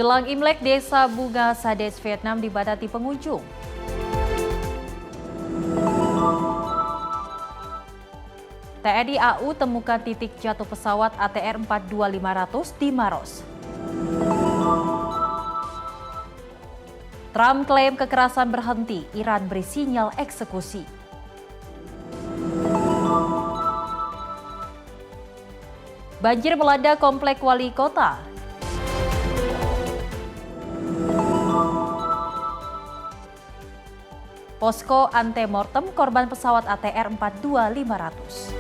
Jelang Imlek, Desa Bunga Sades Vietnam dibadati pengunjung. TNI AU temukan titik jatuh pesawat ATR 42500 di Maros. Trump klaim kekerasan berhenti, Iran beri sinyal eksekusi. Banjir melanda komplek wali kota. Posko antemortem korban pesawat ATR 42500.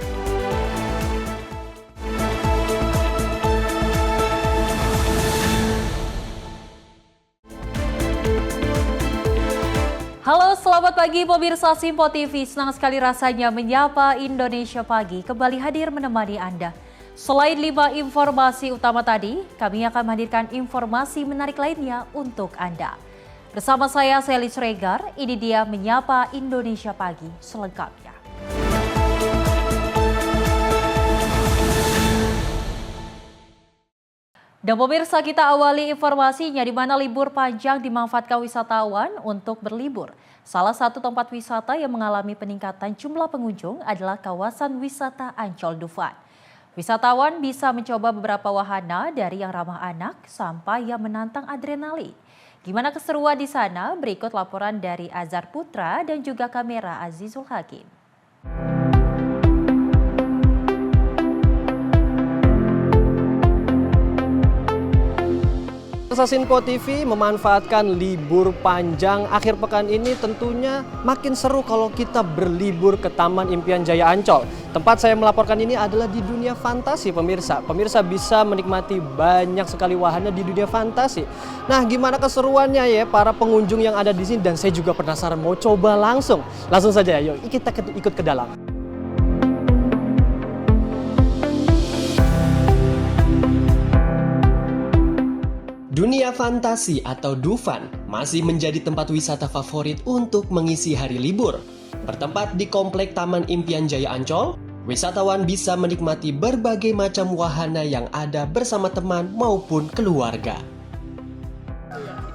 Halo, selamat pagi pemirsa Simpo TV. Senang sekali rasanya menyapa Indonesia Pagi kembali hadir menemani Anda. Selain 5 informasi utama tadi, kami akan menghadirkan informasi menarik lainnya untuk Anda. Bersama saya Sally Sregar, ini dia Menyapa Indonesia Pagi selengkapnya. Dan pemirsa, kita awali informasinya di mana libur panjang dimanfaatkan wisatawan untuk berlibur. Salah satu tempat wisata yang mengalami peningkatan jumlah pengunjung adalah kawasan wisata Ancol Dufan. Wisatawan bisa mencoba beberapa wahana dari yang ramah anak sampai yang menantang adrenalin. Gimana keseruan di sana? Berikut laporan dari Azhar Putra dan juga kamera Azizul Hakim. Simpo TV memanfaatkan libur panjang akhir pekan ini tentunya makin seru kalau kita berlibur ke Taman Impian Jaya Ancol. Tempat saya melaporkan ini adalah di dunia fantasi pemirsa. Pemirsa bisa menikmati banyak sekali wahana di dunia fantasi. Nah, gimana keseruannya ya para pengunjung yang ada di sini, dan saya juga penasaran mau coba langsung. Langsung saja yuk kita ikut ke dalam. Dunia fantasi atau Dufan masih menjadi tempat wisata favorit untuk mengisi hari libur. Bertempat di Komplek Taman Impian Jaya Ancol, wisatawan bisa menikmati berbagai macam wahana yang ada bersama teman maupun keluarga.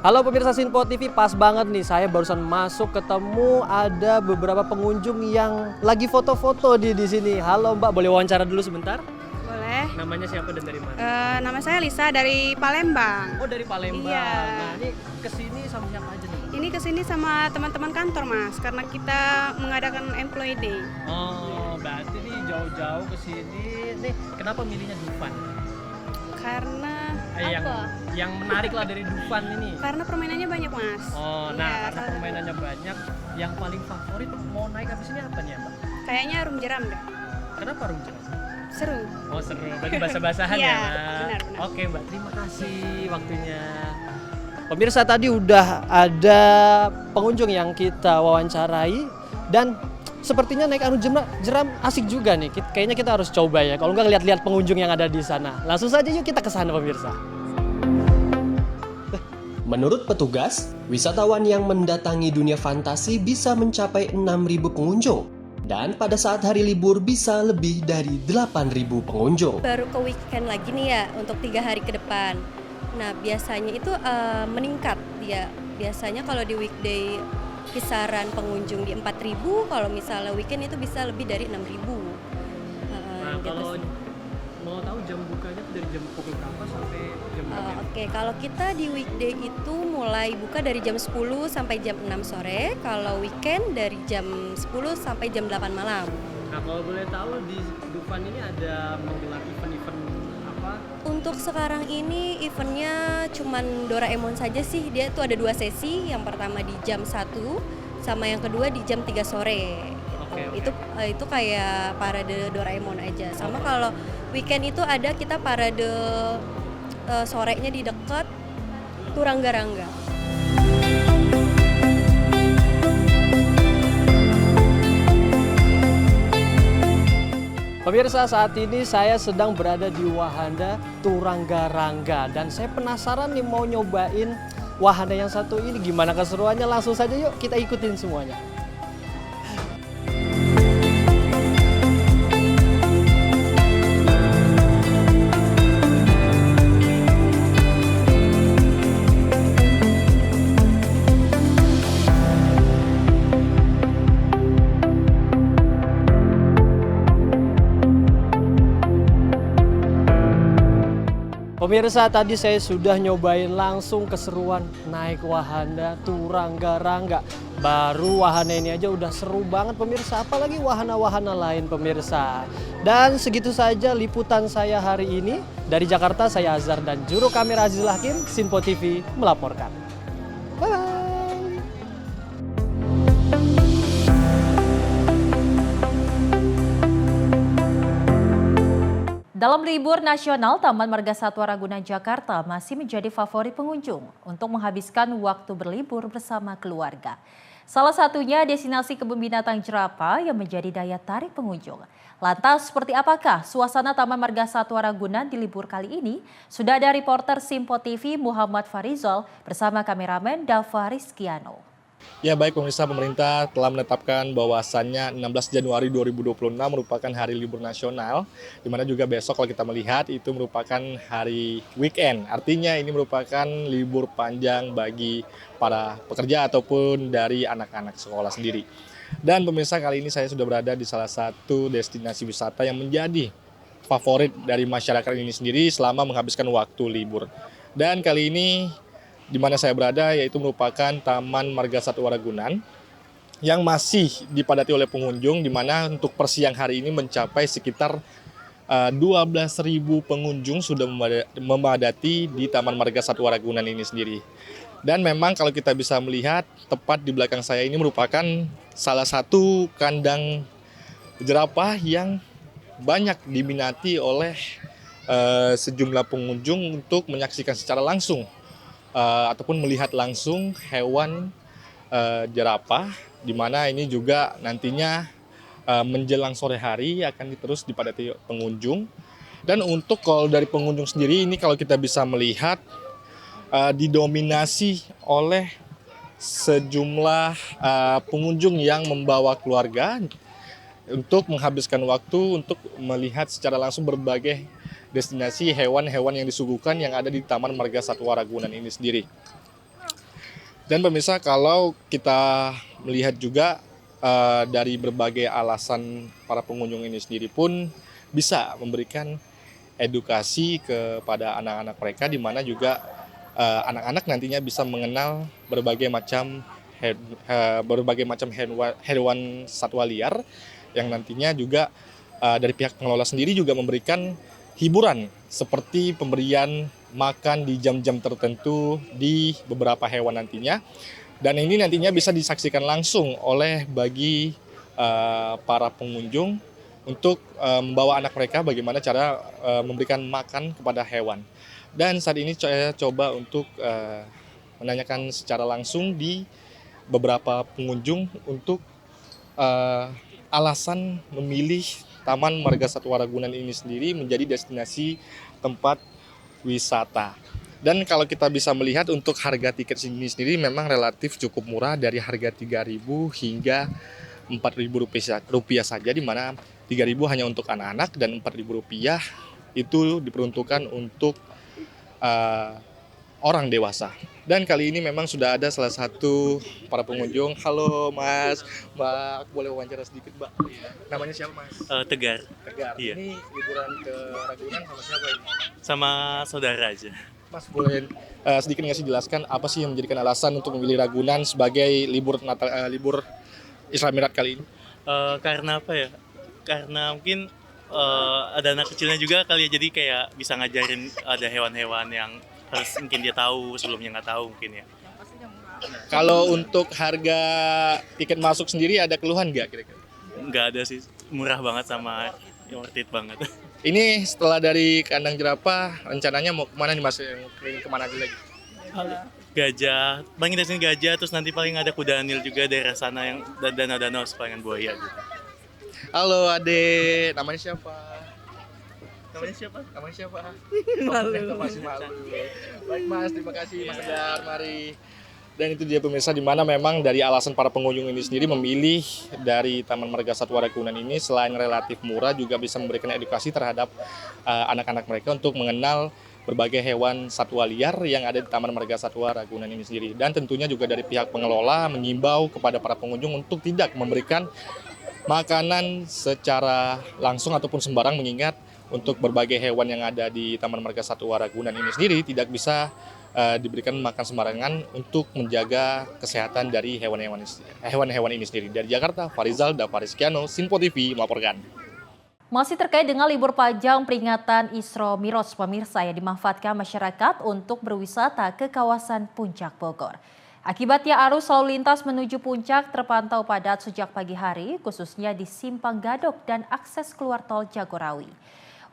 Halo pemirsa Simpo TV, pas banget nih saya barusan masuk ketemu ada beberapa pengunjung yang lagi foto-foto di sini. Halo Mbak, boleh wawancara dulu sebentar? Boleh. Namanya siapa dan dari mana? Nama saya Lisa dari Palembang. Oh, dari Palembang. Iya. Nah, ini kesini sama siapa aja nih? Ini kesini sama teman-teman kantor Mas, karena kita mengadakan Employee Day. Oh, berarti nih jauh-jauh kesini. Nih, kenapa milihnya Dufan? Karena Yang menarik lah dari Dufan ini. Karena permainannya banyak Mas. Oh, Iya, nah karena permainannya banyak, yang paling favorit mau naik habis ini apa nih ya, Mbak? Kayaknya Rum Jeram dah. Kenapa Runjel? Seru. Oh, seru. Berarti bahasa-basahan Iya, ya, Mbak? benar. Oke, Mbak. Terima kasih waktunya. Pemirsa, tadi udah ada pengunjung yang kita wawancarai dan sepertinya naik anu jeram asik juga nih. Kayaknya kita harus coba ya. Kalau nggak lihat-lihat pengunjung yang ada di sana. Langsung saja yuk kita ke sana pemirsa. Menurut petugas, wisatawan yang mendatangi dunia fantasi bisa mencapai 6.000 pengunjung. Dan pada saat hari libur bisa lebih dari 8.000 pengunjung. Baru ke weekend lagi nih ya untuk 3 hari ke depan. Nah biasanya itu meningkat dia. Biasanya kalau di weekday kisaran pengunjung di 4.000, kalau misalnya weekend itu bisa lebih dari 6.000. Nah, kalau mau tahu jam bukanya dari jam pukul berapa sampai jam berapa? Oke, kalau kita di weekday itu mulai buka dari jam 10 sampai jam 6 sore, kalau weekend dari jam 10 sampai jam 8 malam. Nah, kalau boleh tahu di Dufan ini ada menggelar event-event apa? Untuk sekarang ini eventnya cuman Doraemon saja sih. Dia tuh ada 2 sesi, yang pertama di jam 1 sama yang kedua di jam 3 sore. Oke. Itu kayak parade Doraemon aja. Sama kalau weekend itu ada kita parade sorenya di dekat Turangga-Rangga. Pemirsa, saat ini saya sedang berada di wahana Turangga-Rangga dan saya penasaran nih mau nyobain wahana yang satu ini. Gimana keseruannya? Langsung saja yuk kita ikutin semuanya. Pemirsa, tadi saya sudah nyobain langsung keseruan naik wahana turangga-rangga. Baru wahana ini aja udah seru banget pemirsa, apalagi wahana-wahana lain pemirsa. Dan segitu saja liputan saya hari ini. Dari Jakarta, saya Azhar dan juru kamera Azizul Hakim, Sinpo TV melaporkan. Bye-bye. Dalam libur nasional, Taman Marga Satwa Ragunan Jakarta masih menjadi favorit pengunjung untuk menghabiskan waktu berlibur bersama keluarga. Salah satunya destinasi kebun binatang Jerapah yang menjadi daya tarik pengunjung. Lantas seperti apakah suasana Taman Marga Satwa Ragunan di libur kali ini? Sudah ada reporter Sinpo TV Muhammad Farizal bersama kameramen Dava Rizkiano. Ya baik pemirsa, pemerintah telah menetapkan bahwasannya 16 Januari 2026 merupakan hari libur nasional, di mana juga besok kalau kita melihat itu merupakan hari weekend. Artinya ini merupakan libur panjang bagi para pekerja ataupun dari anak-anak sekolah sendiri. Dan pemirsa, kali ini saya sudah berada di salah satu destinasi wisata yang menjadi favorit dari masyarakat ini sendiri selama menghabiskan waktu libur. Dan kali ini di mana saya berada yaitu merupakan Taman Marga Satwa Ragunan yang masih dipadati oleh pengunjung, di mana untuk per siang hari ini mencapai sekitar 12.000 pengunjung sudah memadati di Taman Marga Satwa Ragunan ini sendiri. Dan memang kalau kita bisa melihat tepat di belakang saya ini merupakan salah satu kandang jerapah yang banyak diminati oleh sejumlah pengunjung untuk menyaksikan secara langsung ataupun melihat langsung hewan jerapah, di mana ini juga nantinya menjelang sore hari akan terus dipadati pengunjung. Dan untuk kalau dari pengunjung sendiri ini kalau kita bisa melihat didominasi oleh sejumlah pengunjung yang membawa keluarga untuk menghabiskan waktu untuk melihat secara langsung berbagai destinasi hewan-hewan yang disuguhkan yang ada di Taman Marga Satwa Ragunan ini sendiri. Dan pemirsa, kalau kita melihat juga dari berbagai alasan para pengunjung ini sendiri pun bisa memberikan edukasi kepada anak-anak mereka, di mana juga anak-anak nantinya bisa mengenal berbagai macam hewan satwa liar yang nantinya juga dari pihak pengelola sendiri juga memberikan hiburan seperti pemberian makan di jam-jam tertentu di beberapa hewan nantinya. Dan ini nantinya bisa disaksikan langsung oleh bagi para pengunjung untuk membawa anak mereka bagaimana cara memberikan makan kepada hewan. Dan saat ini saya coba untuk menanyakan secara langsung di beberapa pengunjung untuk alasan memilih Taman Marga Satwa Ragunan ini sendiri menjadi destinasi tempat wisata. Dan kalau kita bisa melihat untuk harga tiket ini sendiri memang relatif cukup murah, dari harga Rp3.000 hingga Rp4.000 saja, di mana Rp3.000 hanya untuk anak-anak dan Rp4.000 itu diperuntukkan untuk orang dewasa. Dan kali ini memang sudah ada salah satu para pengunjung. Halo Mas, Mbak, aku boleh wawancara sedikit Mbak? Namanya siapa Mas? Tegar. Tegar. Iya. Ini liburan ke Ragunan sama siapa ini? Sama saudara aja. Mas boleh sedikit ngasih jelaskan apa sih yang menjadikan alasan untuk memilih Ragunan sebagai libur libur Isra Mi'raj kali ini? Karena apa ya? Karena mungkin ada anak kecilnya juga kali ya, jadi kayak bisa ngajarin ada hewan-hewan yang harus mungkin dia tahu sebelumnya nggak tahu mungkin ya. Kalau untuk harga tiket masuk sendiri ada keluhan nggak kira-kira? Nggak ada sih, murah banget sama worth it banget. Ini setelah dari kandang jerapah, rencananya mau kemana nih Mas? Kemana lagi? Gajah, paling dari sini gajah, terus nanti paling ada kuda nil juga daerah sana yang danau-danau sepanjang buaya gitu. Halo Ade, namanya siapa? Namanya siapa? Malu. Masih malu. Baik Mas, terima kasih Mas Tegar, mari. Dan itu dia pemirsa, di mana memang dari alasan para pengunjung ini sendiri memilih dari Taman Marga Satwa Ragunan ini selain relatif murah juga bisa memberikan edukasi terhadap anak-anak mereka untuk mengenal berbagai hewan satwa liar yang ada di Taman Marga Satwa Ragunan ini sendiri. Dan tentunya juga dari pihak pengelola mengimbau kepada para pengunjung untuk tidak memberikan makanan secara langsung ataupun sembarang, mengingat untuk berbagai hewan yang ada di Taman Marga Satwa Ragunan ini sendiri tidak bisa diberikan makan sembarangan untuk menjaga kesehatan dari hewan-hewan ini sendiri. Dari Jakarta, Farizal Davariskiano, Sinpo TV melaporkan. Masih terkait dengan libur panjang peringatan Isra Miraj pemirsa yang dimanfaatkan masyarakat untuk berwisata ke kawasan Puncak Bogor. Akibatnya arus lalu lintas menuju puncak terpantau padat sejak pagi hari, khususnya di Simpang Gadok dan akses keluar tol Jagorawi.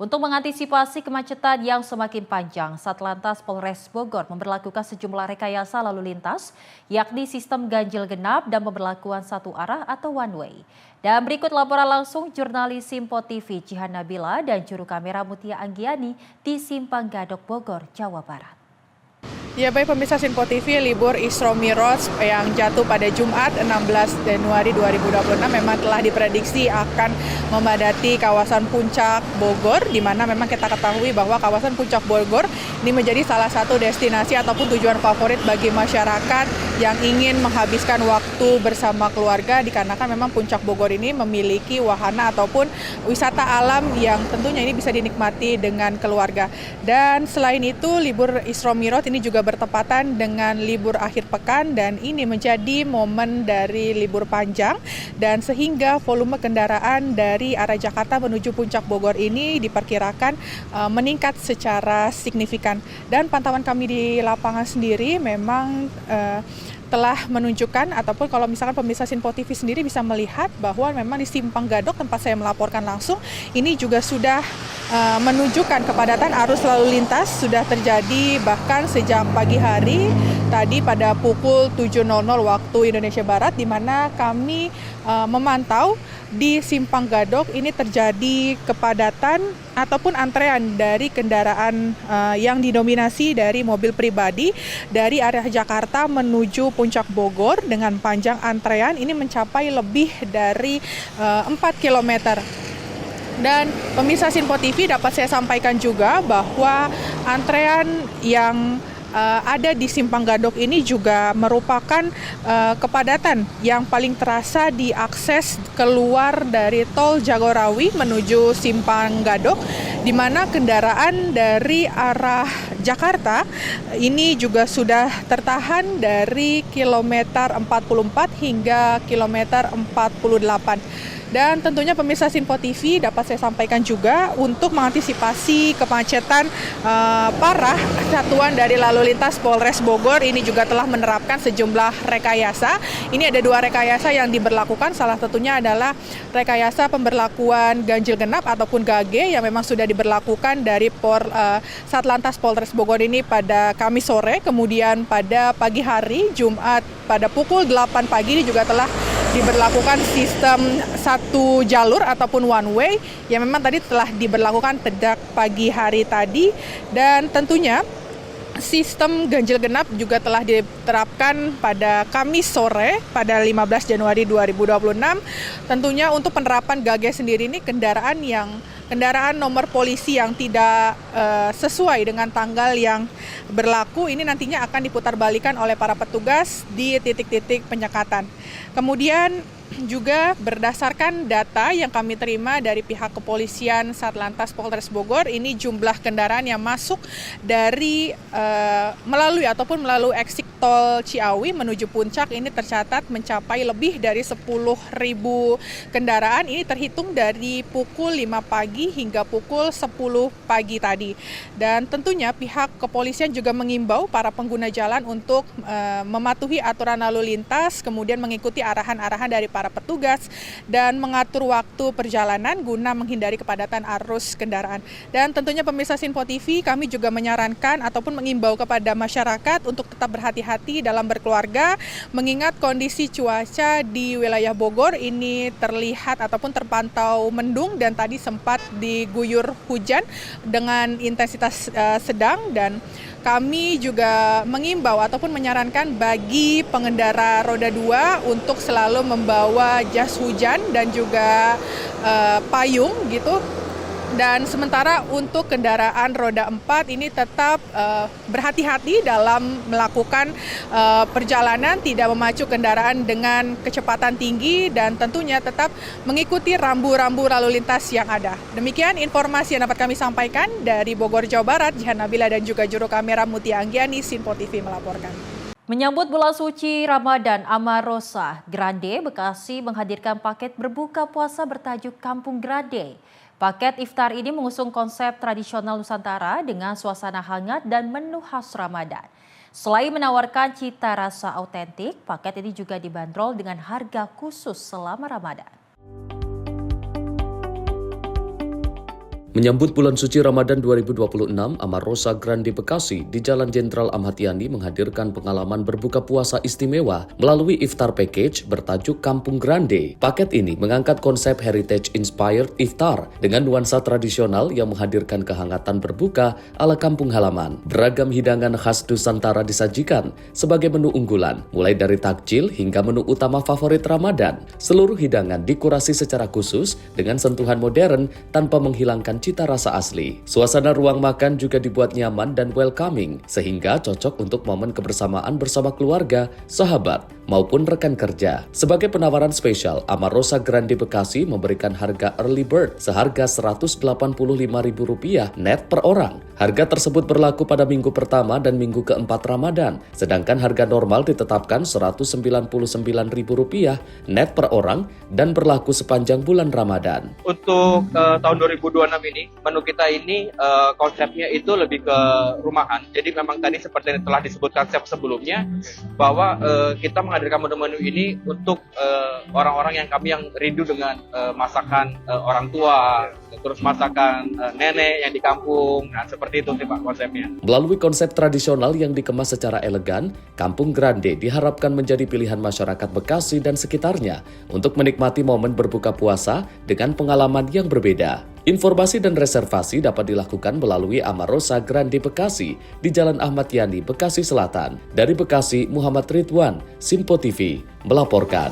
Untuk mengantisipasi kemacetan yang semakin panjang, Satlantas Polres Bogor memberlakukan sejumlah rekayasa lalu lintas, yakni sistem ganjil genap dan pemberlakuan satu arah atau one way. Dan berikut laporan langsung jurnalis Simpo TV Jihan Nabila dan juru kamera Mutia Anggiani di Simpang Gadok Bogor, Jawa Barat. Ya baik pemirsa Sinpo TV, libur Isra Miraj yang jatuh pada Jumat 16 Januari 2026 memang telah diprediksi akan memadati kawasan Puncak Bogor, di mana memang kita ketahui bahwa kawasan Puncak Bogor ini menjadi salah satu destinasi ataupun tujuan favorit bagi masyarakat yang ingin menghabiskan waktu bersama keluarga, dikarenakan memang Puncak Bogor ini memiliki wahana ataupun wisata alam yang tentunya ini bisa dinikmati dengan keluarga. Dan selain itu, libur Isra Miraj ini juga bertepatan dengan libur akhir pekan dan ini menjadi momen dari libur panjang, dan sehingga volume kendaraan dari arah Jakarta menuju Puncak Bogor ini diperkirakan meningkat secara signifikan. Dan pantauan kami di lapangan sendiri memang telah menunjukkan, ataupun kalau misalkan pemirsa Sinpo TV sendiri bisa melihat bahwa memang di Simpang Gadok tempat saya melaporkan langsung ini juga sudah menunjukkan kepadatan arus lalu lintas sudah terjadi bahkan sejak pagi hari tadi pada pukul 7.00 waktu Indonesia Barat, di mana kami memantau di Simpang Gadok ini terjadi kepadatan ataupun antrean dari kendaraan yang didominasi dari mobil pribadi dari arah Jakarta menuju Puncak Bogor dengan panjang antrean ini mencapai lebih dari 4 km. Dan pemirsa Sinpo TV dapat saya sampaikan juga bahwa antrean yang ada di Simpang Gadok ini juga merupakan kepadatan yang paling terasa di akses keluar dari tol Jagorawi menuju Simpang Gadok, di mana kendaraan dari arah Jakarta ini juga sudah tertahan dari kilometer 44 hingga kilometer 48. Dan tentunya pemirsa Sinpo TV dapat saya sampaikan juga untuk mengantisipasi kemacetan parah, satuan dari lalu lintas Polres Bogor ini juga telah menerapkan sejumlah rekayasa. Ini ada 2 rekayasa yang diberlakukan, salah satunya adalah rekayasa pemberlakuan ganjil genap ataupun GAGE yang memang sudah diberlakukan dari Satlantas Polres Bogor ini pada Kamis sore, kemudian pada pagi hari Jumat pada pukul 8 pagi ini juga telah diberlakukan sistem satu jalur ataupun one way yang memang tadi telah diberlakukan sejak pagi hari tadi, dan tentunya sistem ganjil genap juga telah diterapkan pada Kamis sore pada 15 Januari 2026. Tentunya untuk penerapan GAGE sendiri ini kendaraan nomor polisi yang tidak sesuai dengan tanggal yang berlaku ini nantinya akan diputarbalikan oleh para petugas di titik-titik penyekatan. Kemudian juga berdasarkan data yang kami terima dari pihak kepolisian Satlantas Polres Bogor, ini jumlah kendaraan yang masuk dari melalui exit tol Ciawi menuju Puncak ini tercatat mencapai lebih dari 10.000 kendaraan. Ini terhitung dari pukul 5 pagi hingga pukul 10 pagi tadi. Dan tentunya pihak kepolisian juga mengimbau para pengguna jalan untuk mematuhi aturan lalu lintas, kemudian mengikuti arahan-arahan dari para petugas dan mengatur waktu perjalanan guna menghindari kepadatan arus kendaraan. Dan tentunya pemirsa Sinpo TV, kami juga menyarankan ataupun mengimbau kepada masyarakat untuk tetap berhati-hati dalam berkeluarga, mengingat kondisi cuaca di wilayah Bogor ini terlihat ataupun terpantau mendung dan tadi sempat diguyur hujan dengan intensitas sedang. Dan kami juga mengimbau ataupun menyarankan bagi pengendara roda 2 untuk selalu membawa jas hujan dan juga payung gitu Dan sementara untuk kendaraan roda 4 ini tetap berhati-hati dalam melakukan perjalanan, tidak memacu kendaraan dengan kecepatan tinggi dan tentunya tetap mengikuti rambu-rambu lalu lintas yang ada. Demikian informasi yang dapat kami sampaikan dari Bogor, Jawa Barat. Jihan Nabila dan juga juru kamera Mutia Anggiani, Sinpo TV melaporkan. Menyambut bulan suci Ramadan, Amarosa Grande Bekasi menghadirkan paket berbuka puasa bertajuk Kampung Grande. Paket iftar ini mengusung konsep tradisional Nusantara dengan suasana hangat dan menu khas Ramadan. Selain menawarkan cita rasa autentik, paket ini juga dibanderol dengan harga khusus selama Ramadan. Menyambut bulan suci Ramadan 2026, Amarosa Grande Bekasi di Jalan Jenderal Ahmad Yani menghadirkan pengalaman berbuka puasa istimewa melalui iftar package bertajuk Kampung Grande. Paket ini mengangkat konsep heritage-inspired iftar dengan nuansa tradisional yang menghadirkan kehangatan berbuka ala kampung halaman. Beragam hidangan khas Nusantara disajikan sebagai menu unggulan, mulai dari takjil hingga menu utama favorit Ramadan. Seluruh hidangan dikurasi secara khusus dengan sentuhan modern tanpa menghilangkan cita rasa asli. Suasana ruang makan juga dibuat nyaman dan welcoming, sehingga cocok untuk momen kebersamaan bersama keluarga, sahabat, maupun rekan kerja. Sebagai penawaran spesial, Amarosa Grande Bekasi memberikan harga early bird seharga Rp185.000 net per orang. Harga tersebut berlaku pada minggu pertama dan minggu keempat Ramadan, sedangkan harga normal ditetapkan Rp199.000 net per orang dan berlaku sepanjang bulan Ramadan. Untuk tahun 2026 ini, menu kita ini konsepnya itu lebih ke rumahan. Jadi memang tadi seperti yang telah disebutkan sebelumnya, bahwa kita menghadirkan menu-menu ini untuk orang-orang yang rindu dengan masakan orang tua, terus masakan nenek yang di kampung. Nah, seperti itu sih Pak konsepnya. Melalui konsep tradisional yang dikemas secara elegan, Kampung Grande diharapkan menjadi pilihan masyarakat Bekasi dan sekitarnya untuk menikmati momen berbuka puasa dengan pengalaman yang berbeda. Informasi dan reservasi dapat dilakukan melalui Amarosa Grande Bekasi di Jalan Ahmad Yani, Bekasi Selatan. Dari Bekasi, Muhammad Ridwan, Sinpo TV melaporkan.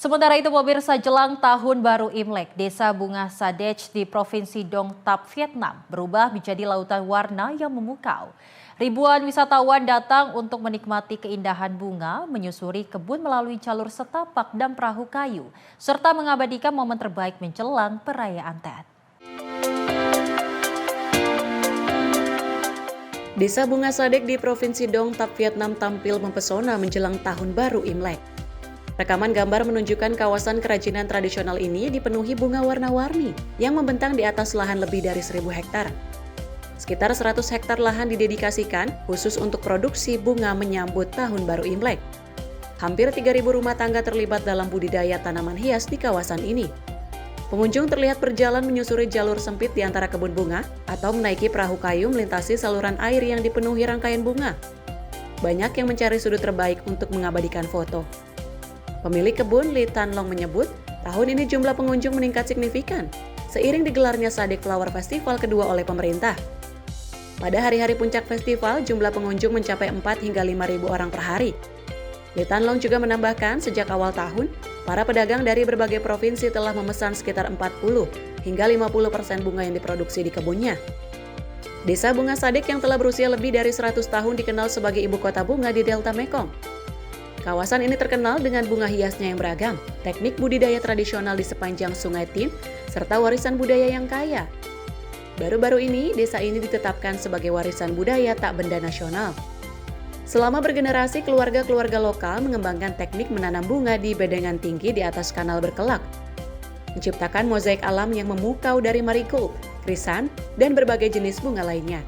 Sementara itu, pemirsa, jelang Tahun Baru Imlek, Desa Bunga Sadech di Provinsi Dong Tap, Vietnam berubah menjadi lautan warna yang memukau. Ribuan wisatawan datang untuk menikmati keindahan bunga, menyusuri kebun melalui jalur setapak dan perahu kayu, serta mengabadikan momen terbaik menjelang perayaan Tet. Desa Bunga Sadech di Provinsi Dong Tap, Vietnam tampil mempesona menjelang Tahun Baru Imlek. Rekaman gambar menunjukkan kawasan kerajinan tradisional ini dipenuhi bunga warna-warni yang membentang di atas lahan lebih dari 1.000 hektar. Sekitar 100 hektar lahan didedikasikan khusus untuk produksi bunga menyambut Tahun Baru Imlek. Hampir 3.000 rumah tangga terlibat dalam budidaya tanaman hias di kawasan ini. Pengunjung terlihat berjalan menyusuri jalur sempit di antara kebun bunga atau menaiki perahu kayu melintasi saluran air yang dipenuhi rangkaian bunga. Banyak yang mencari sudut terbaik untuk mengabadikan foto. Pemilik kebun, Lee Tan Long, menyebut tahun ini jumlah pengunjung meningkat signifikan seiring digelarnya Sadech Flower Festival kedua oleh pemerintah. Pada hari-hari puncak festival, jumlah pengunjung mencapai 4 hingga 5.000 orang per hari. Lee Tan Long juga menambahkan sejak awal tahun, para pedagang dari berbagai provinsi telah memesan sekitar 40 hingga 50% bunga yang diproduksi di kebunnya. Desa Bunga Sadech yang telah berusia lebih dari 100 tahun dikenal sebagai ibu kota bunga di Delta Mekong. Kawasan ini terkenal dengan bunga hiasnya yang beragam, teknik budidaya tradisional di sepanjang Sungai Tin, serta warisan budaya yang kaya. Baru-baru ini, desa ini ditetapkan sebagai warisan budaya tak benda nasional. Selama bergenerasi, keluarga-keluarga lokal mengembangkan teknik menanam bunga di bedengan tinggi di atas kanal berkelak, menciptakan mozaik alam yang memukau dari marigold, krisan, dan berbagai jenis bunga lainnya.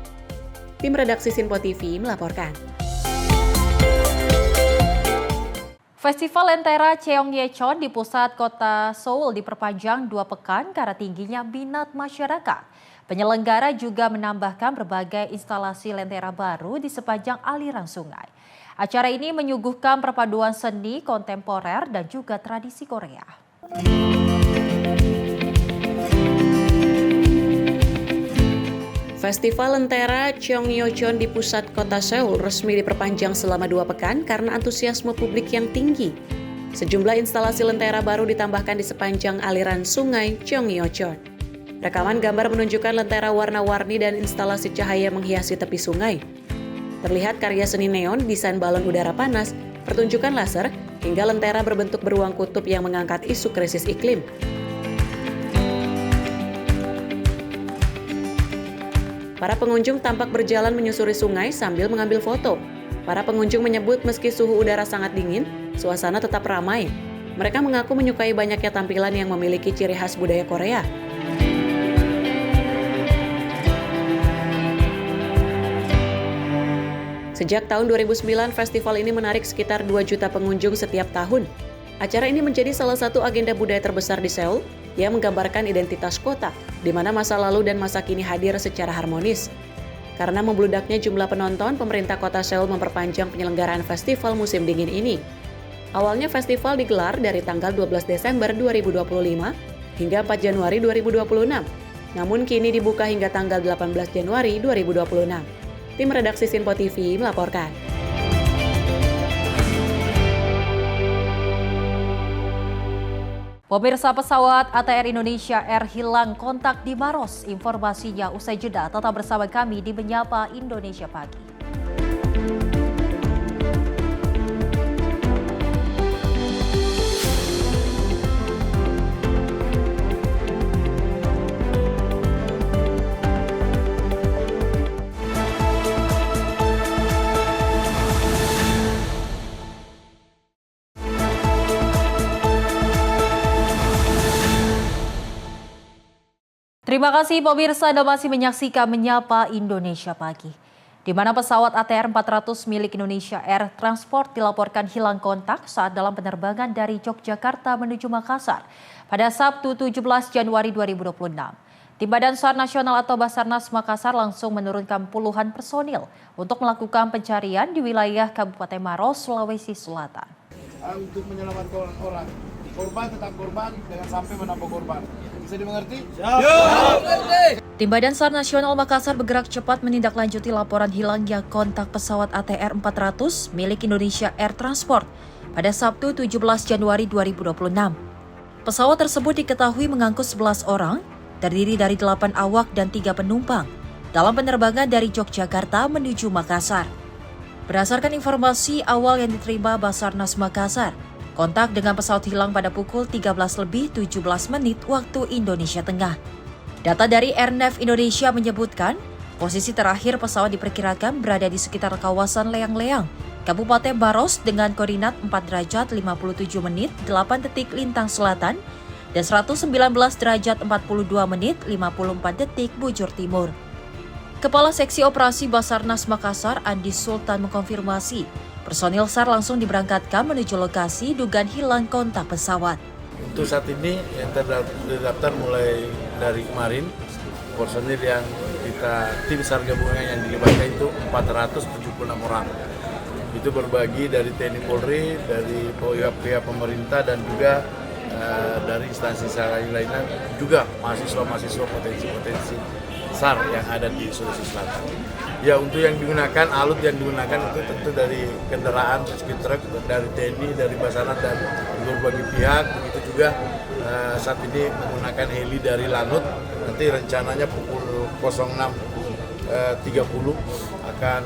Tim redaksi Sinpo TV melaporkan. Festival Lentera Cheongyecheon di pusat kota Seoul diperpanjang 2 pekan karena tingginya minat masyarakat. Penyelenggara juga menambahkan berbagai instalasi lentera baru di sepanjang aliran sungai. Acara ini menyuguhkan perpaduan seni kontemporer dan juga tradisi Korea. Festival Lentera Cheongyecheon di pusat kota Seoul resmi diperpanjang selama 2 pekan karena antusiasme publik yang tinggi. Sejumlah instalasi lentera baru ditambahkan di sepanjang aliran sungai Cheongyecheon. Rekaman gambar menunjukkan lentera warna-warni dan instalasi cahaya menghiasi tepi sungai. Terlihat karya seni neon, desain balon udara panas, pertunjukan laser, hingga lentera berbentuk beruang kutub yang mengangkat isu krisis iklim. Para pengunjung tampak berjalan menyusuri sungai sambil mengambil foto. Para pengunjung menyebut meski suhu udara sangat dingin, suasana tetap ramai. Mereka mengaku menyukai banyaknya tampilan yang memiliki ciri khas budaya Korea. Sejak tahun 2009, festival ini menarik sekitar 2 juta pengunjung setiap tahun. Acara ini menjadi salah satu agenda budaya terbesar di Seoul yang menggambarkan identitas kota, di mana masa lalu dan masa kini hadir secara harmonis. Karena membludaknya jumlah penonton, pemerintah kota Seoul memperpanjang penyelenggaraan festival musim dingin ini. Awalnya festival digelar dari tanggal 12 Desember 2025 hingga 4 Januari 2026. Namun kini dibuka hingga tanggal 18 Januari 2026. Tim redaksi Sinpo TV melaporkan. Pemirsa, pesawat ATR Indonesia Air hilang kontak di Maros. Informasinya usai jeda. Tetap bersama kami di Menyapa Indonesia Pagi. Terima kasih pemirsa, Anda masih menyaksikan Menyapa Indonesia Pagi. Di mana pesawat ATR 400 milik Indonesia Air Transport dilaporkan hilang kontak saat dalam penerbangan dari Yogyakarta menuju Makassar pada Sabtu 17 Januari 2026. Tim Badan SAR Nasional atau Basarnas Makassar langsung menurunkan puluhan personil untuk melakukan pencarian di wilayah Kabupaten Maros, Sulawesi Selatan. Untuk menyelamatkan orang, korban tetap korban, jangan sampai menambah korban. Bisa dimengerti? Tim Badan SAR Nasional Makassar bergerak cepat menindaklanjuti laporan hilangnya kontak pesawat ATR 400 milik Indonesia Air Transport pada Sabtu 17 Januari 2026. Pesawat tersebut diketahui mengangkut 11 orang, terdiri dari 8 awak dan 3 penumpang, dalam penerbangan dari Yogyakarta menuju Makassar. Berdasarkan informasi awal yang diterima Basarnas Makassar, kontak dengan pesawat hilang pada pukul 13:17 waktu Indonesia Tengah. Data dari Airnav Indonesia menyebutkan, posisi terakhir pesawat diperkirakan berada di sekitar kawasan Leang-Leang, Kabupaten Maros dengan koordinat 4 derajat 57 menit 8 detik lintang selatan dan 119 derajat 42 menit 54 detik bujur timur. Kepala Seksi Operasi Basarnas Makassar, Andi Sultan mengkonfirmasi, personil SAR langsung diberangkatkan menuju lokasi dugaan hilang kontak pesawat. Untuk saat ini yang terdaftar mulai dari kemarin, personil yang tim SAR gabungan yang dilibatkan itu 476 orang. Itu berbagi dari TNI Polri, dari pihak pemerintah dan juga dari instansi SAR lainnya, juga mahasiswa-mahasiswa potensi SAR yang ada di Sulawesi Selatan. Ya, untuk yang digunakan, alut yang digunakan itu tentu dari kendaraan rescue truck, dari TNI, dari Basarnas dan berbagai pihak. Begitu juga saat ini menggunakan heli dari Lanut. Nanti rencananya pukul 06.30 akan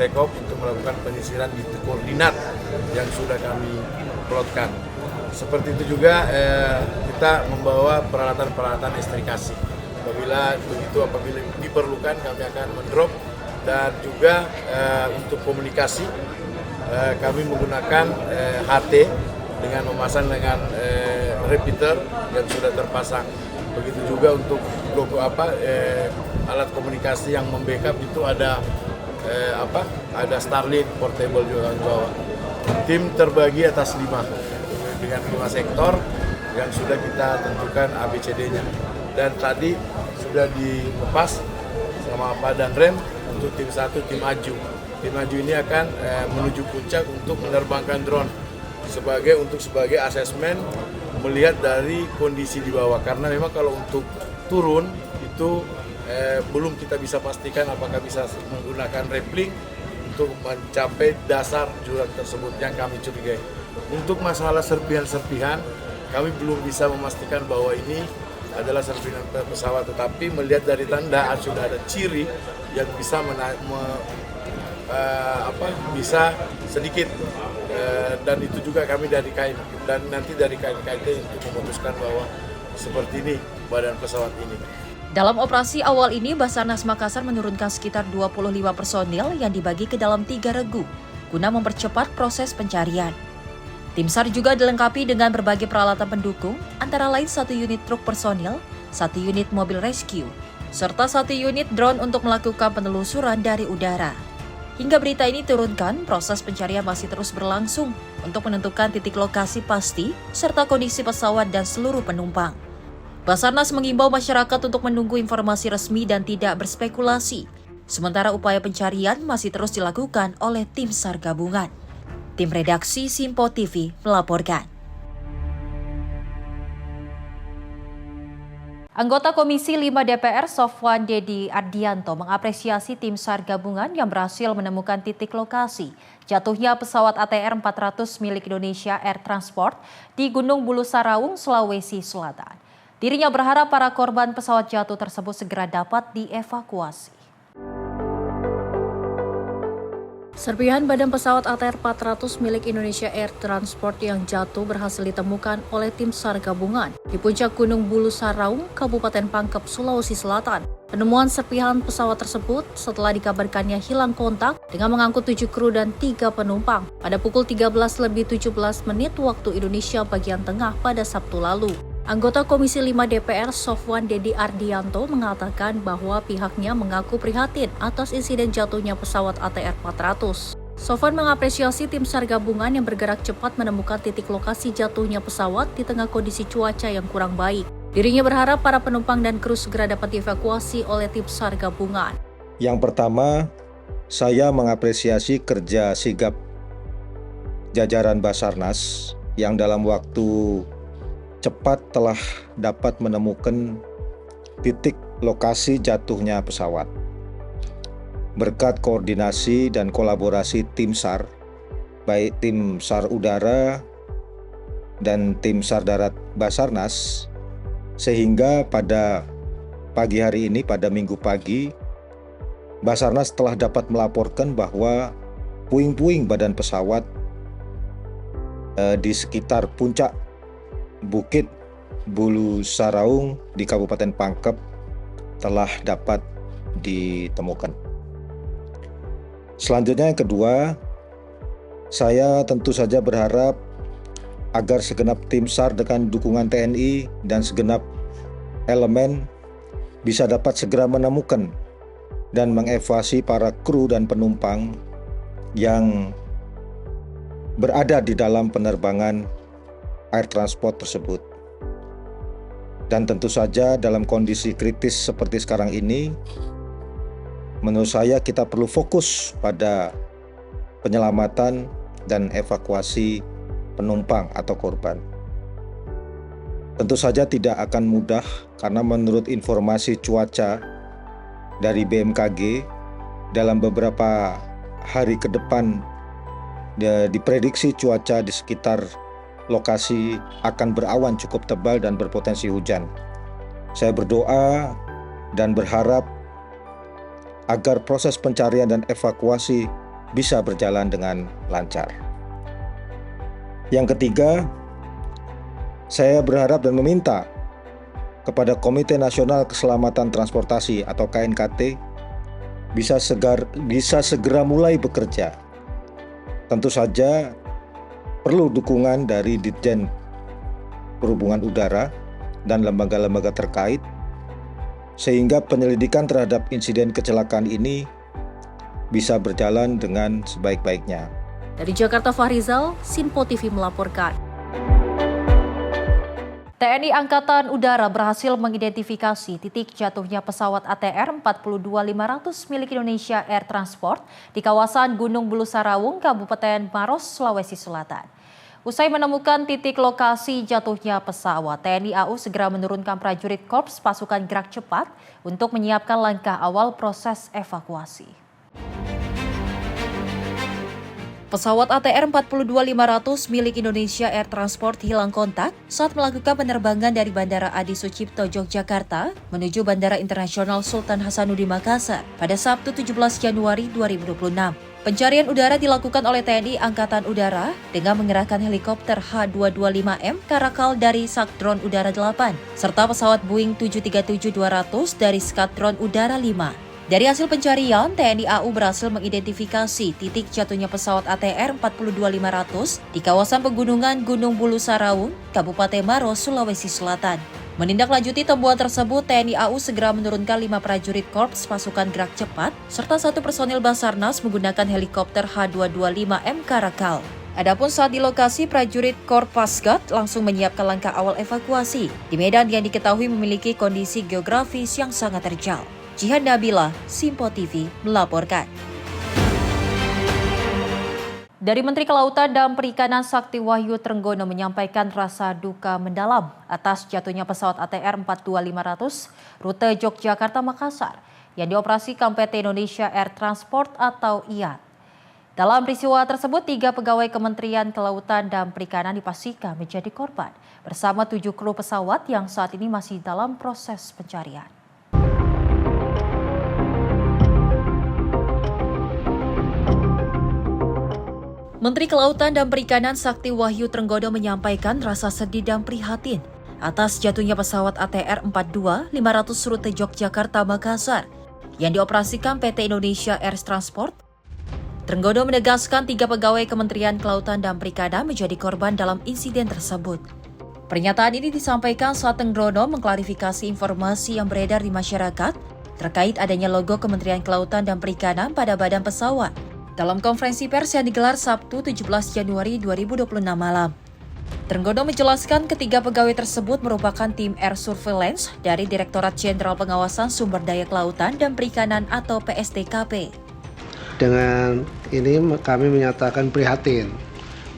take off untuk melakukan penyisiran di koordinat yang sudah kami plotkan. Seperti itu juga kita membawa peralatan-peralatan ekstrikasi. Apabila diperlukan kami akan mendrop, dan juga untuk komunikasi kami menggunakan HT dengan memasang dengan repeater yang sudah terpasang. Begitu juga untuk alat komunikasi yang membackup itu ada Starlink portable juga bawa. Tim terbagi atas 5 dengan 5 sektor yang sudah kita tentukan ABCD-nya. Dan tadi sudah dilepas sama Pak Danrem untuk tim 1, tim Aju. Tim Aju ini akan menuju puncak untuk menerbangkan drone sebagai asesmen melihat dari kondisi di bawah. Karena memang kalau untuk turun itu belum kita bisa pastikan apakah bisa menggunakan rappelling untuk mencapai dasar jurang tersebut yang kami curigai. Untuk masalah serpihan-serpihan, kami belum bisa memastikan bahwa ini adalah serpihan pesawat, tetapi melihat dari tanda sudah ada ciri yang bisa bisa sedikit dan itu juga kami dari KAI dan nanti dari KAI untuk memutuskan bahwa seperti ini badan pesawat ini. Dalam operasi awal ini, Basarnas Makassar menurunkan sekitar 25 personil yang dibagi ke dalam 3 regu guna mempercepat proses pencarian. Tim SAR juga dilengkapi dengan berbagai peralatan pendukung, antara lain 1 unit truk personil, 1 unit mobil rescue, serta 1 unit drone untuk melakukan penelusuran dari udara. Hingga berita ini turunkan, proses pencarian masih terus berlangsung untuk menentukan titik lokasi pasti serta kondisi pesawat dan seluruh penumpang. Basarnas mengimbau masyarakat untuk menunggu informasi resmi dan tidak berspekulasi. Sementara upaya pencarian masih terus dilakukan oleh tim SAR gabungan. Tim redaksi Simpo TV melaporkan. Anggota Komisi 5 DPR Sofwan Dedi Ardianto mengapresiasi tim SAR gabungan yang berhasil menemukan titik lokasi jatuhnya pesawat ATR 400 milik Indonesia Air Transport di Gunung Bulu Saraung, Sulawesi Selatan. Dirinya berharap para korban pesawat jatuh tersebut segera dapat dievakuasi. Serpihan badan pesawat ATR 400 milik Indonesia Air Transport yang jatuh berhasil ditemukan oleh tim SAR gabungan di puncak Gunung Bulu Saraung, Kabupaten Pangkep, Sulawesi Selatan. Penemuan serpihan pesawat tersebut setelah dikabarkannya hilang kontak dengan mengangkut 7 kru dan 3 penumpang pada pukul 13:17 waktu Indonesia bagian tengah pada Sabtu lalu. Anggota Komisi 5 DPR Sofwan Dedi Ardianto mengatakan bahwa pihaknya mengaku prihatin atas insiden jatuhnya pesawat ATR 400. Sofwan mengapresiasi tim SAR gabungan yang bergerak cepat menemukan titik lokasi jatuhnya pesawat di tengah kondisi cuaca yang kurang baik. Dirinya berharap para penumpang dan kru segera dapat dievakuasi oleh tim SAR gabungan. Yang pertama, saya mengapresiasi kerja sigap jajaran Basarnas yang dalam waktu cepat telah dapat menemukan titik lokasi jatuhnya pesawat. Berkat koordinasi dan kolaborasi tim SAR, baik tim SAR udara dan tim SAR darat Basarnas, sehingga pada pagi hari ini, pada Minggu pagi, Basarnas telah dapat melaporkan bahwa puing-puing badan pesawat di sekitar puncak Bukit Bulu Saraung di Kabupaten Pangkep telah dapat ditemukan. Selanjutnya yang kedua, saya tentu saja berharap agar segenap tim SAR dengan dukungan TNI dan segenap elemen bisa dapat segera menemukan dan mengevakuasi para kru dan penumpang yang berada di dalam penerbangan air transport tersebut. Dan tentu saja dalam kondisi kritis seperti sekarang ini, menurut saya kita perlu fokus pada penyelamatan dan evakuasi penumpang atau korban. Tentu saja tidak akan mudah karena menurut informasi cuaca dari BMKG, dalam beberapa hari ke depan diprediksi cuaca di sekitar lokasi akan berawan cukup tebal dan berpotensi hujan. Saya berdoa dan berharap agar proses pencarian dan evakuasi bisa berjalan dengan lancar. Yang ketiga, saya berharap dan meminta kepada Komite Nasional Keselamatan Transportasi atau KNKT bisa segera mulai bekerja. Tentu saja perlu dukungan dari Ditjen Perhubungan Udara dan lembaga-lembaga terkait sehingga penyelidikan terhadap insiden kecelakaan ini bisa berjalan dengan sebaik-baiknya. Dari Jakarta, Fahrizal, Simpo TV melaporkan. TNI Angkatan Udara berhasil mengidentifikasi titik jatuhnya pesawat ATR 42500 milik Indonesia Air Transport di kawasan Gunung Bulu Saraung, Kabupaten Maros, Sulawesi Selatan. Usai menemukan titik lokasi jatuhnya pesawat, TNI AU segera menurunkan prajurit Korps Pasukan Gerak Cepat untuk menyiapkan langkah awal proses evakuasi. Pesawat ATR 42500 milik Indonesia Air Transport hilang kontak saat melakukan penerbangan dari Bandara Adi Sucipto, Yogyakarta menuju Bandara Internasional Sultan Hasanuddin Makassar pada Sabtu 17 Januari 2026. Pencarian udara dilakukan oleh TNI Angkatan Udara dengan mengerahkan helikopter H225M Karakal dari Skadron Udara 8 serta pesawat Boeing 737-200 dari Skadron Udara 5. Dari hasil pencarian, TNI AU berhasil mengidentifikasi titik jatuhnya pesawat ATR 42500 di kawasan pegunungan Gunung Bulu Saraung, Kabupaten Maros, Sulawesi Selatan. Menindaklanjuti temuan tersebut, TNI AU segera menurunkan 5 prajurit Korps Pasukan Gerak Cepat serta 1 personil Basarnas menggunakan helikopter H225M Karakal. Adapun saat di lokasi, prajurit Korps Pasgat langsung menyiapkan langkah awal evakuasi di medan yang diketahui memiliki kondisi geografis yang sangat terjal. Jihan Nabila, Simpo TV melaporkan. Dari Menteri Kelautan dan Perikanan Sakti Wahyu Trenggono menyampaikan rasa duka mendalam atas jatuhnya pesawat ATR 42500 rute Yogyakarta-Makassar yang dioperasikan PT Indonesia Air Transport atau IAT. Dalam peristiwa tersebut, 3 pegawai Kementerian Kelautan dan Perikanan dipastikan menjadi korban bersama 7 kru pesawat yang saat ini masih dalam proses pencarian. Menteri Kelautan dan Perikanan Sakti Wahyu Trenggono menyampaikan rasa sedih dan prihatin atas jatuhnya pesawat ATR 42500 rute Yogyakarta-Makassar yang dioperasikan PT Indonesia Air Transport. Trenggono menegaskan 3 pegawai Kementerian Kelautan dan Perikanan menjadi korban dalam insiden tersebut. Pernyataan ini disampaikan saat Trenggono mengklarifikasi informasi yang beredar di masyarakat terkait adanya logo Kementerian Kelautan dan Perikanan pada badan pesawat. Dalam konferensi pers yang digelar Sabtu 17 Januari 2026 malam. Trenggono menjelaskan ketiga pegawai tersebut merupakan tim Air Surveillance dari Direktorat Jenderal Pengawasan Sumber Daya Kelautan dan Perikanan atau PSDKP. Dengan ini kami menyatakan prihatin.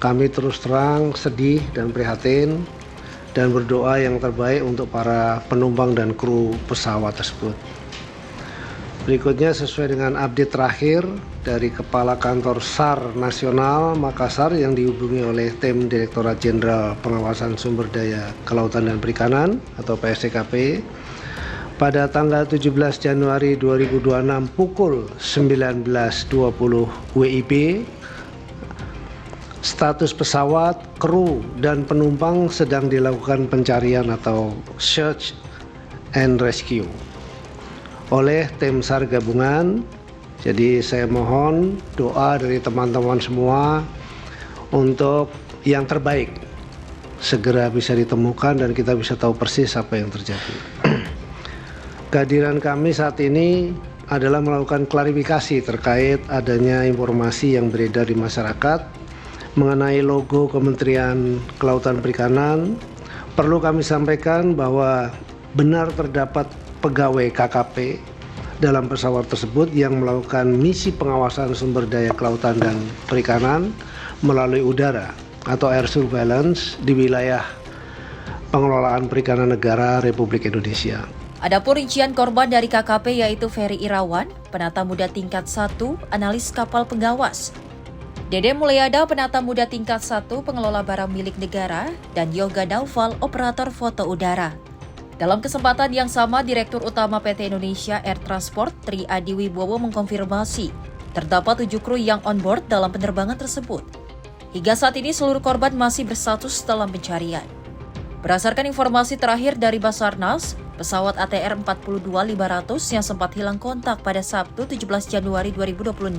Kami terus terang sedih dan prihatin dan berdoa yang terbaik untuk para penumpang dan kru pesawat tersebut. Berikutnya sesuai dengan update terakhir dari Kepala Kantor SAR Nasional Makassar yang dihubungi oleh tim Direktorat Jenderal Pengawasan Sumber Daya Kelautan dan Perikanan atau PSDKP pada tanggal 17 Januari 2026 pukul 19.20 WIB, status pesawat, kru, dan penumpang sedang dilakukan pencarian atau search and rescue oleh tim SAR gabungan. Jadi saya mohon doa dari teman-teman semua untuk yang terbaik segera bisa ditemukan dan kita bisa tahu persis apa yang terjadi. Kehadiran kami saat ini adalah melakukan klarifikasi terkait adanya informasi yang beredar di masyarakat mengenai logo Kementerian Kelautan Perikanan. Perlu kami sampaikan bahwa benar terdapat pegawai KKP dalam pesawat tersebut yang melakukan misi pengawasan sumber daya kelautan dan perikanan melalui udara atau air surveillance di wilayah pengelolaan perikanan negara Republik Indonesia. Adapun rincian korban dari KKP yaitu Ferry Irawan, penata muda tingkat 1, analis kapal pengawas, Dede Mulyada, penata muda tingkat 1, pengelola barang milik negara, dan Yoga Naufal, operator foto udara. Dalam kesempatan yang sama, Direktur Utama PT Indonesia Air Transport, Tri Adi Wibowo mengkonfirmasi terdapat 7 kru yang on board dalam penerbangan tersebut. Hingga saat ini seluruh korban masih berstatus dalam pencarian. Berdasarkan informasi terakhir dari Basarnas, pesawat ATR 42500 yang sempat hilang kontak pada Sabtu 17 Januari 2026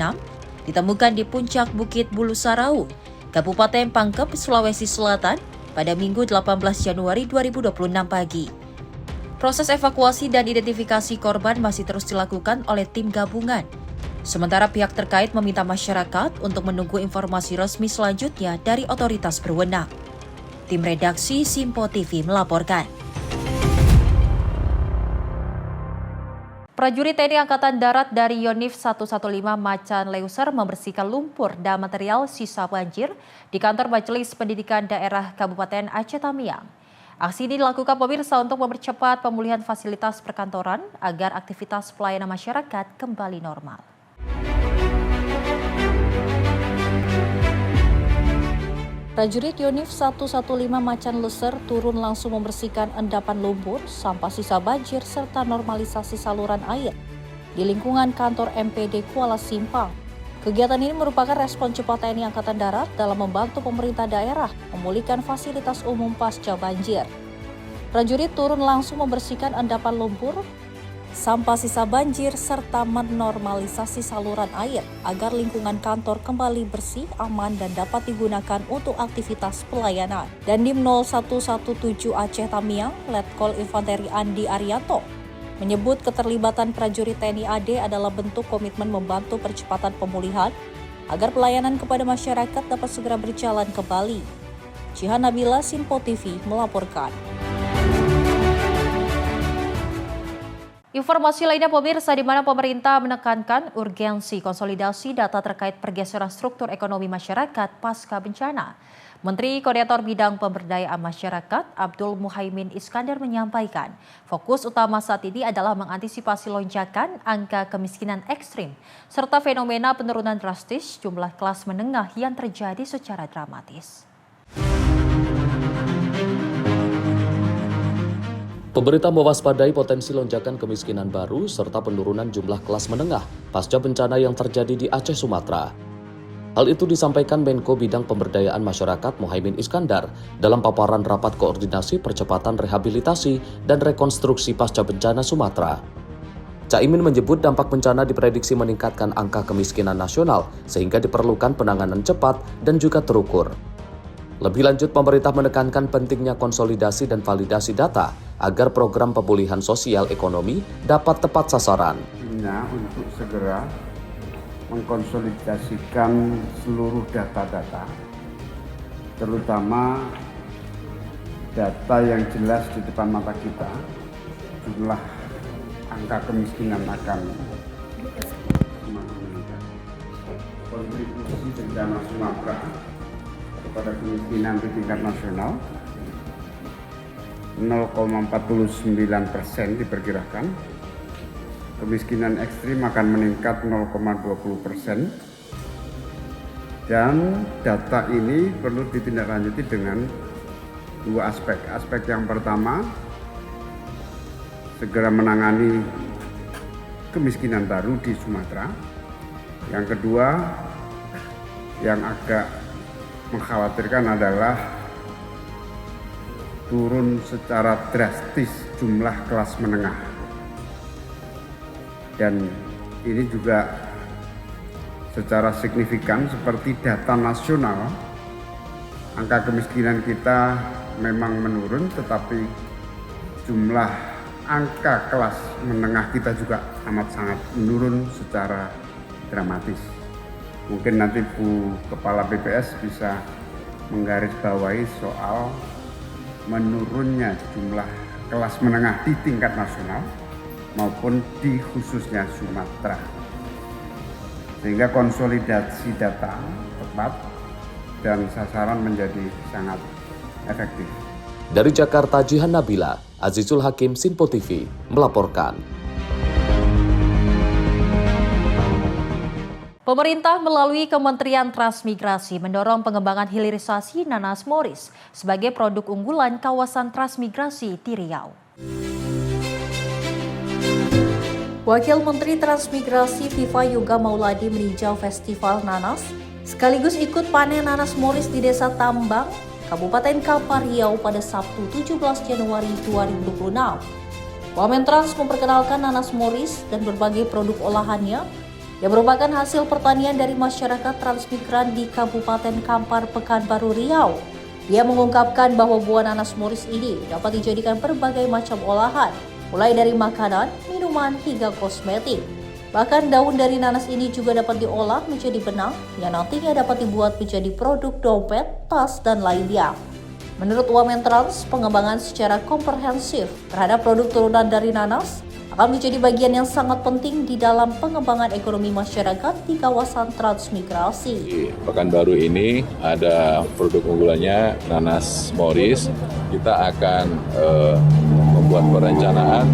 ditemukan di puncak Bukit Bulu Saraung, Kabupaten Pangkep, Sulawesi Selatan pada Minggu 18 Januari 2026 pagi. Proses evakuasi dan identifikasi korban masih terus dilakukan oleh tim gabungan. Sementara pihak terkait meminta masyarakat untuk menunggu informasi resmi selanjutnya dari otoritas berwenang. Tim redaksi Simpo TV melaporkan. Prajurit TNI Angkatan Darat dari Yonif 115 Macan Leuser membersihkan lumpur dan material sisa banjir di kantor Majelis Pendidikan Daerah Kabupaten Aceh Tamiang. Aksi ini dilakukan pemirsa untuk mempercepat pemulihan fasilitas perkantoran agar aktivitas pelayanan masyarakat kembali normal. Prajurit Yonif 115 Macan Leser turun langsung membersihkan endapan lumpur, sampah sisa banjir, serta normalisasi saluran air di lingkungan kantor MPD Kuala Simpang. Kegiatan ini merupakan respon cepat TNI Angkatan Darat dalam membantu pemerintah daerah memulihkan fasilitas umum pasca banjir. Prajurit turun langsung membersihkan endapan lumpur, sampah sisa banjir, serta menormalisasi saluran air agar lingkungan kantor kembali bersih, aman, dan dapat digunakan untuk aktivitas pelayanan. Dandim 0117 Aceh Tamiang, Letkol Infanteri Andi Arianto, menyebut keterlibatan prajurit TNI AD adalah bentuk komitmen membantu percepatan pemulihan agar pelayanan kepada masyarakat dapat segera berjalan kembali. Jihan Nabila, Sinpo TV, melaporkan. Informasi lainnya pemirsa, di mana pemerintah menekankan urgensi konsolidasi data terkait pergeseran struktur ekonomi masyarakat pasca bencana. Menteri Koordinator Bidang Pemberdayaan Masyarakat Abdul Muhaimin Iskandar menyampaikan, fokus utama saat ini adalah mengantisipasi lonjakan angka kemiskinan ekstrim, serta fenomena penurunan drastis jumlah kelas menengah yang terjadi secara dramatis. Pemerintah mewaspadai potensi lonjakan kemiskinan baru serta penurunan jumlah kelas menengah pasca bencana yang terjadi di Aceh, Sumatera. Hal itu disampaikan Menko Bidang Pemberdayaan Masyarakat Muhaimin Iskandar dalam paparan rapat koordinasi percepatan rehabilitasi dan rekonstruksi pasca bencana Sumatera. Caimin menyebut dampak bencana diprediksi meningkatkan angka kemiskinan nasional sehingga diperlukan penanganan cepat dan juga terukur. Lebih lanjut, pemerintah menekankan pentingnya konsolidasi dan validasi data agar program pemulihan sosial ekonomi dapat tepat sasaran. Untuk segera mengkonsolidasikan seluruh data-data, terutama data yang jelas di depan mata kita, jumlah angka kemiskinan akan semakin meningkat. Kontribusi bencana Sumatera pada kemiskinan di tingkat nasional 0,49% diperkirakan. Kemiskinan ekstrim akan meningkat 0,20%. Dan data ini perlu ditindaklanjuti dengan dua aspek. Aspek yang pertama, segera menangani kemiskinan baru di Sumatera. Yang kedua, yang agak mengkhawatirkan adalah turun secara drastis jumlah kelas menengah. Dan ini juga secara signifikan seperti data nasional, angka kemiskinan kita memang menurun, tetapi jumlah angka kelas menengah kita juga amat sangat menurun secara dramatis. Mungkin nanti Bu Kepala BPS bisa menggarisbawahi soal menurunnya jumlah kelas menengah di tingkat nasional maupun di khususnya Sumatera. Sehingga konsolidasi data tepat dan sasaran menjadi sangat efektif. Dari Jakarta, Jihan Nabila, Azizul Hakim, Sinpo TV, melaporkan. Pemerintah melalui Kementerian Transmigrasi mendorong pengembangan hilirisasi nanas Morris sebagai produk unggulan kawasan transmigrasi di Riau. Wakil Menteri Transmigrasi Viva Yoga Mauladi meninjau festival nanas sekaligus ikut panen nanas Morris di Desa Tambang, Kabupaten Kampar Riau pada Sabtu 17 Januari 2026. Wamentrans memperkenalkan nanas Morris dan berbagai produk olahannya yang merupakan hasil pertanian dari masyarakat transmigran di Kabupaten Kampar, Pekanbaru Riau. Dia mengungkapkan bahwa buah nanas Morris ini dapat dijadikan berbagai macam olahan, mulai dari makanan, minuman, hingga kosmetik. Bahkan daun dari nanas ini juga dapat diolah menjadi benang yang nantinya dapat dibuat menjadi produk dompet, tas, dan lainnya. Menurut Wamentrans, pengembangan secara komprehensif terhadap produk turunan dari nanas akan menjadi bagian yang sangat penting di dalam pengembangan ekonomi masyarakat di kawasan transmigrasi. Di Pekanbaru ini ada produk unggulannya nanas Morris. Kita akan membuat perencanaan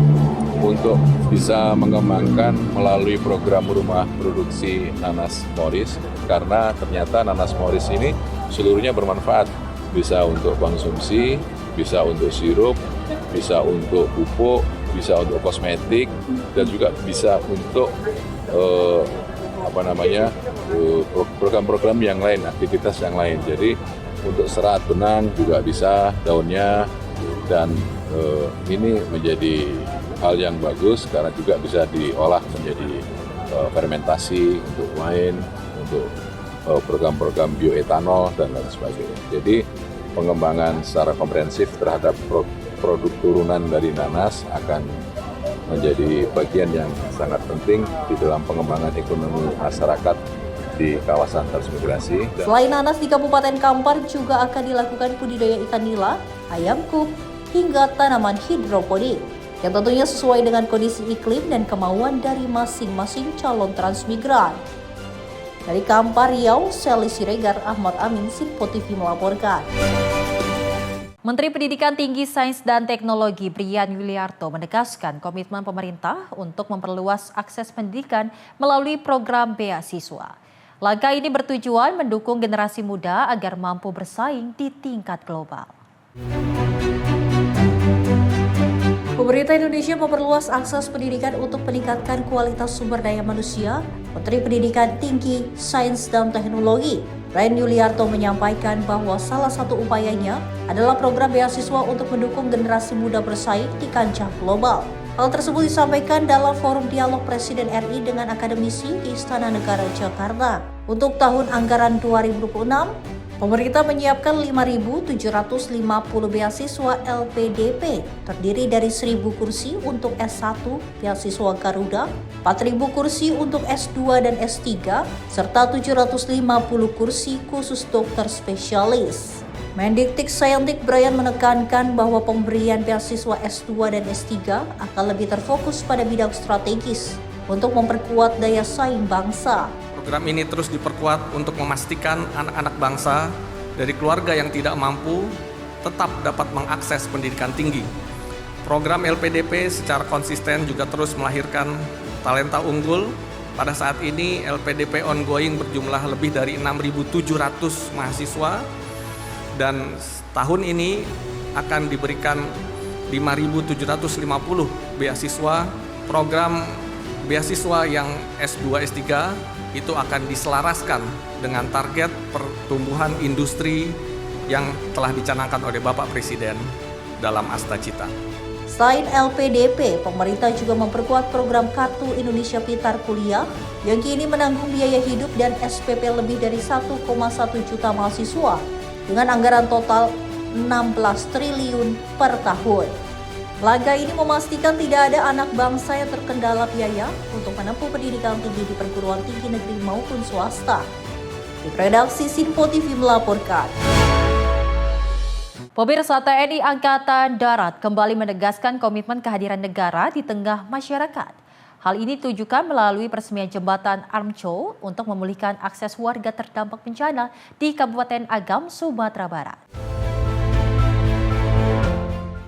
untuk bisa mengembangkan melalui program rumah produksi nanas Morris, karena ternyata nanas Morris ini seluruhnya bermanfaat, bisa untuk konsumsi, bisa untuk sirup, bisa untuk pupuk, bisa untuk kosmetik, dan juga bisa untuk program-program yang lain, aktivitas yang lain. Jadi untuk serat benang juga bisa daunnya, dan ini menjadi hal yang bagus karena juga bisa diolah menjadi fermentasi untuk wine, untuk program-program bioetanol dan lain sebagainya. Jadi pengembangan secara komprehensif terhadap produk turunan dari nanas akan menjadi bagian yang sangat penting di dalam pengembangan ekonomi masyarakat di kawasan transmigrasi. Selain nanas di Kabupaten Kampar juga akan dilakukan budidaya ikan nila, ayam kuk, hingga tanaman hidroponik yang tentunya sesuai dengan kondisi iklim dan kemauan dari masing-masing calon transmigran. Dari Kampar, Riau, Seli Siregar, Ahmad Amin, Sinpo TV melaporkan. Menteri Pendidikan Tinggi, Sains dan Teknologi Brian Yuliarto menegaskan komitmen pemerintah untuk memperluas akses pendidikan melalui program beasiswa. Langkah ini bertujuan mendukung generasi muda agar mampu bersaing di tingkat global. Pemerintah Indonesia memperluas akses pendidikan untuk meningkatkan kualitas sumber daya manusia. Menteri Pendidikan Tinggi, Sains dan Teknologi Brian Yuliarto menyampaikan bahwa salah satu upayanya adalah program beasiswa untuk mendukung generasi muda bersaing di kancah global. Hal tersebut disampaikan dalam forum dialog Presiden RI dengan akademisi di Istana Negara Jakarta. Untuk tahun anggaran 2026, pemerintah menyiapkan 5.750 beasiswa LPDP, terdiri dari 1.000 kursi untuk S1 beasiswa Garuda, 4.000 kursi untuk S2 dan S3, serta 750 kursi khusus dokter spesialis. Mendikbudristek Brian menekankan bahwa pemberian beasiswa S2 dan S3 akan lebih terfokus pada bidang strategis untuk memperkuat daya saing bangsa. Program ini terus diperkuat untuk memastikan anak-anak bangsa dari keluarga yang tidak mampu tetap dapat mengakses pendidikan tinggi. Program LPDP secara konsisten juga terus melahirkan talenta unggul. Pada saat ini LPDP ongoing berjumlah lebih dari 6.700 mahasiswa, dan tahun ini akan diberikan 5.750 beasiswa. Program beasiswa yang S2, S3 itu akan diselaraskan dengan target pertumbuhan industri yang telah dicanangkan oleh Bapak Presiden dalam Asta Cita. Selain LPDP, pemerintah juga memperkuat program Kartu Indonesia Pintar Kuliah yang kini menanggung biaya hidup dan SPP lebih dari 1,1 juta mahasiswa dengan anggaran total 16 triliun per tahun. Langkah ini memastikan tidak ada anak bangsa yang terkendala biaya untuk menempuh pendidikan tinggi di perguruan tinggi negeri maupun swasta. Di redaksi Sinpo TV melaporkan. Pemirsa, TNI Angkatan Darat kembali menegaskan komitmen kehadiran negara di tengah masyarakat. Hal ini ditujukan melalui peresmian jembatan Armco untuk memulihkan akses warga terdampak bencana di Kabupaten Agam, Sumatera Barat.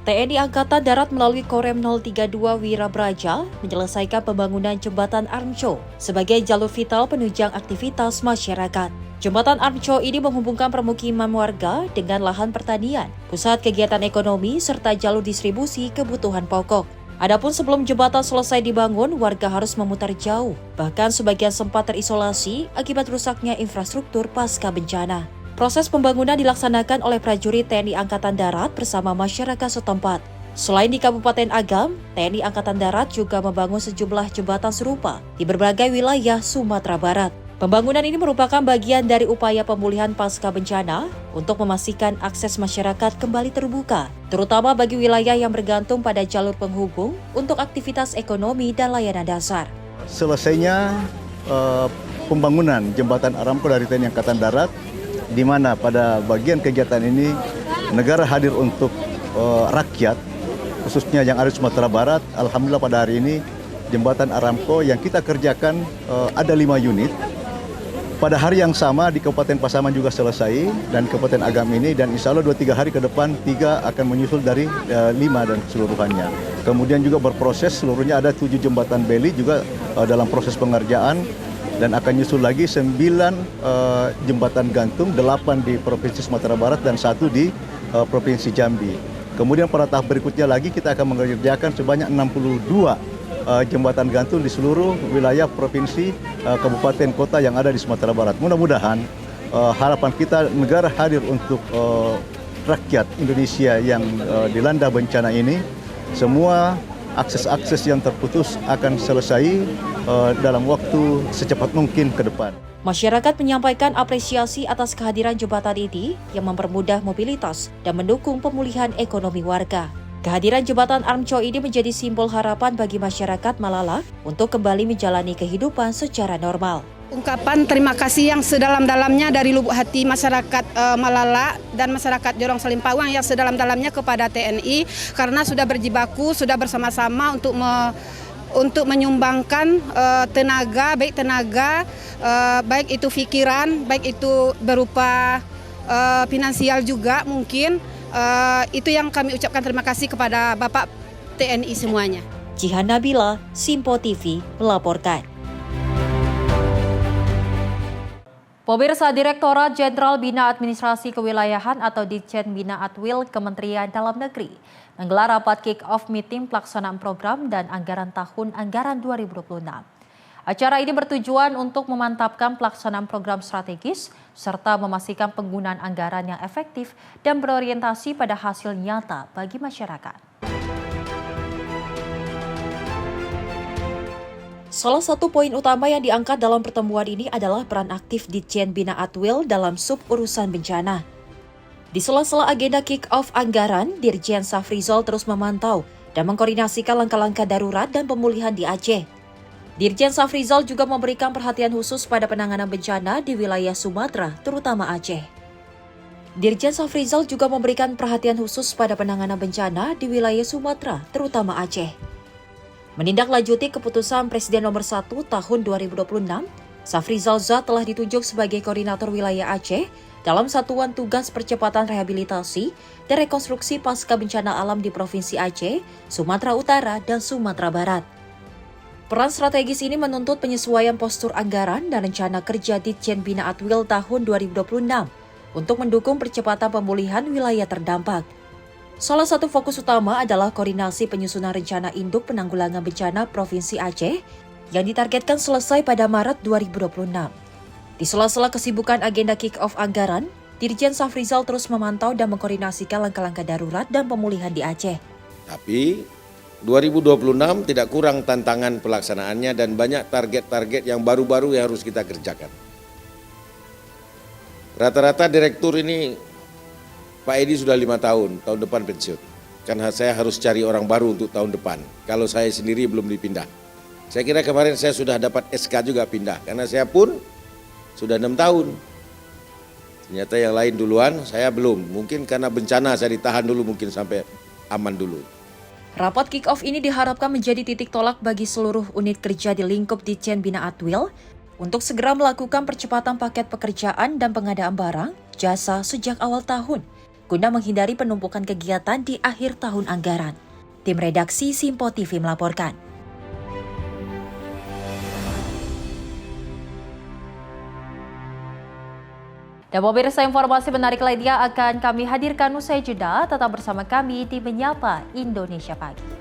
TNI Angkatan Darat melalui Korem 032 Wirabraja menyelesaikan pembangunan jembatan Armco sebagai jalur vital penunjang aktivitas masyarakat. Jembatan Armco ini menghubungkan permukiman warga dengan lahan pertanian, pusat kegiatan ekonomi, serta jalur distribusi kebutuhan pokok. Adapun sebelum jembatan selesai dibangun, warga harus memutar jauh, bahkan sebagian sempat terisolasi akibat rusaknya infrastruktur pasca bencana. Proses pembangunan dilaksanakan oleh prajurit TNI Angkatan Darat bersama masyarakat setempat. Selain di Kabupaten Agam, TNI Angkatan Darat juga membangun sejumlah jembatan serupa di berbagai wilayah Sumatera Barat. Pembangunan ini merupakan bagian dari upaya pemulihan pasca bencana untuk memastikan akses masyarakat kembali terbuka, terutama bagi wilayah yang bergantung pada jalur penghubung untuk aktivitas ekonomi dan layanan dasar. Selesainya pembangunan jembatan Armco dari TNI Angkatan Darat, di mana pada bagian kegiatan ini negara hadir untuk rakyat, khususnya yang ada di Sumatera Barat. Alhamdulillah pada hari ini jembatan Armco yang kita kerjakan ada 5 unit. pada hari yang sama di Kabupaten Pasaman juga selesai dan Kabupaten Agam ini, dan insya Allah 2-3 hari ke depan 3 akan menyusul dari 5 dan keseluruhannya. Kemudian juga berproses seluruhnya ada 7 jembatan beli juga dalam proses pengerjaan, dan akan nyusul lagi 9 jembatan gantung, 8 di Provinsi Sumatera Barat dan 1 di Provinsi Jambi. Kemudian pada tahap berikutnya lagi kita akan mengerjakan sebanyak 62 jembatan gantung di seluruh wilayah provinsi, kabupaten, kota yang ada di Sumatera Barat. Mudah-mudahan harapan kita negara hadir untuk rakyat Indonesia yang dilanda bencana ini, semua akses-akses yang terputus akan selesai dalam waktu secepat mungkin ke depan. Masyarakat menyampaikan apresiasi atas kehadiran jembatan ini yang mempermudah mobilitas dan mendukung pemulihan ekonomi warga. Kehadiran jembatan Armco ini menjadi simbol harapan bagi masyarakat Malala untuk kembali menjalani kehidupan secara normal. Ungkapan terima kasih yang sedalam-dalamnya dari lubuk hati masyarakat Malala dan masyarakat Jorong Salimpawang yang sedalam-dalamnya kepada TNI karena sudah berjibaku, sudah bersama-sama untuk menyumbangkan tenaga, baik itu pikiran, baik itu berupa finansial juga mungkin. Itu yang kami ucapkan terima kasih kepada Bapak TNI semuanya. Jihan Nabila, Simpo TV melaporkan. Pemirsa, Direktorat Jenderal Bina Administrasi Kewilayahan atau Ditjen Bina Atwil Kementerian Dalam Negeri menggelar rapat kick-off meeting pelaksanaan program dan anggaran tahun anggaran 2026. Acara ini bertujuan untuk memantapkan pelaksanaan program strategis serta memastikan penggunaan anggaran yang efektif dan berorientasi pada hasil nyata bagi masyarakat. Salah satu poin utama yang diangkat dalam pertemuan ini adalah peran aktif Ditjen Bina Atwil dalam sub-urusan bencana. Di sela-sela agenda kick-off anggaran, Dirjen Safrizal terus memantau dan mengkoordinasikan langkah-langkah darurat dan pemulihan di Aceh. Dirjen Safrizal juga memberikan perhatian khusus pada penanganan bencana di wilayah Sumatera, terutama Aceh. Dirjen Safrizal juga memberikan perhatian khusus pada penanganan bencana di wilayah Sumatera, terutama Aceh. Menindaklanjuti keputusan Presiden nomor 1 tahun 2026, Safrizal Zat telah ditunjuk sebagai koordinator wilayah Aceh dalam Satuan Tugas Percepatan Rehabilitasi dan Rekonstruksi Pasca Bencana Alam di Provinsi Aceh, Sumatera Utara, dan Sumatera Barat. Peran strategis ini menuntut penyesuaian postur anggaran dan rencana kerja Ditjen Bina Atwil tahun 2026 untuk mendukung percepatan pemulihan wilayah terdampak. Salah satu fokus utama adalah koordinasi penyusunan rencana induk penanggulangan bencana Provinsi Aceh yang ditargetkan selesai pada Maret 2026. Di sela-sela kesibukan agenda kick-off anggaran, Dirjen Safrizal terus memantau dan mengkoordinasikan langkah-langkah darurat dan pemulihan di Aceh. Tapi 2026 tidak kurang tantangan pelaksanaannya dan banyak target-target yang baru-baru yang harus kita kerjakan. Rata-rata direktur ini Pak Edi sudah 5 tahun depan pensiun. Kan saya harus cari orang baru untuk tahun depan. Kalau saya sendiri belum dipindah. Saya kira kemarin saya sudah dapat SK juga pindah. Karena saya pun sudah 6 tahun. Ternyata yang lain duluan, saya belum. Mungkin karena bencana saya ditahan dulu mungkin sampai aman dulu. Rapat kick-off ini diharapkan menjadi titik tolak bagi seluruh unit kerja di lingkup Ditjen Bina Atwil untuk segera melakukan percepatan paket pekerjaan dan pengadaan barang, jasa sejak awal tahun, guna menghindari penumpukan kegiatan di akhir tahun anggaran. Tim redaksi Simpo TV melaporkan. Dan pemirsa, informasi menarik lainnya akan kami hadirkan usai jeda. Tetap bersama kami di Menyapa Indonesia Pagi.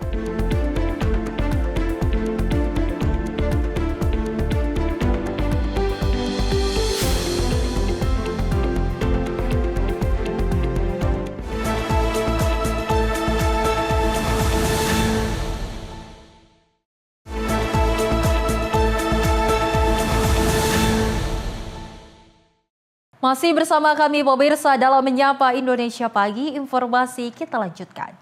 Masih bersama kami pemirsa dalam Menyapa Indonesia Pagi, informasi kita lanjutkan.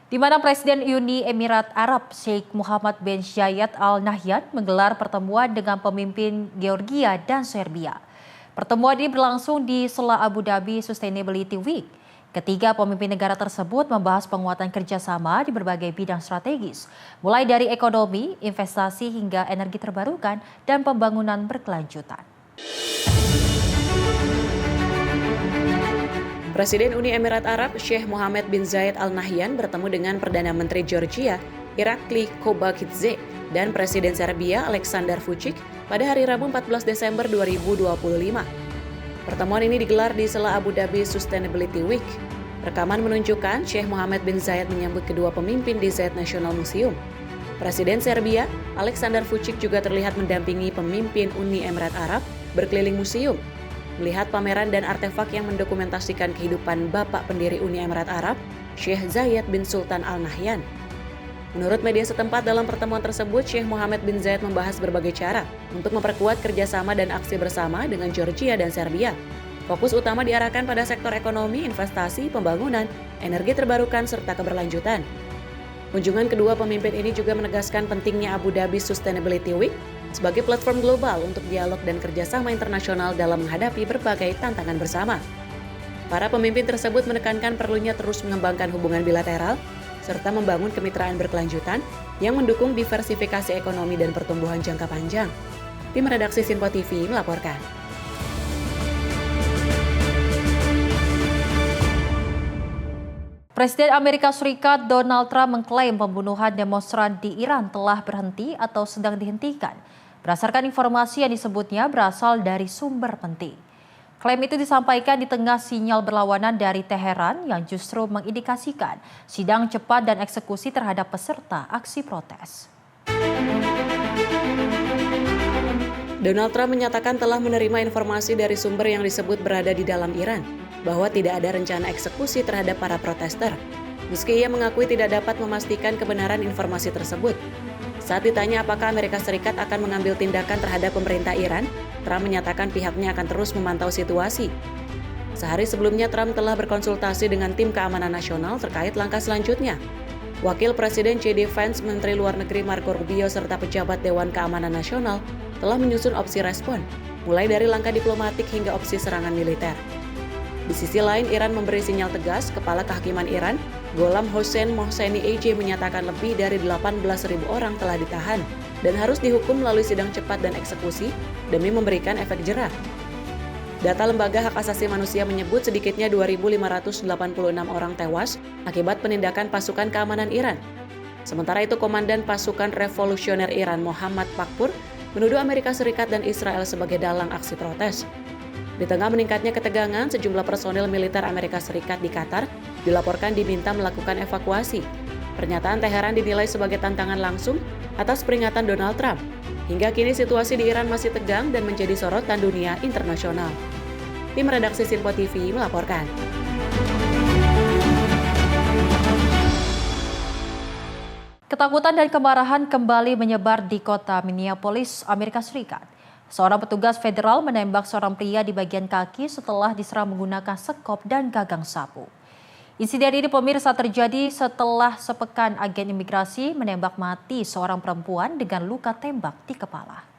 Di mana Presiden Uni Emirat Arab Sheikh Mohammed bin Zayed Al Nahyan menggelar pertemuan dengan pemimpin Georgia dan Serbia. Pertemuan ini berlangsung di sela Abu Dhabi Sustainability Week. Ketiga pemimpin negara tersebut membahas penguatan kerjasama di berbagai bidang strategis, mulai dari ekonomi, investasi hingga energi terbarukan dan pembangunan berkelanjutan. Presiden Uni Emirat Arab Sheikh Mohammed bin Zayed Al Nahyan bertemu dengan Perdana Menteri Georgia Irakli Kobakidze dan Presiden Serbia Aleksandar Vučić pada hari Rabu 14 Desember 2025. Pertemuan ini digelar di sela Abu Dhabi Sustainability Week. Rekaman menunjukkan Sheikh Mohammed bin Zayed menyambut kedua pemimpin di Zayed National Museum. Presiden Serbia Aleksandar Vučić juga terlihat mendampingi pemimpin Uni Emirat Arab berkeliling museum, melihat pameran dan artefak yang mendokumentasikan kehidupan bapak pendiri Uni Emirat Arab, Sheikh Zayed bin Sultan Al Nahyan. Menurut media setempat, dalam pertemuan tersebut, Sheikh Mohammed bin Zayed membahas berbagai cara untuk memperkuat kerjasama dan aksi bersama dengan Georgia dan Serbia. Fokus utama diarahkan pada sektor ekonomi, investasi, pembangunan, energi terbarukan, serta keberlanjutan. Kunjungan kedua pemimpin ini juga menegaskan pentingnya Abu Dhabi Sustainability Week sebagai platform global untuk dialog dan kerjasama internasional dalam menghadapi berbagai tantangan bersama. Para pemimpin tersebut menekankan perlunya terus mengembangkan hubungan bilateral, serta membangun kemitraan berkelanjutan yang mendukung diversifikasi ekonomi dan pertumbuhan jangka panjang. Tim redaksi Sinpo TV melaporkan. Presiden Amerika Serikat Donald Trump mengklaim pembunuhan demonstran di Iran telah berhenti atau sedang dihentikan. Berdasarkan informasi yang disebutnya berasal dari sumber penting. Klaim itu disampaikan di tengah sinyal berlawanan dari Teheran yang justru mengindikasikan sidang cepat dan eksekusi terhadap peserta aksi protes. Donald Trump menyatakan telah menerima informasi dari sumber yang disebut berada di dalam Iran bahwa tidak ada rencana eksekusi terhadap para protester. Meski ia mengakui tidak dapat memastikan kebenaran informasi tersebut. Saat ditanya apakah Amerika Serikat akan mengambil tindakan terhadap pemerintah Iran, Trump menyatakan pihaknya akan terus memantau situasi. Sehari sebelumnya, Trump telah berkonsultasi dengan tim keamanan nasional terkait langkah selanjutnya. Wakil Presiden J.D. Vance, Menteri Luar Negeri Marco Rubio, serta pejabat Dewan Keamanan Nasional telah menyusun opsi respon, mulai dari langkah diplomatik hingga opsi serangan militer. Di sisi lain, Iran memberi sinyal tegas. Kepala Kehakiman Iran, Gholam Hossein Mohseni AJ, menyatakan lebih dari 18.000 orang telah ditahan dan harus dihukum melalui sidang cepat dan eksekusi demi memberikan efek jera. Data Lembaga Hak Asasi Manusia menyebut sedikitnya 2.586 orang tewas akibat penindakan pasukan keamanan Iran. Sementara itu, Komandan Pasukan Revolusioner Iran Muhammad Pakpur menuduh Amerika Serikat dan Israel sebagai dalang aksi protes. Di tengah meningkatnya ketegangan, sejumlah personil militer Amerika Serikat di Qatar dilaporkan diminta melakukan evakuasi. Pernyataan Teheran dinilai sebagai tantangan langsung atas peringatan Donald Trump. Hingga kini situasi di Iran masih tegang dan menjadi sorotan dunia internasional. Tim redaksi Sinpo TV melaporkan. Ketakutan dan kemarahan kembali menyebar di kota Minneapolis, Amerika Serikat. Seorang petugas federal menembak seorang pria di bagian kaki setelah diserang menggunakan sekop dan gagang sapu. Insiden ini pemirsa terjadi setelah sepekan agen imigrasi menembak mati seorang perempuan dengan luka tembak di kepala.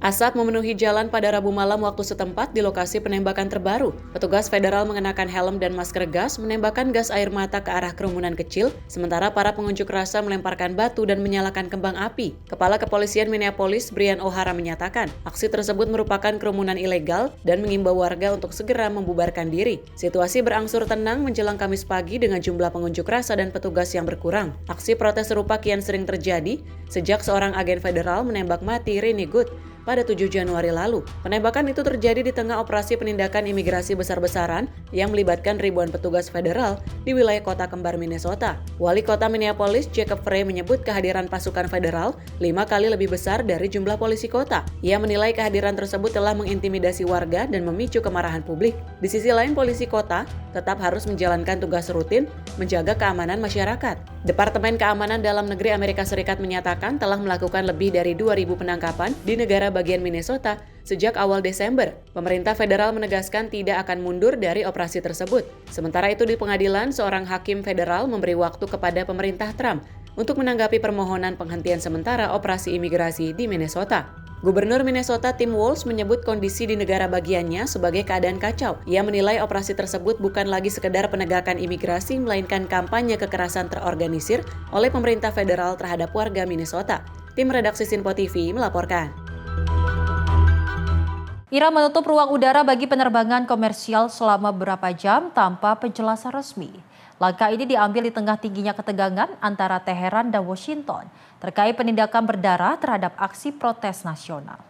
Asap memenuhi jalan pada Rabu malam waktu setempat di lokasi penembakan terbaru. Petugas federal mengenakan helm dan masker gas menembakkan gas air mata ke arah kerumunan kecil, sementara para pengunjuk rasa melemparkan batu dan menyalakan kembang api. Kepala Kepolisian Minneapolis, Brian O'Hara, menyatakan aksi tersebut merupakan kerumunan ilegal dan mengimbau warga untuk segera membubarkan diri. Situasi berangsur tenang menjelang Kamis pagi dengan jumlah pengunjuk rasa dan petugas yang berkurang. Aksi protes serupa kian sering terjadi sejak seorang agen federal menembak mati Rini Good pada 7 Januari lalu. Penembakan itu terjadi di tengah operasi penindakan imigrasi besar-besaran yang melibatkan ribuan petugas federal di wilayah kota kembar Minnesota. Wali kota Minneapolis, Jacob Frey, menyebut kehadiran pasukan federal 5 kali lebih besar dari jumlah polisi kota. Ia menilai kehadiran tersebut telah mengintimidasi warga dan memicu kemarahan publik. Di sisi lain, polisi kota tetap harus menjalankan tugas rutin menjaga keamanan masyarakat. Departemen Keamanan Dalam Negeri Amerika Serikat menyatakan telah melakukan lebih dari 2.000 penangkapan di negara bagian Minnesota sejak awal Desember. Pemerintah federal menegaskan tidak akan mundur dari operasi tersebut. Sementara itu di pengadilan, seorang hakim federal memberi waktu kepada pemerintah Trump untuk menanggapi permohonan penghentian sementara operasi imigrasi di Minnesota. Gubernur Minnesota Tim Walz menyebut kondisi di negara bagiannya sebagai keadaan kacau. Ia menilai operasi tersebut bukan lagi sekedar penegakan imigrasi, melainkan kampanye kekerasan terorganisir oleh pemerintah federal terhadap warga Minnesota. Tim redaksi Sinpo TV melaporkan. Iran menutup ruang udara bagi penerbangan komersial selama beberapa jam tanpa penjelasan resmi. Langkah ini diambil di tengah tingginya ketegangan antara Teheran dan Washington terkait penindakan berdarah terhadap aksi protes nasional.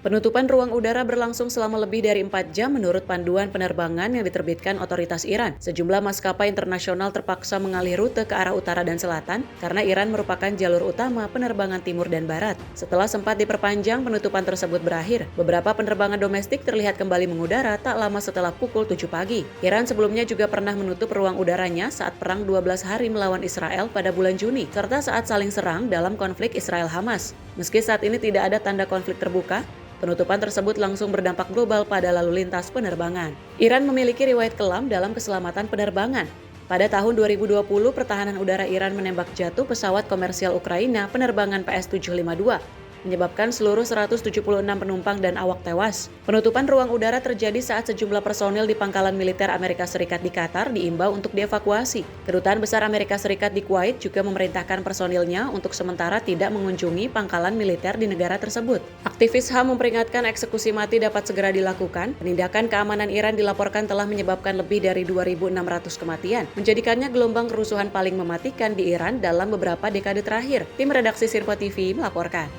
Penutupan ruang udara berlangsung selama lebih dari 4 jam menurut panduan penerbangan yang diterbitkan otoritas Iran. Sejumlah maskapai internasional terpaksa mengalih rute ke arah utara dan selatan karena Iran merupakan jalur utama penerbangan timur dan barat. Setelah sempat diperpanjang, penutupan tersebut berakhir. Beberapa penerbangan domestik terlihat kembali mengudara tak lama setelah pukul 7 pagi. Iran sebelumnya juga pernah menutup ruang udaranya saat perang 12 hari melawan Israel pada bulan Juni, serta saat saling serang dalam konflik Israel-Hamas. Meski saat ini tidak ada tanda konflik terbuka, penutupan tersebut langsung berdampak global pada lalu lintas penerbangan. Iran memiliki riwayat kelam dalam keselamatan penerbangan. Pada tahun 2020, pertahanan udara Iran menembak jatuh pesawat komersial Ukraina penerbangan PS-752, menyebabkan seluruh 176 penumpang dan awak tewas. Penutupan ruang udara terjadi saat sejumlah personil di pangkalan militer Amerika Serikat di Qatar diimbau untuk dievakuasi. Kedutaan Besar Amerika Serikat di Kuwait juga memerintahkan personilnya untuk sementara tidak mengunjungi pangkalan militer di negara tersebut. Aktivis HAM memperingatkan eksekusi mati dapat segera dilakukan. Penindakan keamanan Iran dilaporkan telah menyebabkan lebih dari 2.600 kematian, menjadikannya gelombang kerusuhan paling mematikan di Iran dalam beberapa dekade terakhir. Tim redaksi Sirpo TV melaporkan.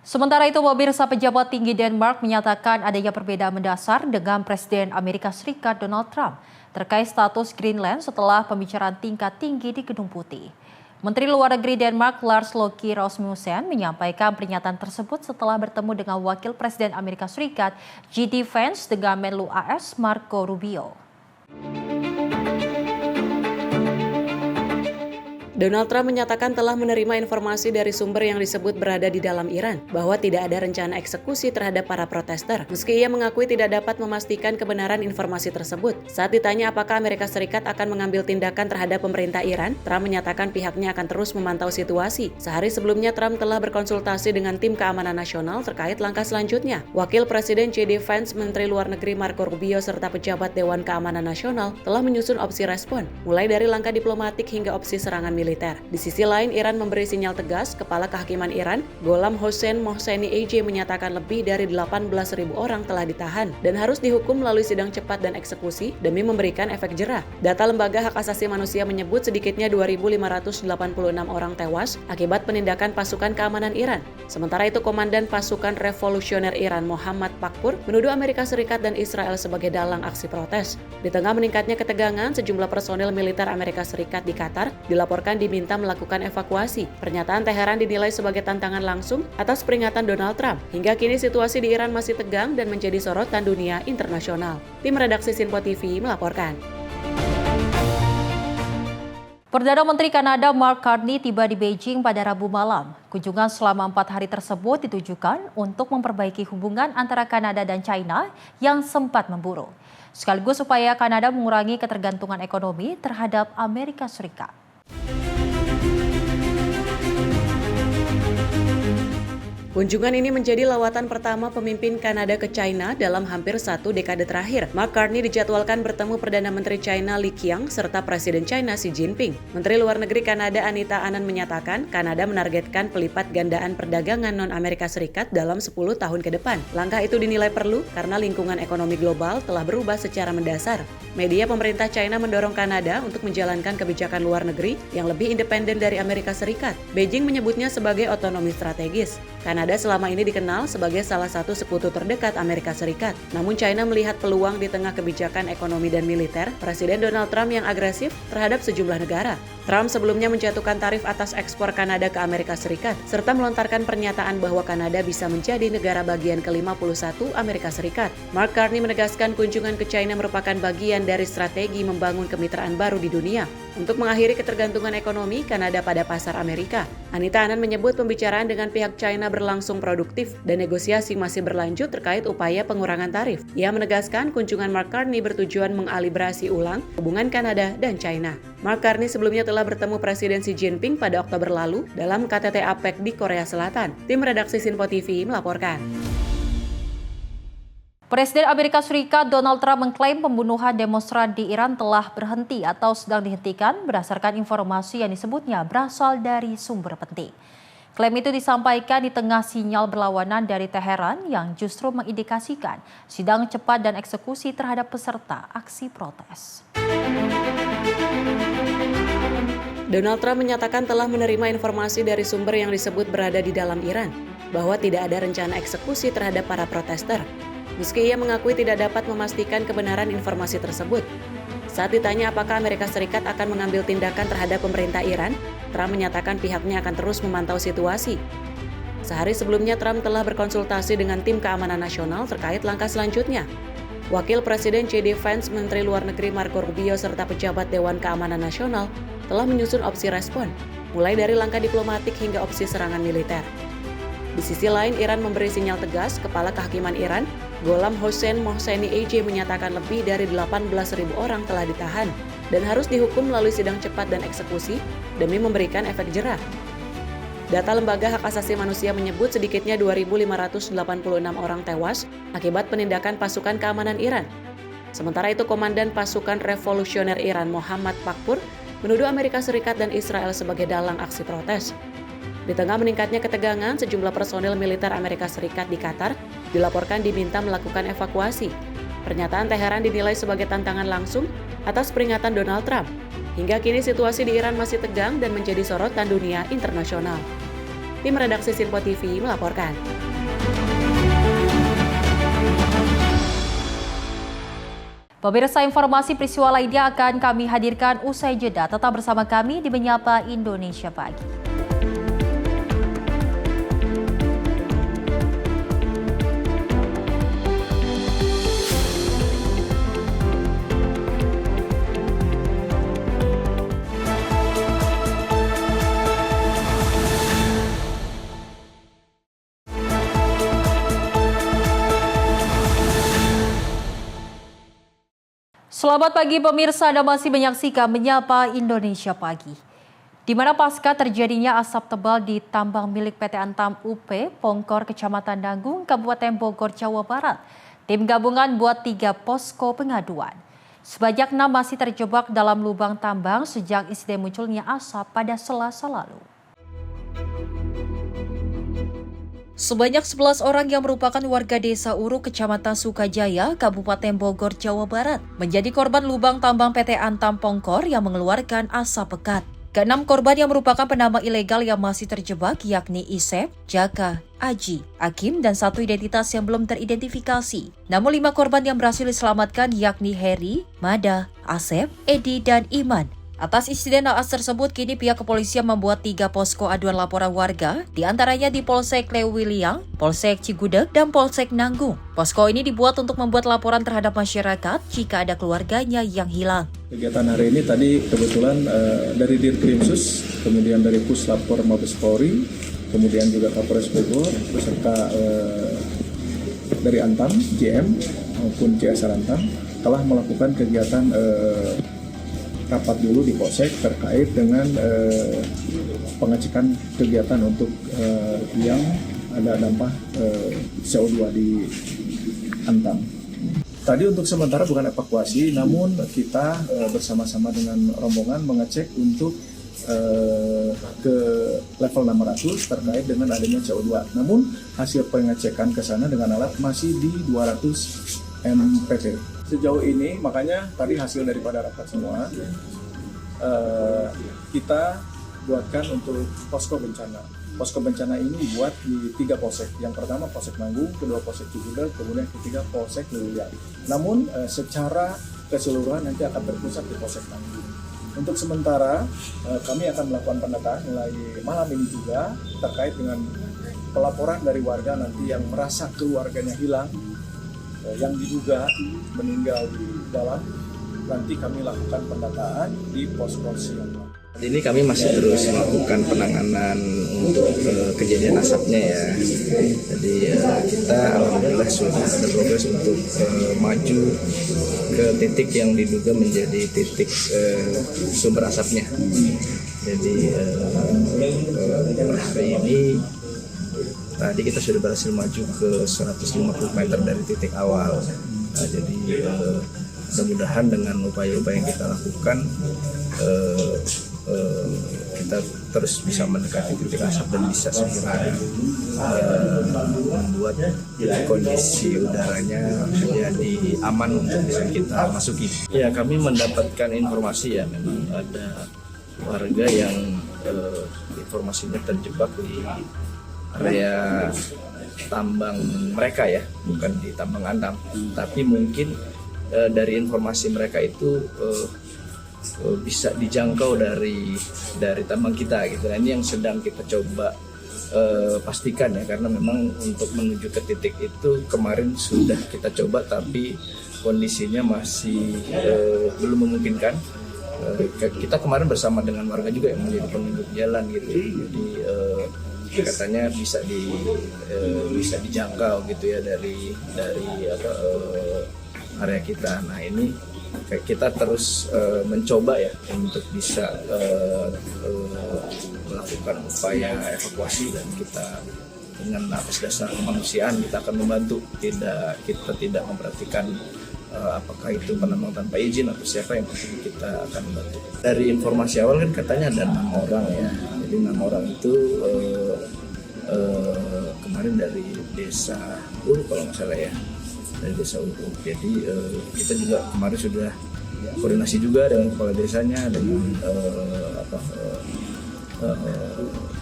Sementara itu, pemirsa, pejabat tinggi Denmark menyatakan adanya perbedaan mendasar dengan Presiden Amerika Serikat Donald Trump terkait status Greenland setelah pembicaraan tingkat tinggi di Gedung Putih. Menteri Luar Negeri Denmark Lars Løkke Rasmussen menyampaikan pernyataan tersebut setelah bertemu dengan Wakil Presiden Amerika Serikat J.D. Vance dengan Menlu AS Marco Rubio. Donald Trump menyatakan telah menerima informasi dari sumber yang disebut berada di dalam Iran bahwa tidak ada rencana eksekusi terhadap para protester, meski ia mengakui tidak dapat memastikan kebenaran informasi tersebut. Saat ditanya apakah Amerika Serikat akan mengambil tindakan terhadap pemerintah Iran, Trump menyatakan pihaknya akan terus memantau situasi. Sehari sebelumnya, Trump telah berkonsultasi dengan tim keamanan nasional terkait langkah selanjutnya. Wakil Presiden J.D. Vance, Menteri Luar Negeri Marco Rubio, serta pejabat Dewan Keamanan Nasional telah menyusun opsi respon, mulai dari langkah diplomatik hingga opsi serangan militer. Di sisi lain, Iran memberi sinyal tegas. Kepala Kehakiman Iran, Gholam Hossein Mohseni AJ, menyatakan lebih dari 18.000 orang telah ditahan dan harus dihukum melalui sidang cepat dan eksekusi demi memberikan efek jerah. Data Lembaga Hak Asasi Manusia menyebut sedikitnya 2.586 orang tewas akibat penindakan pasukan keamanan Iran. Sementara itu, Komandan Pasukan Revolusioner Iran Muhammad Pakpur menuduh Amerika Serikat dan Israel sebagai dalang aksi protes. Di tengah meningkatnya ketegangan, sejumlah personil militer Amerika Serikat di Qatar dilaporkan diminta melakukan evakuasi. Pernyataan Teheran dinilai sebagai tantangan langsung atas peringatan Donald Trump. Hingga kini situasi di Iran masih tegang dan menjadi sorotan dunia internasional. Tim redaksi Sirpo TV melaporkan. Perdana Menteri Kanada Mark Carney tiba di Beijing pada Rabu malam. Kunjungan selama 4 hari tersebut ditujukan untuk memperbaiki hubungan antara Kanada dan China yang sempat memburuk, sekaligus supaya Kanada mengurangi ketergantungan ekonomi terhadap Amerika Serikat. Kunjungan ini menjadi lawatan pertama pemimpin Kanada ke China dalam hampir 1 dekade terakhir. Mark Carney dijadwalkan bertemu Perdana Menteri China Li Qiang serta Presiden China Xi Jinping. Menteri Luar Negeri Kanada Anita Anand menyatakan Kanada menargetkan pelipat gandaan perdagangan non-Amerika Serikat dalam 10 tahun ke depan. Langkah itu dinilai perlu karena lingkungan ekonomi global telah berubah secara mendasar. Media pemerintah China mendorong Kanada untuk menjalankan kebijakan luar negeri yang lebih independen dari Amerika Serikat. Beijing menyebutnya sebagai otonomi strategis. Kanada selama ini dikenal sebagai salah satu sekutu terdekat Amerika Serikat. Namun China melihat peluang di tengah kebijakan ekonomi dan militer Presiden Donald Trump yang agresif terhadap sejumlah negara. Trump sebelumnya menjatuhkan tarif atas ekspor Kanada ke Amerika Serikat, serta melontarkan pernyataan bahwa Kanada bisa menjadi negara bagian ke-51 Amerika Serikat. Mark Carney menegaskan kunjungan ke China merupakan bagian dari strategi membangun kemitraan baru di dunia untuk mengakhiri ketergantungan ekonomi Kanada pada pasar Amerika. Anita Anand menyebut pembicaraan dengan pihak China berlangsung produktif dan negosiasi masih berlanjut terkait upaya pengurangan tarif. Ia menegaskan kunjungan Mark Carney bertujuan mengalibrasi ulang hubungan Kanada dan China. Mark Carney sebelumnya telah bertemu Presiden Xi Jinping pada Oktober lalu dalam KTT APEC di Korea Selatan. Tim redaksi Sirpo TV melaporkan. Presiden Amerika Serikat Donald Trump mengklaim pembunuhan demonstran di Iran telah berhenti atau sedang dihentikan berdasarkan informasi yang disebutnya berasal dari sumber penting. Klaim itu disampaikan di tengah sinyal berlawanan dari Teheran yang justru mengindikasikan sidang cepat dan eksekusi terhadap peserta aksi protes. Donald Trump menyatakan telah menerima informasi dari sumber yang disebut berada di dalam Iran bahwa tidak ada rencana eksekusi terhadap para protester. Meski ia mengakui tidak dapat memastikan kebenaran informasi tersebut. Saat ditanya apakah Amerika Serikat akan mengambil tindakan terhadap pemerintah Iran, Trump menyatakan pihaknya akan terus memantau situasi. Sehari sebelumnya, Trump telah berkonsultasi dengan tim keamanan nasional terkait langkah selanjutnya. Wakil Presiden J.D. Vance, Menteri Luar Negeri Marco Rubio, serta pejabat Dewan Keamanan Nasional telah menyusun opsi respon, mulai dari langkah diplomatik hingga opsi serangan militer. Di sisi lain, Iran memberi sinyal tegas. Kepala Kehakiman Iran, Gholam Hossein Mohseni AJ, menyatakan lebih dari 18.000 orang telah ditahan dan harus dihukum melalui sidang cepat dan eksekusi demi memberikan efek jera. Data Lembaga Hak Asasi Manusia menyebut sedikitnya 2.586 orang tewas akibat penindakan pasukan keamanan Iran. Sementara itu, Komandan Pasukan Revolusioner Iran Muhammad Pakpur menuduh Amerika Serikat dan Israel sebagai dalang aksi protes. Di tengah meningkatnya ketegangan, sejumlah personil militer Amerika Serikat di Qatar dilaporkan diminta melakukan evakuasi. Pernyataan Teheran dinilai sebagai tantangan langsung atas peringatan Donald Trump. Hingga kini situasi di Iran masih tegang dan menjadi sorotan dunia internasional. Tim redaksi Sinpo TV melaporkan. Pemirsa, informasi peristiwa lainnya akan kami hadirkan usai jeda. Tetap bersama kami di Menyapa Indonesia Pagi. Selamat pagi pemirsa, Anda masih menyaksikan Menyapa Indonesia Pagi. Di mana pasca terjadinya asap tebal di tambang milik PT Antam UP, Pongkor, Kecamatan Nanggung, Kabupaten Bogor, Jawa Barat, tim gabungan buat 3 posko pengaduan. Sebanyak 6 masih terjebak dalam lubang tambang sejak insiden munculnya asap pada Selasa lalu. Sebanyak 11 orang yang merupakan warga desa Uruk, Kecamatan Sukajaya, Kabupaten Bogor, Jawa Barat, menjadi korban lubang tambang PT Antam Pongkor yang mengeluarkan asap pekat. Ke-6 korban yang merupakan penambang ilegal yang masih terjebak yakni Isep, Jaka, Aji, Hakim, dan 1 identitas yang belum teridentifikasi. Namun 5 korban yang berhasil diselamatkan yakni Heri, Mada, Asep, Edi, dan Iman. Atas insiden naas tersebut, kini pihak kepolisian membuat 3 posko aduan laporan warga, diantaranya di Polsek Lewiliang, Polsek Cigudeg, dan Polsek Nanggung. Posko ini dibuat untuk membuat laporan terhadap masyarakat jika ada keluarganya yang hilang. Kegiatan hari ini tadi kebetulan dari Dirkrimsus, kemudian dari Puslapor Mabes Polri, kemudian juga Kapolres Bogor, beserta dari Antam, JM, maupun CSR Antam, telah melakukan kegiatan rapat dulu di Polsek terkait dengan pengecekan kegiatan untuk yang ada dampak CO2 di Antam. Tadi untuk sementara bukan evakuasi, namun kita bersama-sama dengan rombongan mengecek untuk ke level 600 terkait dengan adanya CO2. Namun hasil pengecekan ke sana dengan alat masih di 200 mpp. Sejauh ini, makanya tadi hasil daripada rapat semua, kita buatkan untuk posko bencana. Posko bencana ini dibuat di 3 polsek. Yang pertama Polsek Nanggung, kedua Polsek Cigudeg, kemudian ketiga Polsek Lewiliang. Namun secara keseluruhan nanti akan terpusat di Polsek Nanggung. Untuk sementara, kami akan melakukan pendataan mulai malam ini juga terkait dengan pelaporan dari warga nanti yang merasa keluarganya hilang, yang diduga meninggal di dalam, nanti kami lakukan pendataan di pos-pos yang lain. Ini kami masih terus melakukan penanganan untuk kejadian asapnya ya. Jadi kita alhamdulillah sudah ada progres untuk maju ke titik yang diduga menjadi titik sumber asapnya. Jadi hari ini tadi kita sudah berhasil maju ke 150 meter dari titik awal. Nah, jadi mudah-mudahan dengan upaya-upaya yang kita lakukan, kita kita terus bisa mendekati titik asap dan bisa segera membuat kondisi udaranya menjadi aman untuk bisa kita masuki. Ya, kami mendapatkan informasi ya, memang ada warga yang informasinya terjebak di area tambang mereka ya, bukan di tambang Antam, tapi mungkin dari informasi mereka itu bisa dijangkau dari tambang kita gitu. Nah, ini yang sedang kita coba pastikan ya, karena memang untuk menuju ke titik itu kemarin sudah kita coba tapi kondisinya masih belum memungkinkan. Kita kemarin bersama dengan warga juga yang menjadi penunjuk jalan gitu, jadi katanya bisa dijangkau gitu ya dari area kita. Nah, ini kita terus mencoba ya untuk bisa melakukan upaya evakuasi, dan kita dengan atas dasar kemanusiaan kita akan membantu. Kita tidak memperhatikan apakah itu penambang tanpa izin atau siapa, yang penting kita akan membantu. Dari informasi awal kan katanya ada 6 orang ya, jadi 6 orang itu kemarin dari desa Ulu kalau nggak salah ya, dari desa Ulu. Jadi kita juga kemarin sudah koordinasi juga dengan kepala desanya, dengan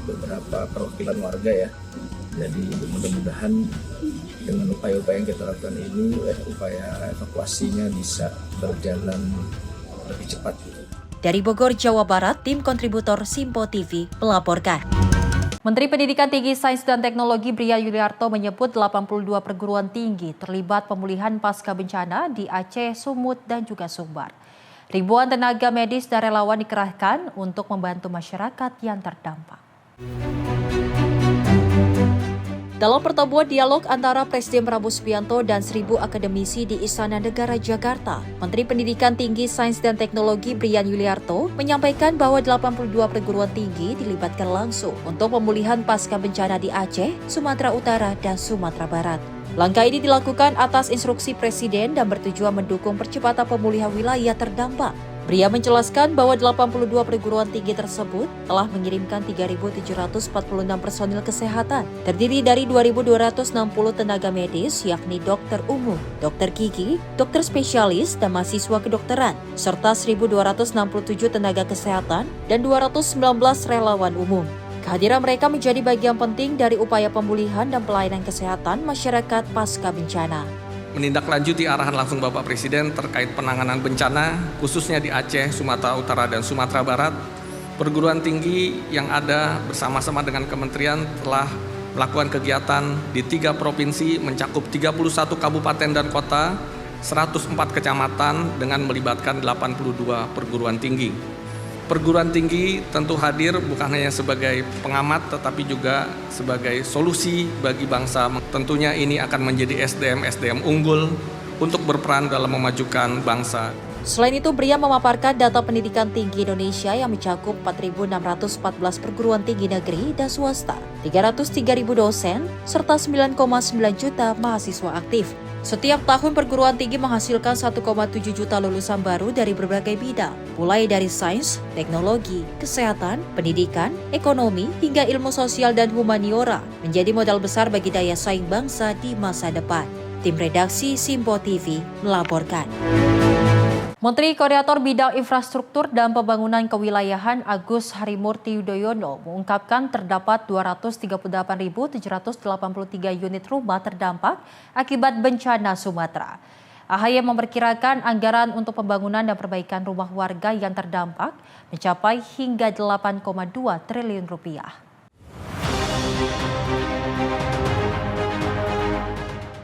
beberapa perwakilan warga ya. Jadi mudah-mudahan dengan upaya-upaya yang kita lakukan ini, upaya evakuasinya bisa berjalan lebih cepat. Dari Bogor, Jawa Barat, tim kontributor Simpo TV melaporkan. Menteri Pendidikan Tinggi, Sains dan Teknologi Bria Yuliarto menyebut 82 perguruan tinggi terlibat pemulihan pasca bencana di Aceh, Sumut, dan juga Sumbar. Ribuan tenaga medis dan relawan dikerahkan untuk membantu masyarakat yang terdampak. Dalam pertemuan dialog antara Presiden Prabowo Subianto dan 1000 akademisi di Istana Negara Jakarta, Menteri Pendidikan Tinggi, Sains dan Teknologi Bria Yuliarto menyampaikan bahwa 82 perguruan tinggi dilibatkan langsung untuk pemulihan pasca bencana di Aceh, Sumatera Utara, dan Sumatera Barat. Langkah ini dilakukan atas instruksi Presiden dan bertujuan mendukung percepatan pemulihan wilayah terdampak. Bria menjelaskan bahwa 82 perguruan tinggi tersebut telah mengirimkan 3.746 personil kesehatan, terdiri dari 2.260 tenaga medis, yakni dokter umum, dokter gigi, dokter spesialis, dan mahasiswa kedokteran, serta 1.267 tenaga kesehatan dan 219 relawan umum. Kehadiran mereka menjadi bagian penting dari upaya pemulihan dan pelayanan kesehatan masyarakat pasca bencana. Menindaklanjuti arahan langsung Bapak Presiden terkait penanganan bencana, khususnya di Aceh, Sumatera Utara, dan Sumatera Barat, perguruan tinggi yang ada bersama-sama dengan kementerian telah melakukan kegiatan di 3 provinsi mencakup 31 kabupaten dan kota, 104 kecamatan dengan melibatkan 82 perguruan tinggi. Perguruan tinggi tentu hadir bukan hanya sebagai pengamat tetapi juga sebagai solusi bagi bangsa. Tentunya ini akan menjadi SDM unggul untuk berperan dalam memajukan bangsa. Selain itu, Bria memaparkan data pendidikan tinggi Indonesia yang mencakup 4.614 perguruan tinggi negeri dan swasta, 303.000 dosen, serta 9,9 juta mahasiswa aktif. Setiap tahun perguruan tinggi menghasilkan 1,7 juta lulusan baru dari berbagai bidang, mulai dari sains, teknologi, kesehatan, pendidikan, ekonomi, hingga ilmu sosial dan humaniora, menjadi modal besar bagi daya saing bangsa di masa depan. Tim redaksi Simpo TV melaporkan. Menteri Koordinator Bidang Infrastruktur dan Pembangunan Kewilayahan Agus Harimurti Yudhoyono mengungkapkan terdapat 238.783 unit rumah terdampak akibat bencana Sumatera. AHY memperkirakan anggaran untuk pembangunan dan perbaikan rumah warga yang terdampak mencapai hingga 8,2 triliun rupiah.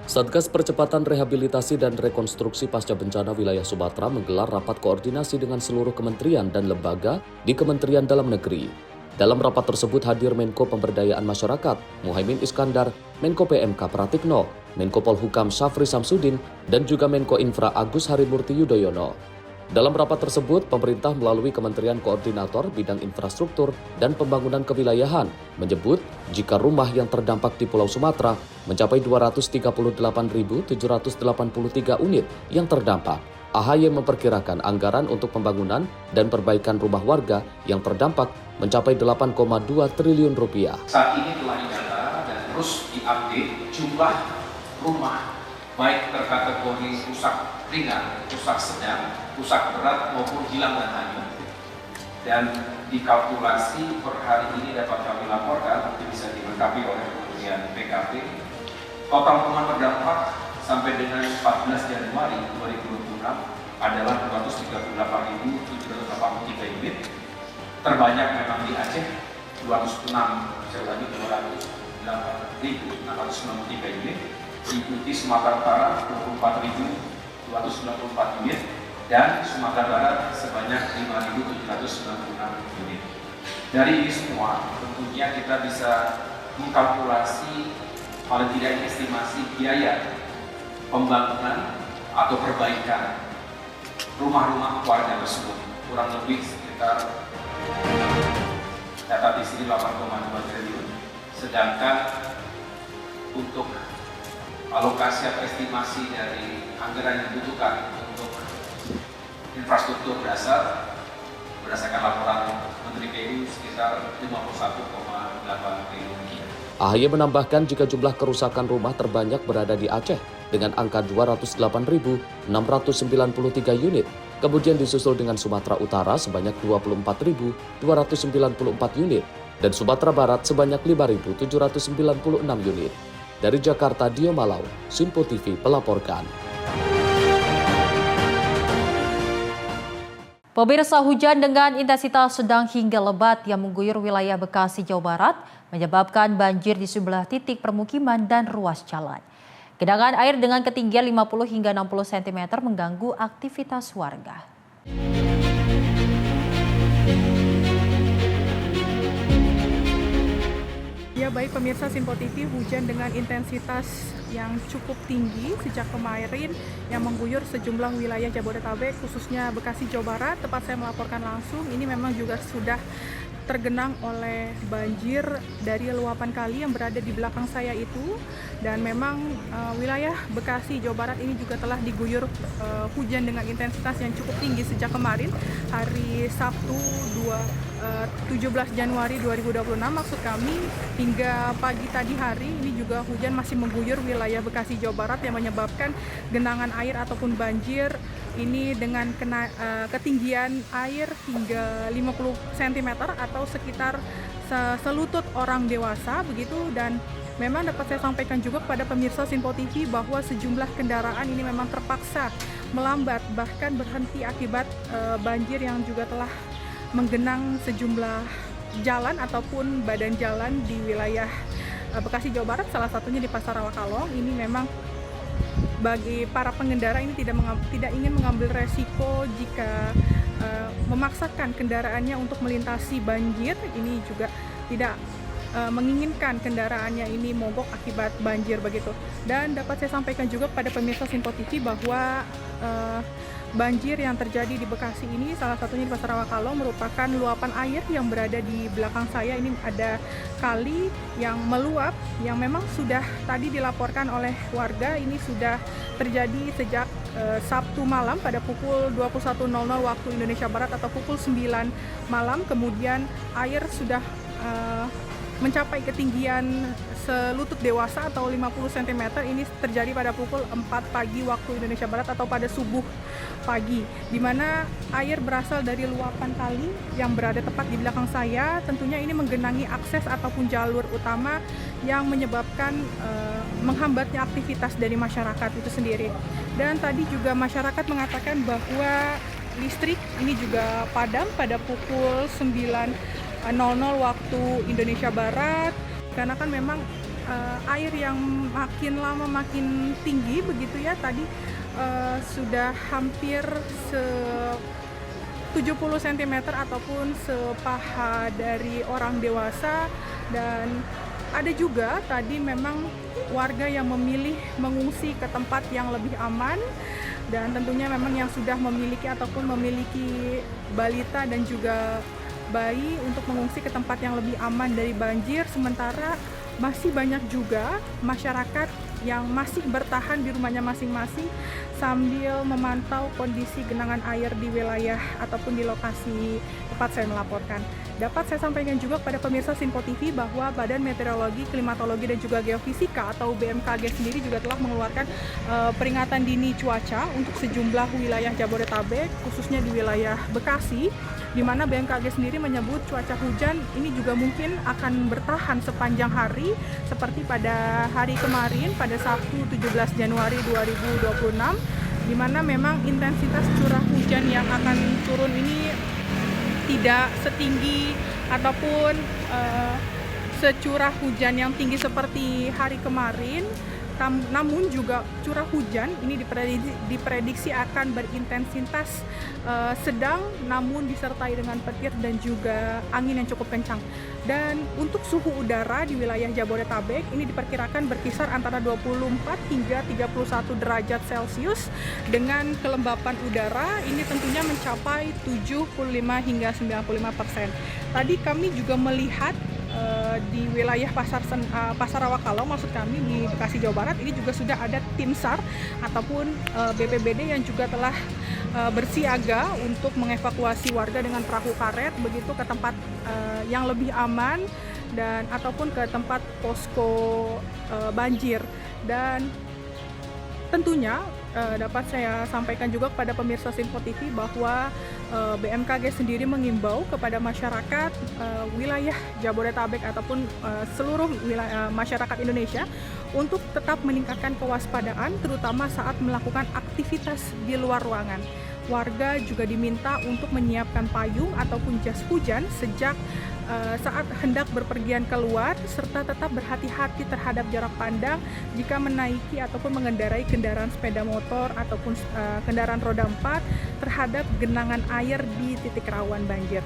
Satgas Percepatan Rehabilitasi dan Rekonstruksi Pasca Bencana Wilayah Sumatera menggelar rapat koordinasi dengan seluruh kementerian dan lembaga di Kementerian Dalam Negeri. Dalam rapat tersebut hadir Menko Pemberdayaan Masyarakat Muhaimin Iskandar, Menko PMK Pratikno, Menko Polhukam Syafri Samsudin, dan juga Menko Infra Agus Harimurti Yudhoyono. Dalam rapat tersebut, pemerintah melalui Kementerian Koordinator Bidang Infrastruktur dan Pembangunan Kewilayahan menyebut jika rumah yang terdampak di Pulau Sumatera mencapai 238.783 unit yang terdampak. AHY memperkirakan anggaran untuk pembangunan dan perbaikan rumah warga yang terdampak mencapai 8,2 triliun rupiah. Saat ini telah didata dan terus diupdate jumlah rumah baik terkategori rusak ringan, rusak sedang, rusak berat maupun hilang dan hanyut. Dan dikalkulasi per hari ini dapat kami laporkan, nanti bisa dilengkapi oleh Kementerian PKP. Total rumah terdampak sampai dengan 14 Januari 2026 adalah 238.783 unit. Terbanyak memang di Aceh 206.208.693 unit, diikuti Sumatera Utara 24.294 unit, dan Sumatera Barat sebanyak 5.796 unit. Dari ini semua tentunya kita bisa mengkalkulasi paling tidak estimasi biaya pembangunan atau perbaikan rumah-rumah warga tersebut kurang lebih sekitar data di sini 8,2 triliun, sedangkan untuk alokasi atau estimasi dari anggaran yang dibutuhkan untuk infrastruktur dasar berdasarkan laporan Menteri PU sekitar 51,8 triliun. AHY menambahkan jika jumlah kerusakan rumah terbanyak berada di Aceh dengan angka 208.693 unit, kemudian disusul dengan Sumatera Utara sebanyak 24.294 unit, dan Sumatera Barat sebanyak 5.796 unit. Dari Jakarta, Dio Malau, Simpo TV melaporkan. Pemirsa, hujan dengan intensitas sedang hingga lebat yang mengguyur wilayah Bekasi, Jawa Barat menyebabkan banjir di sejumlah titik permukiman dan ruas jalan. Genangan air dengan ketinggian 50 hingga 60 cm mengganggu aktivitas warga. Ya baik pemirsa Simpo TV, hujan dengan intensitas yang cukup tinggi sejak kemarin yang mengguyur sejumlah wilayah Jabodetabek, khususnya Bekasi, Jawa Barat. Tempat saya melaporkan langsung, ini memang juga sudah tergenang oleh banjir dari luapan kali yang berada di belakang saya itu, dan memang wilayah Bekasi, Jawa Barat ini juga telah diguyur hujan dengan intensitas yang cukup tinggi sejak kemarin hari Sabtu 17 Januari 2026 maksud kami, hingga pagi tadi hari ini juga hujan masih mengguyur wilayah Bekasi, Jawa Barat yang menyebabkan genangan air ataupun banjir ini dengan ketinggian air hingga 50 cm atau sekitar selutut orang dewasa begitu. Dan memang dapat saya sampaikan juga kepada pemirsa Simpo TV bahwa sejumlah kendaraan ini memang terpaksa melambat bahkan berhenti akibat banjir yang juga telah menggenang sejumlah jalan ataupun badan jalan di wilayah Bekasi, Jawa Barat, salah satunya di Pasar Rawakalong. Ini memang bagi para pengendara ini tidak ingin mengambil resiko jika memaksakan kendaraannya untuk melintasi banjir. Ini juga tidak menginginkan kendaraannya ini mogok akibat banjir begitu. Dan dapat saya sampaikan juga kepada pemirsa Simpo TV bahwa banjir yang terjadi di Bekasi ini salah satunya di Pasar Rawakalong merupakan luapan air yang berada di belakang saya. Ini ada kali yang meluap yang memang sudah tadi dilaporkan oleh warga, ini sudah terjadi sejak Sabtu malam pada pukul 21.00 waktu Indonesia Barat atau pukul 9 malam. Kemudian air sudah mencapai ketinggian selutut dewasa atau 50 cm. Ini terjadi pada pukul 4 pagi waktu Indonesia Barat atau pada subuh pagi, di mana air berasal dari luapan kali yang berada tepat di belakang saya. Tentunya ini menggenangi akses ataupun jalur utama yang menyebabkan menghambatnya aktivitas dari masyarakat itu sendiri. Dan tadi juga masyarakat mengatakan bahwa listrik ini juga padam pada pukul 9.00 waktu Indonesia Barat, karena kan memang air yang makin lama makin tinggi begitu ya. Tadi sudah hampir 70 cm ataupun sepaha dari orang dewasa. Dan ada juga tadi memang warga yang memilih mengungsi ke tempat yang lebih aman, dan tentunya memang yang sudah memiliki ataupun memiliki balita dan juga bayi untuk mengungsi ke tempat yang lebih aman dari banjir. Sementara masih banyak juga masyarakat yang masih bertahan di rumahnya masing-masing sambil memantau kondisi genangan air di wilayah ataupun di lokasi tempat saya melaporkan. Dapat saya sampaikan juga kepada pemirsa Simpo TV bahwa Badan Meteorologi, Klimatologi dan juga Geofisika atau BMKG sendiri juga telah mengeluarkan peringatan dini cuaca untuk sejumlah wilayah Jabodetabek, khususnya di wilayah Bekasi, di mana BMKG sendiri menyebut cuaca hujan ini juga mungkin akan bertahan sepanjang hari seperti pada hari kemarin pada Sabtu 17 Januari 2026, di mana memang intensitas curah hujan yang akan turun ini tidak setinggi ataupun securah hujan yang tinggi seperti hari kemarin, namun juga curah hujan ini diprediksi akan berintensitas sedang namun disertai dengan petir dan juga angin yang cukup kencang. Dan untuk suhu udara di wilayah Jabodetabek ini diperkirakan berkisar antara 24 hingga 31 derajat Celcius dengan kelembapan udara ini tentunya mencapai 75 hingga 95%. Tadi kami juga melihat di wilayah Pasar Awakalau, maksud kami di Bekasi, Jawa Barat, ini juga sudah ada tim SAR ataupun BPBD yang juga telah bersiaga untuk mengevakuasi warga dengan perahu karet begitu ke tempat yang lebih aman dan ataupun ke tempat posko banjir. Dan tentunya dapat saya sampaikan juga kepada pemirsa Simpo TV bahwa BMKG sendiri mengimbau kepada masyarakat wilayah Jabodetabek ataupun seluruh wilayah masyarakat Indonesia untuk tetap meningkatkan kewaspadaan terutama saat melakukan aktivitas di luar ruangan. Warga juga diminta untuk menyiapkan payung ataupun jas hujan sejak saat hendak berpergian keluar serta tetap berhati-hati terhadap jarak pandang jika menaiki ataupun mengendarai kendaraan sepeda motor ataupun kendaraan roda 4 terhadap genangan air di titik rawan banjir.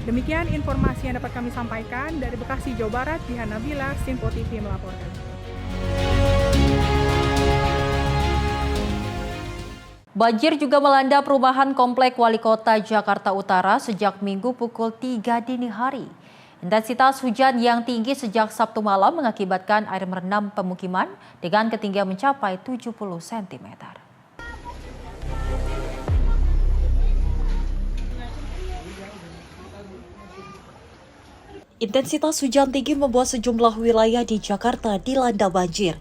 Demikian informasi yang dapat kami sampaikan dari Bekasi, Jawa Barat. Dian Nabila, Simpo TV melaporkan. Banjir juga melanda perumahan Komplek Wali Kota Jakarta Utara sejak Minggu pukul 3 dini hari. Intensitas hujan yang tinggi sejak Sabtu malam mengakibatkan air merendam pemukiman dengan ketinggian mencapai 70 cm. Intensitas hujan tinggi membuat sejumlah wilayah di Jakarta dilanda banjir.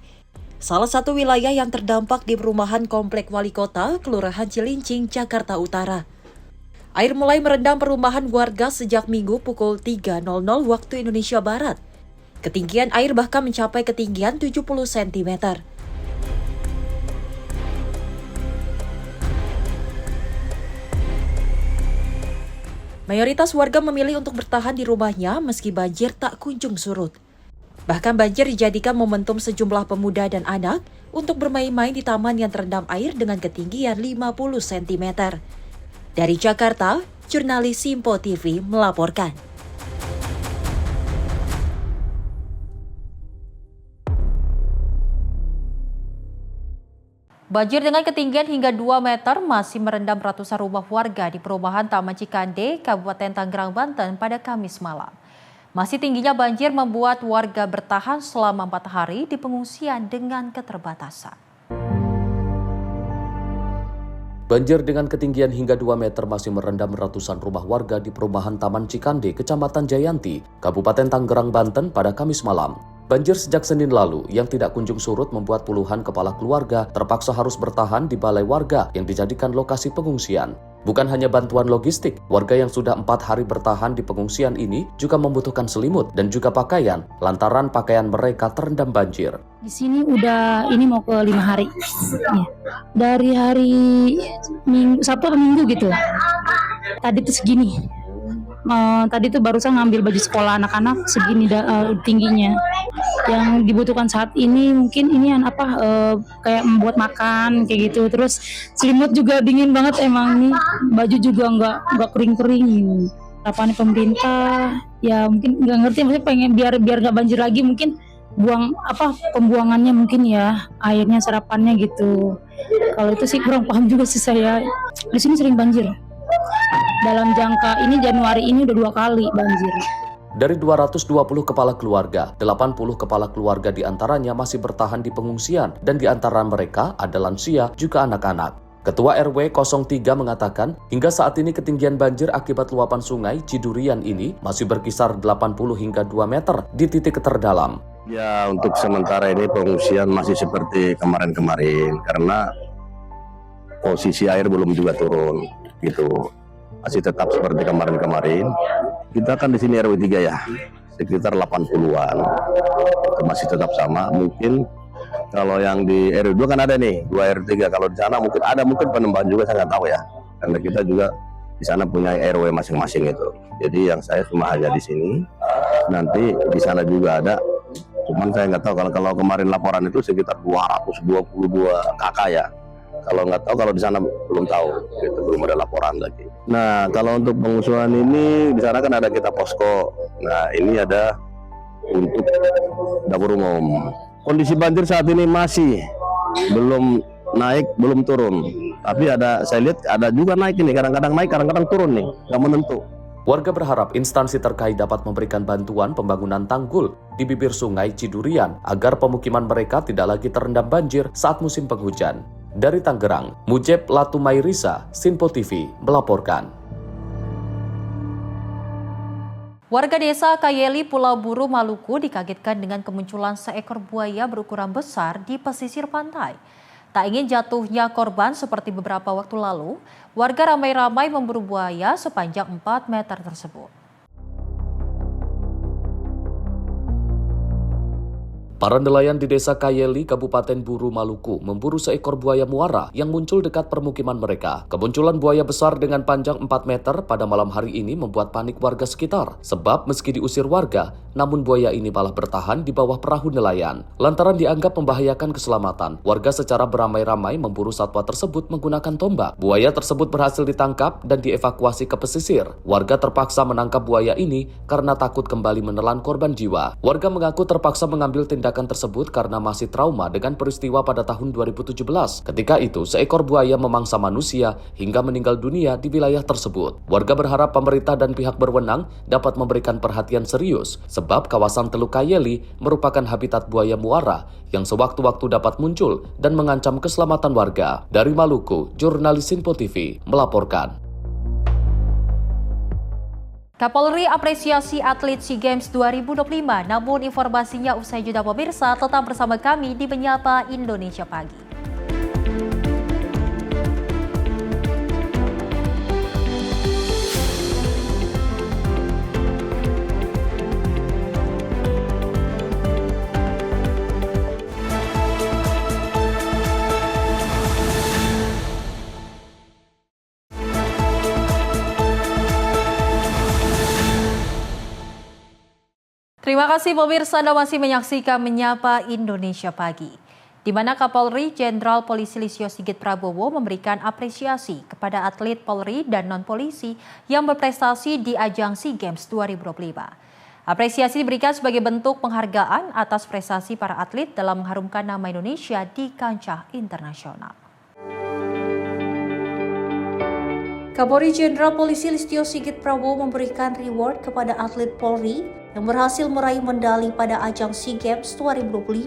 Salah satu wilayah yang terdampak di perumahan Komplek Wali Kota, Kelurahan Cilincing, Jakarta Utara. Air mulai merendam perumahan warga sejak Minggu pukul 3.00 waktu Indonesia Barat. Ketinggian air bahkan mencapai ketinggian 70 cm. Mayoritas warga memilih untuk bertahan di rumahnya meski banjir tak kunjung surut. Bahkan banjir dijadikan momentum sejumlah pemuda dan anak untuk bermain-main di taman yang terendam air dengan ketinggian 50 cm. Dari Jakarta, jurnalis Simpo TV melaporkan. Banjir dengan ketinggian hingga 2 meter masih merendam ratusan rumah warga di perumahan Taman Cikande, Kabupaten Tangerang, Banten pada Kamis malam. Masih tingginya banjir membuat warga bertahan selama 4 hari di pengungsian dengan keterbatasan. Banjir dengan ketinggian hingga 2 meter masih merendam ratusan rumah warga di perumahan Taman Cikande, Kecamatan Jayanti, Kabupaten Tangerang, Banten pada Kamis malam. Banjir sejak Senin lalu yang tidak kunjung surut membuat puluhan kepala keluarga terpaksa harus bertahan di balai warga yang dijadikan lokasi pengungsian. Bukan hanya bantuan logistik, warga yang sudah 4 hari bertahan di pengungsian ini juga membutuhkan selimut dan juga pakaian lantaran pakaian mereka terendam banjir. Di sini udah ini mau ke 5 hari. Ya. Dari hari Sabtu atau Minggu gitu. Tadi tuh segini. Tadi tuh barusan ngambil baju sekolah anak-anak segini tingginya. Yang dibutuhkan saat ini mungkin ini kayak membuat makan kayak gitu. Terus selimut juga dingin banget emang ini. Baju juga nggak kering-kering. Harapan pemerintah ya mungkin nggak ngerti, maksudnya pengen biar nggak banjir lagi, mungkin pembuangannya mungkin ya, airnya serapannya gitu. Kalau itu sih kurang paham juga sih saya. Di sini sering banjir. Dalam jangka ini Januari ini udah 2 kali banjir. Dari 220 kepala keluarga, 80 kepala keluarga diantaranya masih bertahan di pengungsian dan di antara mereka ada lansia juga anak-anak. Ketua RW 03 mengatakan, hingga saat ini ketinggian banjir akibat luapan sungai Cidurian ini masih berkisar 80 hingga 2 meter di titik terdalam. Ya, untuk sementara ini pengungsian masih seperti kemarin-kemarin karena posisi air belum juga turun gitu. Masih tetap seperti kemarin-kemarin. Kita kan di sini RW 3 ya, sekitar 80-an. Masih tetap sama, mungkin kalau yang di RW 2 kan ada nih, 2 RW 3. Kalau di sana mungkin ada, mungkin penambahan juga saya nggak tahu ya. Karena kita juga di sana punya RW masing-masing itu. Jadi yang saya cuma hanya di sini. Nanti di sana juga ada. Cuman saya nggak tahu kalau kemarin laporan itu sekitar 222 kakak ya. Kalau nggak tahu, kalau di sana belum tahu, gitu, belum ada laporan lagi. Nah, kalau untuk pengungsian ini di sana kan ada kita posko. Nah, ini ada untuk dapur umum. Kondisi banjir saat ini masih belum naik, belum turun. Tapi saya lihat ada juga naik ini, kadang-kadang naik, kadang-kadang turun nih, nggak menentu. Warga berharap instansi terkait dapat memberikan bantuan pembangunan tanggul di bibir sungai Cidurian agar pemukiman mereka tidak lagi terendam banjir saat musim penghujan. Dari Tangerang, Mujeb Latumairisa, Sinpo TV melaporkan. Warga desa Kayeli, Pulau Buru, Maluku dikagetkan dengan kemunculan seekor buaya berukuran besar di pesisir pantai. Tak ingin jatuhnya korban seperti beberapa waktu lalu, warga ramai-ramai memburu buaya sepanjang 4 meter tersebut. Para nelayan di desa Kayeli, Kabupaten Buru, Maluku memburu seekor buaya muara yang muncul dekat permukiman mereka. Kemunculan buaya besar dengan panjang 4 meter pada malam hari ini membuat panik warga sekitar. Sebab meski diusir warga, namun buaya ini malah bertahan di bawah perahu nelayan. Lantaran dianggap membahayakan keselamatan, warga secara beramai-ramai memburu satwa tersebut menggunakan tombak. Buaya tersebut berhasil ditangkap dan dievakuasi ke pesisir. Warga terpaksa menangkap buaya ini karena takut kembali menelan korban jiwa. Warga mengaku terpaksa mengambil tindakan tersebut karena masih trauma dengan peristiwa pada tahun 2017. Ketika itu, seekor buaya memangsa manusia hingga meninggal dunia di wilayah tersebut. Warga berharap pemerintah dan pihak berwenang dapat memberikan perhatian serius, sebab kawasan Teluk Kayeli merupakan habitat buaya muara yang sewaktu-waktu dapat muncul dan mengancam keselamatan warga. Dari Maluku, jurnalis Sinpo TV melaporkan. Kapolri apresiasi atlet SEA Games 2025, namun informasinya usai jeda pemirsa, tetap bersama kami di Menyapa Indonesia Pagi. Terima kasih pemirsa, Anda masih menyaksikan Menyapa Indonesia Pagi, di mana Kapolri Jenderal Polisi Listio Sigit Prabowo memberikan apresiasi kepada atlet Polri dan non-polisi yang berprestasi di ajang SEA Games 2025. Apresiasi diberikan sebagai bentuk penghargaan atas prestasi para atlet dalam mengharumkan nama Indonesia di kancah internasional. Kapolri Jenderal Polisi Listio Sigit Prabowo memberikan reward kepada atlet Polri yang berhasil meraih medali pada ajang SEA Games 2025.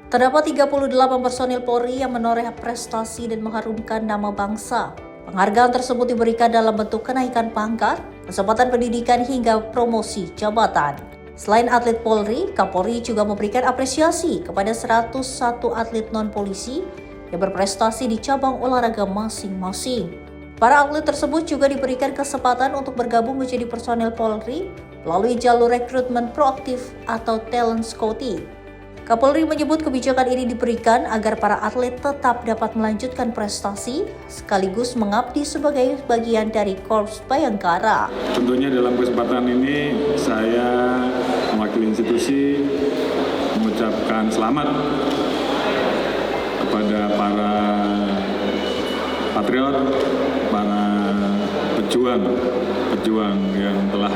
Terdapat 38 personil Polri yang menoreh prestasi dan mengharumkan nama bangsa. Penghargaan tersebut diberikan dalam bentuk kenaikan pangkat, kesempatan pendidikan hingga promosi jabatan. Selain atlet Polri, Kapolri juga memberikan apresiasi kepada 101 atlet non-polisi yang berprestasi di cabang olahraga masing-masing. Para atlet tersebut juga diberikan kesempatan untuk bergabung menjadi personel Polri melalui jalur rekrutmen proaktif atau talent scouting. Kapolri menyebut kebijakan ini diberikan agar para atlet tetap dapat melanjutkan prestasi sekaligus mengabdi sebagai bagian dari Korps Bayangkara. Tentunya dalam kesempatan ini saya mewakili institusi mengucapkan selamat kepada para patriot, para pejuang yang telah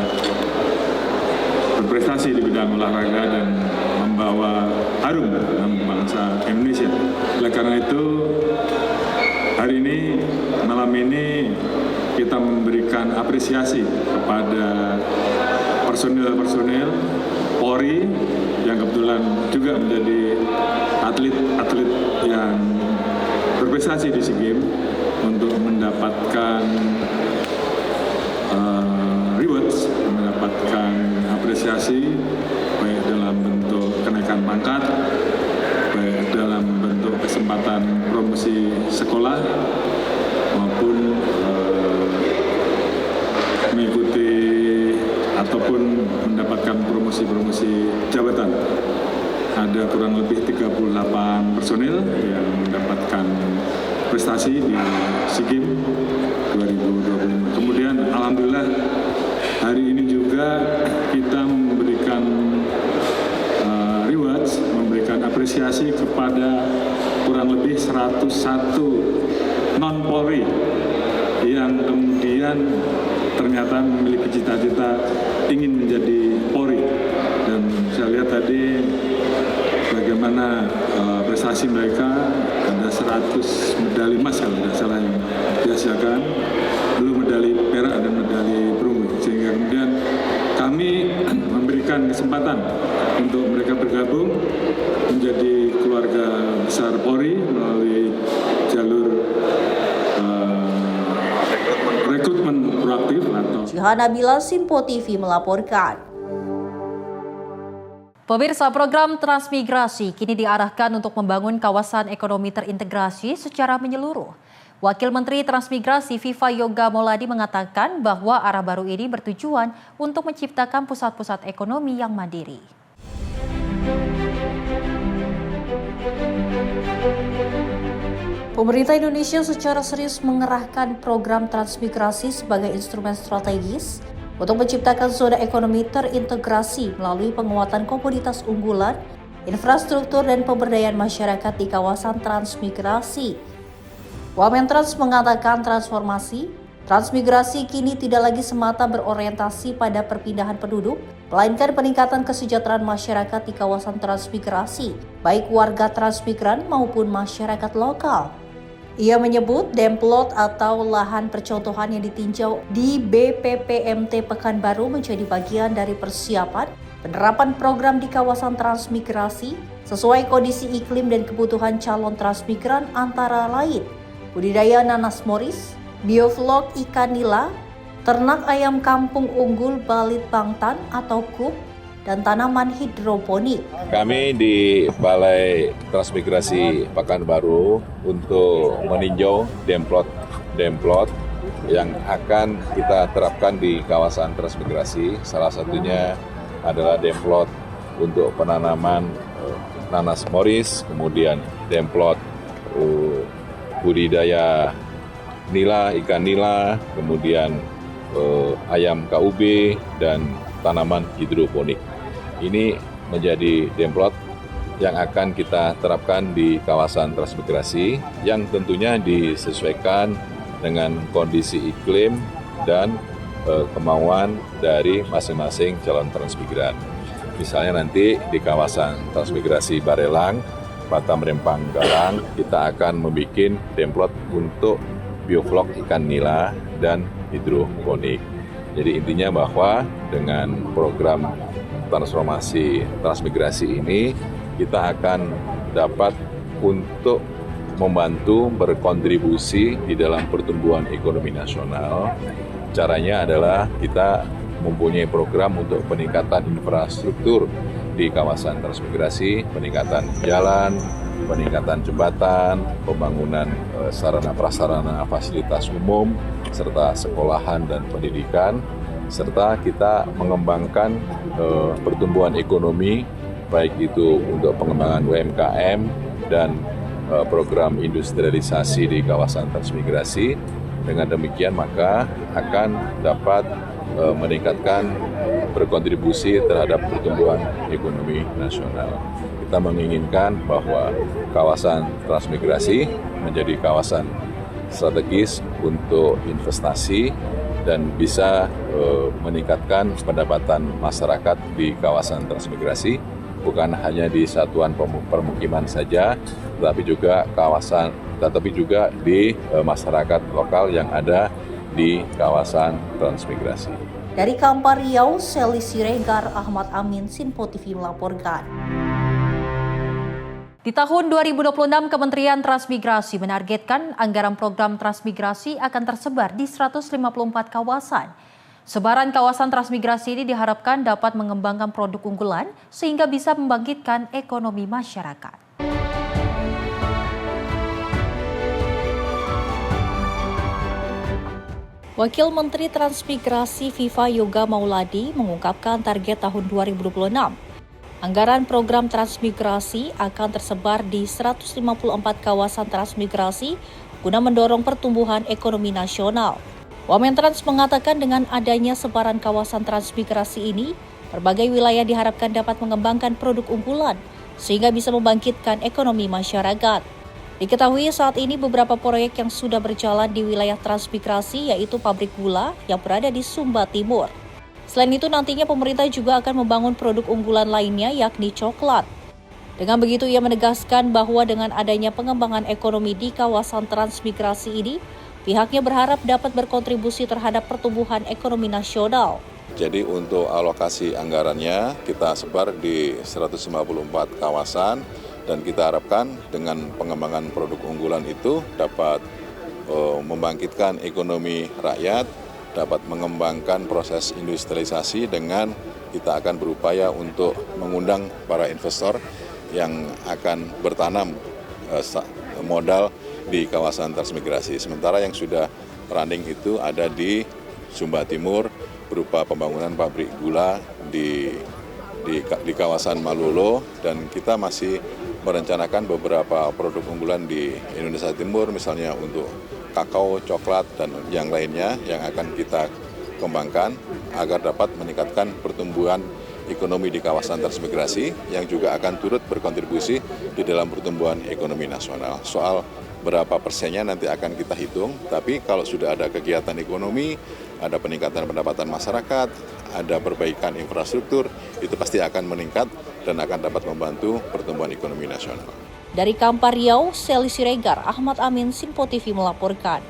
berprestasi di bidang olahraga dan membawa harum nama bangsa Indonesia. Oleh karena itu, hari ini, malam ini kita memberikan apresiasi kepada personil Polri yang kebetulan juga menjadi atlet yang berprestasi di SEA Games untuk mendapatkan rewards, mendapatkan apresiasi baik dalam bentuk kenaikan pangkat, baik dalam bentuk kesempatan promosi sekolah maupun mengikuti ataupun mendapatkan promosi jabatan. Ada kurang lebih 38 personil yang mendapatkan prestasi di SEA Games 2025. Kemudian alhamdulillah hari ini juga kita memberikan rewards, memberikan apresiasi kepada kurang lebih 101 non-Polri yang kemudian ternyata memiliki cita-cita ingin menjadi Polri. Dan saya lihat tadi bagaimana prestasi mereka, ada 100 medali emas kalau tidak salah yang dihasilkan, belum medali perak dan medali perunggu. Sehingga kemudian kami memberikan kesempatan untuk mereka bergabung menjadi keluarga besar Polri melalui jalur rekrutmen proaktif atau Jihan Nabila, Simpo TV melaporkan. Pemirsa, program transmigrasi kini diarahkan untuk membangun kawasan ekonomi terintegrasi secara menyeluruh. Wakil Menteri Transmigrasi Viva Yoga Mauladi mengatakan bahwa arah baru ini bertujuan untuk menciptakan pusat-pusat ekonomi yang mandiri. Pemerintah Indonesia secara serius mengerahkan program transmigrasi sebagai instrumen strategis untuk menciptakan zona ekonomi terintegrasi melalui penguatan komoditas unggulan, infrastruktur dan pemberdayaan masyarakat di kawasan transmigrasi. Wamentrans mengatakan transmigrasi kini tidak lagi semata berorientasi pada perpindahan penduduk, melainkan peningkatan kesejahteraan masyarakat di kawasan transmigrasi, baik warga transmigran maupun masyarakat lokal. Ia menyebut demplot atau lahan percontohan yang ditinjau di BPPMT Pekanbaru menjadi bagian dari persiapan penerapan program di kawasan transmigrasi sesuai kondisi iklim dan kebutuhan calon transmigran antara lain budidaya nanas moris, bioflok ikan nila, ternak ayam kampung unggul Balit Bangtan atau KUB, dan tanaman hidroponik. Kami di Balai Transmigrasi Pekanbaru untuk meninjau demplot yang akan kita terapkan di kawasan transmigrasi. Salah satunya adalah demplot untuk penanaman nanas moris, kemudian demplot budidaya nila, ikan nila, kemudian ayam KUB dan tanaman hidroponik. Ini menjadi demplot yang akan kita terapkan di kawasan transmigrasi yang tentunya disesuaikan dengan kondisi iklim dan kemauan dari masing-masing calon transmigran. Misalnya nanti di kawasan transmigrasi Barelang, Batam Rempang Galang, kita akan membuat demplot untuk bioflok ikan nila dan hidroponik. Jadi intinya bahwa dengan program transformasi transmigrasi ini kita akan dapat untuk membantu berkontribusi di dalam pertumbuhan ekonomi nasional. Caranya adalah kita mempunyai program untuk peningkatan infrastruktur di kawasan transmigrasi, peningkatan jalan, peningkatan jembatan, pembangunan sarana prasarana fasilitas umum, serta sekolahan dan pendidikan, serta kita mengembangkan pertumbuhan ekonomi, baik itu untuk pengembangan UMKM dan program industrialisasi di kawasan transmigrasi. Dengan demikian maka akan dapat meningkatkan berkontribusi terhadap pertumbuhan ekonomi nasional. Kita menginginkan bahwa kawasan transmigrasi menjadi kawasan strategis untuk investasi dan bisa meningkatkan pendapatan masyarakat di kawasan transmigrasi, bukan hanya di satuan permukiman saja, tetapi juga di masyarakat lokal yang ada di kawasan transmigrasi. Dari Kampar Riau, Seli Siregar, Ahmad Amin, Sinpo TV melaporkan. Di tahun 2026, Kementerian Transmigrasi menargetkan anggaran program transmigrasi akan tersebar di 154 kawasan. Sebaran kawasan transmigrasi ini diharapkan dapat mengembangkan produk unggulan sehingga bisa membangkitkan ekonomi masyarakat. Wakil Menteri Transmigrasi Viva Yoga Mauladi mengungkapkan target tahun 2026. Anggaran program transmigrasi akan tersebar di 154 kawasan transmigrasi guna mendorong pertumbuhan ekonomi nasional. Wamentrans mengatakan dengan adanya sebaran kawasan transmigrasi ini, berbagai wilayah diharapkan dapat mengembangkan produk unggulan sehingga bisa membangkitkan ekonomi masyarakat. Diketahui saat ini beberapa proyek yang sudah berjalan di wilayah transmigrasi yaitu pabrik gula yang berada di Sumba Timur. Selain itu nantinya pemerintah juga akan membangun produk unggulan lainnya yakni coklat. Dengan begitu ia menegaskan bahwa dengan adanya pengembangan ekonomi di kawasan transmigrasi ini, pihaknya berharap dapat berkontribusi terhadap pertumbuhan ekonomi nasional. Jadi untuk alokasi anggarannya kita sebar di 154 kawasan. Dan kita harapkan dengan pengembangan produk unggulan itu dapat membangkitkan ekonomi rakyat, dapat mengembangkan proses industrialisasi dengan kita akan berupaya untuk mengundang para investor yang akan bertanam modal di kawasan transmigrasi. Sementara yang sudah running itu ada di Sumba Timur berupa pembangunan pabrik gula di kawasan Malolo, dan kita masih merencanakan beberapa produk unggulan di Indonesia Timur, misalnya untuk kakao, coklat, dan yang lainnya yang akan kita kembangkan agar dapat meningkatkan pertumbuhan ekonomi di kawasan transmigrasi yang juga akan turut berkontribusi di dalam pertumbuhan ekonomi nasional. Soal berapa persennya nanti akan kita hitung, tapi kalau sudah ada kegiatan ekonomi, ada peningkatan pendapatan masyarakat, ada perbaikan infrastruktur, itu pasti akan meningkat dan akan dapat membantu pertumbuhan ekonomi nasional. Dari Kampar Riau, Seli Siregar, Ahmad Amin, Sinpo TV melaporkan.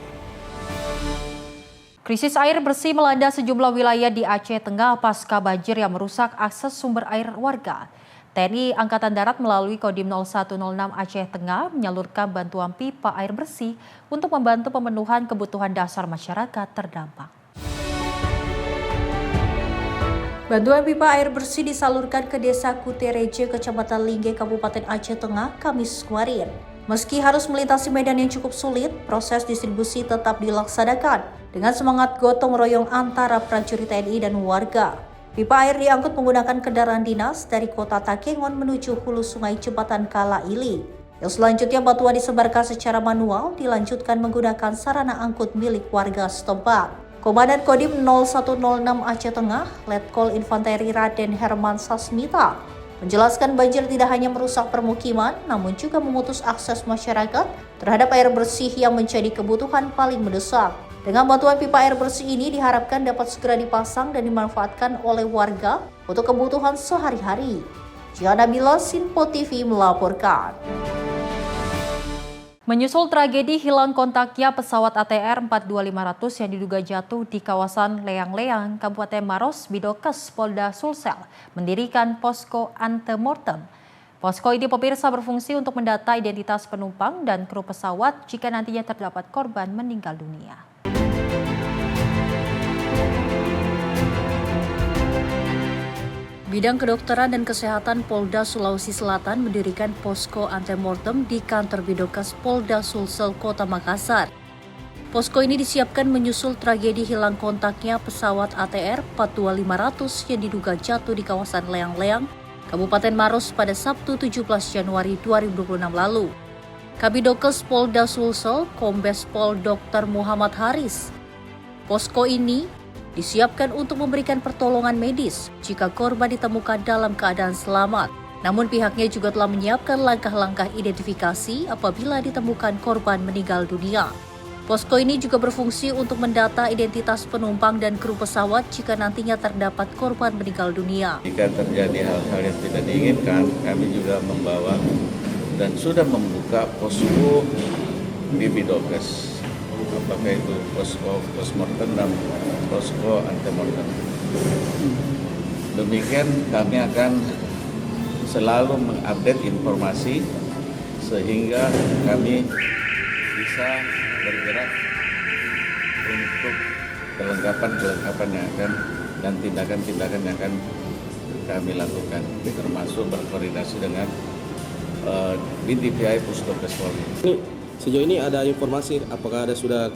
Krisis air bersih melanda sejumlah wilayah di Aceh Tengah pasca banjir yang merusak akses sumber air warga. TNI Angkatan Darat melalui Kodim 0106 Aceh Tengah menyalurkan bantuan pipa air bersih untuk membantu pemenuhan kebutuhan dasar masyarakat terdampak. Bantuan pipa air bersih disalurkan ke Desa Kutereje, Kecamatan Lingge, Kabupaten Aceh Tengah, Kamis kemarin. Meski harus melintasi medan yang cukup sulit, proses distribusi tetap dilaksanakan dengan semangat gotong royong antara prajurit TNI dan warga. Pipa air diangkut menggunakan kendaraan dinas dari kota Takengon menuju hulu sungai Jembatan Kala Ili. Yang selanjutnya bantuan disebarkan secara manual dilanjutkan menggunakan sarana angkut milik warga setempat. Komandan Kodim 0106 Aceh Tengah, Letkol Infanteri Raden Herman Sasmita, menjelaskan banjir tidak hanya merusak permukiman, namun juga memutus akses masyarakat terhadap air bersih yang menjadi kebutuhan paling mendesak. Dengan bantuan pipa air bersih ini diharapkan dapat segera dipasang dan dimanfaatkan oleh warga untuk kebutuhan sehari-hari. Jiana Bila, Sinpo TV melaporkan. Menyusul tragedi hilang kontaknya pesawat ATR 42500 yang diduga jatuh di kawasan Leang-Leang, Kabupaten Maros, Bidokes Polda Sulsel mendirikan posko antemortem. Posko ini pemirsa berfungsi untuk mendata identitas penumpang dan kru pesawat jika nantinya terdapat korban meninggal dunia. Bidang Kedokteran dan Kesehatan Polda Sulawesi Selatan mendirikan posko antemortem di kantor Bidokes Polda Sulsel Kota Makassar. Posko ini disiapkan menyusul tragedi hilang kontaknya pesawat ATR 42500 yang diduga jatuh di kawasan Leang-Leang, Kabupaten Maros pada Sabtu 17 Januari 2026 lalu. Kabidokes Polda Sulsel, Kombes Pol Dr. Muhammad Haris. Posko ini disiapkan untuk memberikan pertolongan medis jika korban ditemukan dalam keadaan selamat. Namun pihaknya juga telah menyiapkan langkah-langkah identifikasi apabila ditemukan korban meninggal dunia. Posko ini juga berfungsi untuk mendata identitas penumpang dan kru pesawat jika nantinya terdapat korban meninggal dunia. Jika terjadi hal-hal yang tidak diinginkan, kami juga membawa dan sudah membuka posko di Bidokes apakah itu posko postmortem dan posko antemortem. Demikian kami akan selalu mengupdate informasi sehingga kami bisa bergerak untuk kelengkapan yang akan dan tindakan-tindakan yang akan kami lakukan, termasuk berkoordinasi dengan BDPI Puskesmas Polri. Sejauh ini ada informasi apakah sudah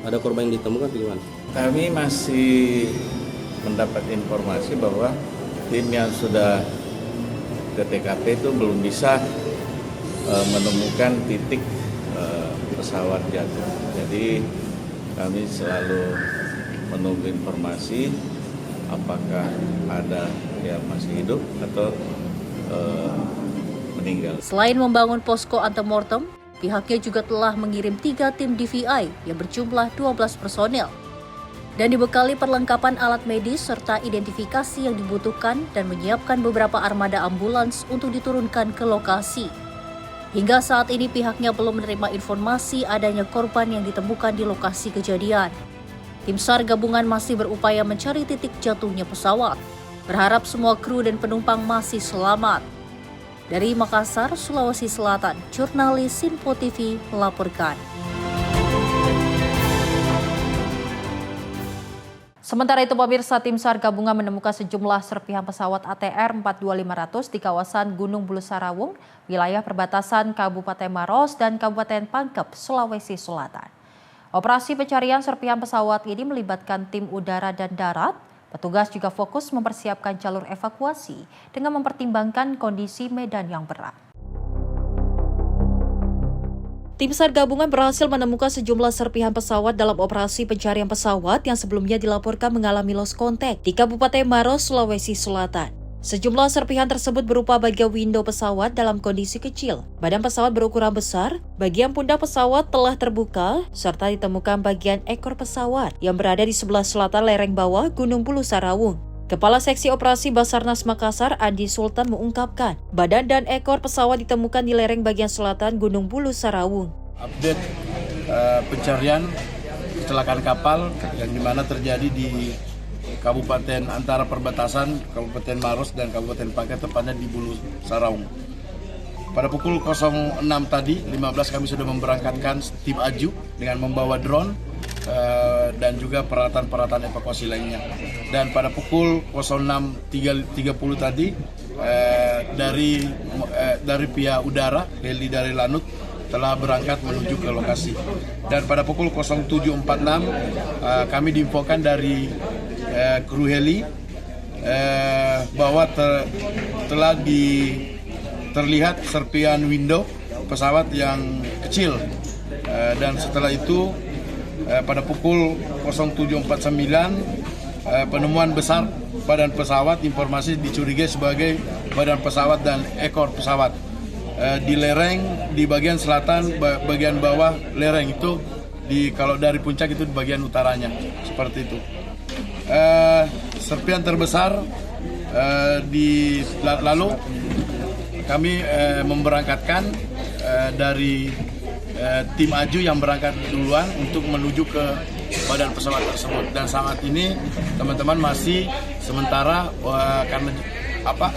ada korban yang ditemukan atau gimana? Kami masih mendapat informasi bahwa tim yang sudah ke TKP itu belum bisa menemukan titik pesawat jatuh. Jadi kami selalu menunggu informasi apakah ada yang masih hidup atau meninggal. Selain membangun posko antemortem, pihaknya juga telah mengirim 3 tim DVI yang berjumlah 12 personel dan dibekali perlengkapan alat medis serta identifikasi yang dibutuhkan dan menyiapkan beberapa armada ambulans untuk diturunkan ke lokasi. Hingga saat ini pihaknya belum menerima informasi adanya korban yang ditemukan di lokasi kejadian. Tim SAR gabungan masih berupaya mencari titik jatuhnya pesawat. Berharap semua kru dan penumpang masih selamat. Dari Makassar, Sulawesi Selatan, jurnalis Sinpo TV melaporkan. Sementara itu, pemirsa, tim SAR gabungan menemukan sejumlah serpihan pesawat ATR 42500 di kawasan Gunung Bulu Sarawung, wilayah perbatasan Kabupaten Maros dan Kabupaten Pangkep, Sulawesi Selatan. Operasi pencarian serpihan pesawat ini melibatkan tim udara dan darat. Petugas juga fokus mempersiapkan jalur evakuasi dengan mempertimbangkan kondisi medan yang berat. Tim SAR gabungan berhasil menemukan sejumlah serpihan pesawat dalam operasi pencarian pesawat yang sebelumnya dilaporkan mengalami lost contact di Kabupaten Maros, Sulawesi Selatan. Sejumlah serpihan tersebut berupa bagian window pesawat dalam kondisi kecil, badan pesawat berukuran besar, bagian pundak pesawat telah terbuka, serta ditemukan bagian ekor pesawat yang berada di sebelah selatan lereng bawah Gunung Bulu Sarawung. Kepala Seksi Operasi Basarnas Makassar, Andi Sultan, mengungkapkan, badan dan ekor pesawat ditemukan di lereng bagian selatan Gunung Bulu Sarawung. Update pencarian kecelakaan kapal yang dimana terjadi di Kabupaten antara perbatasan Kabupaten Maros dan Kabupaten Pangkep, tepatnya di Bulu Sarawung. Pada pukul 06 tadi, 15 kami sudah memberangkatkan tim AJU dengan membawa drone dan juga peralatan-peralatan evakuasi lainnya. Dan pada pukul 06.30 tadi dari pihak udara, heli dari Lanut telah berangkat menuju ke lokasi. Dan pada pukul 07.46 kami diinfokan dari kru heli bahwa telah terlihat serpihan window pesawat yang kecil, dan setelah itu pada pukul 07.49 penemuan besar badan pesawat, informasi dicurigai sebagai badan pesawat dan ekor pesawat di lereng di bagian selatan, bagian bawah lereng itu kalau dari puncak itu di bagian utaranya, seperti itu. Serpihan terbesar lalu kami memberangkatkan dari tim AJU yang berangkat duluan untuk menuju ke badan pesawat tersebut. Dan saat ini teman-teman masih sementara karena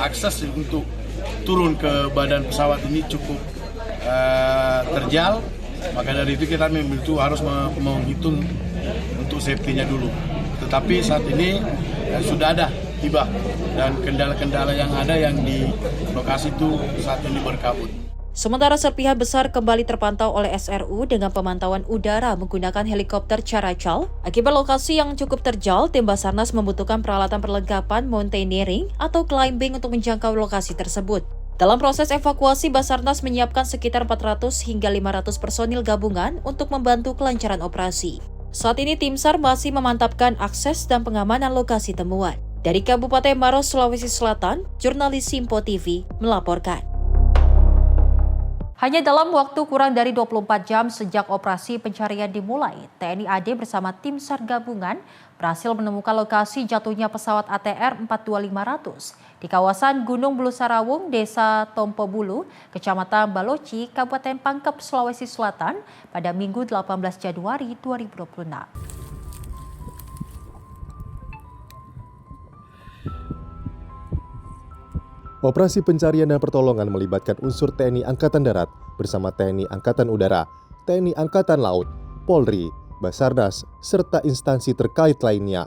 akses untuk turun ke badan pesawat ini cukup terjal, maka dari itu kita harus menghitung untuk safety-nya dulu. Tetapi saat ini sudah ada tiba, dan kendala-kendala yang ada yang di lokasi itu saat ini berkabut. Sementara serpihan besar kembali terpantau oleh SRU dengan pemantauan udara menggunakan helikopter Caracal. Akibat lokasi yang cukup terjal, tim Basarnas membutuhkan peralatan perlengkapan mountaineering atau climbing untuk menjangkau lokasi tersebut. Dalam proses evakuasi, Basarnas menyiapkan sekitar 400 hingga 500 personil gabungan untuk membantu kelancaran operasi. Saat ini tim SAR masih memantapkan akses dan pengamanan lokasi temuan. Dari Kabupaten Maros, Sulawesi Selatan, jurnalis Sinpo TV melaporkan. Hanya dalam waktu kurang dari 24 jam sejak operasi pencarian dimulai, TNI AD bersama tim SAR gabungan berhasil menemukan lokasi jatuhnya pesawat ATR 42500 di kawasan Gunung Bulu Sarawung, Desa Tompobulu, Kecamatan Baloci, Kabupaten Pangkep, Sulawesi Selatan pada Minggu 18 Januari 2026. Operasi pencarian dan pertolongan melibatkan unsur TNI Angkatan Darat bersama TNI Angkatan Udara, TNI Angkatan Laut, Polri, Basarnas, serta instansi terkait lainnya.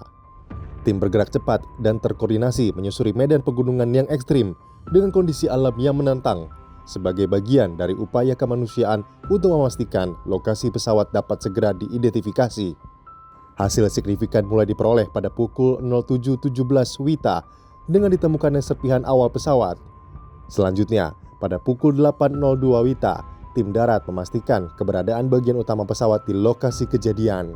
Tim bergerak cepat dan terkoordinasi menyusuri medan pegunungan yang ekstrim dengan kondisi alam yang menantang sebagai bagian dari upaya kemanusiaan untuk memastikan lokasi pesawat dapat segera diidentifikasi. Hasil signifikan mulai diperoleh pada pukul 07.17 WITA dengan ditemukannya serpihan awal pesawat. Selanjutnya, pada pukul 8.02 WITA, tim darat memastikan keberadaan bagian utama pesawat di lokasi kejadian.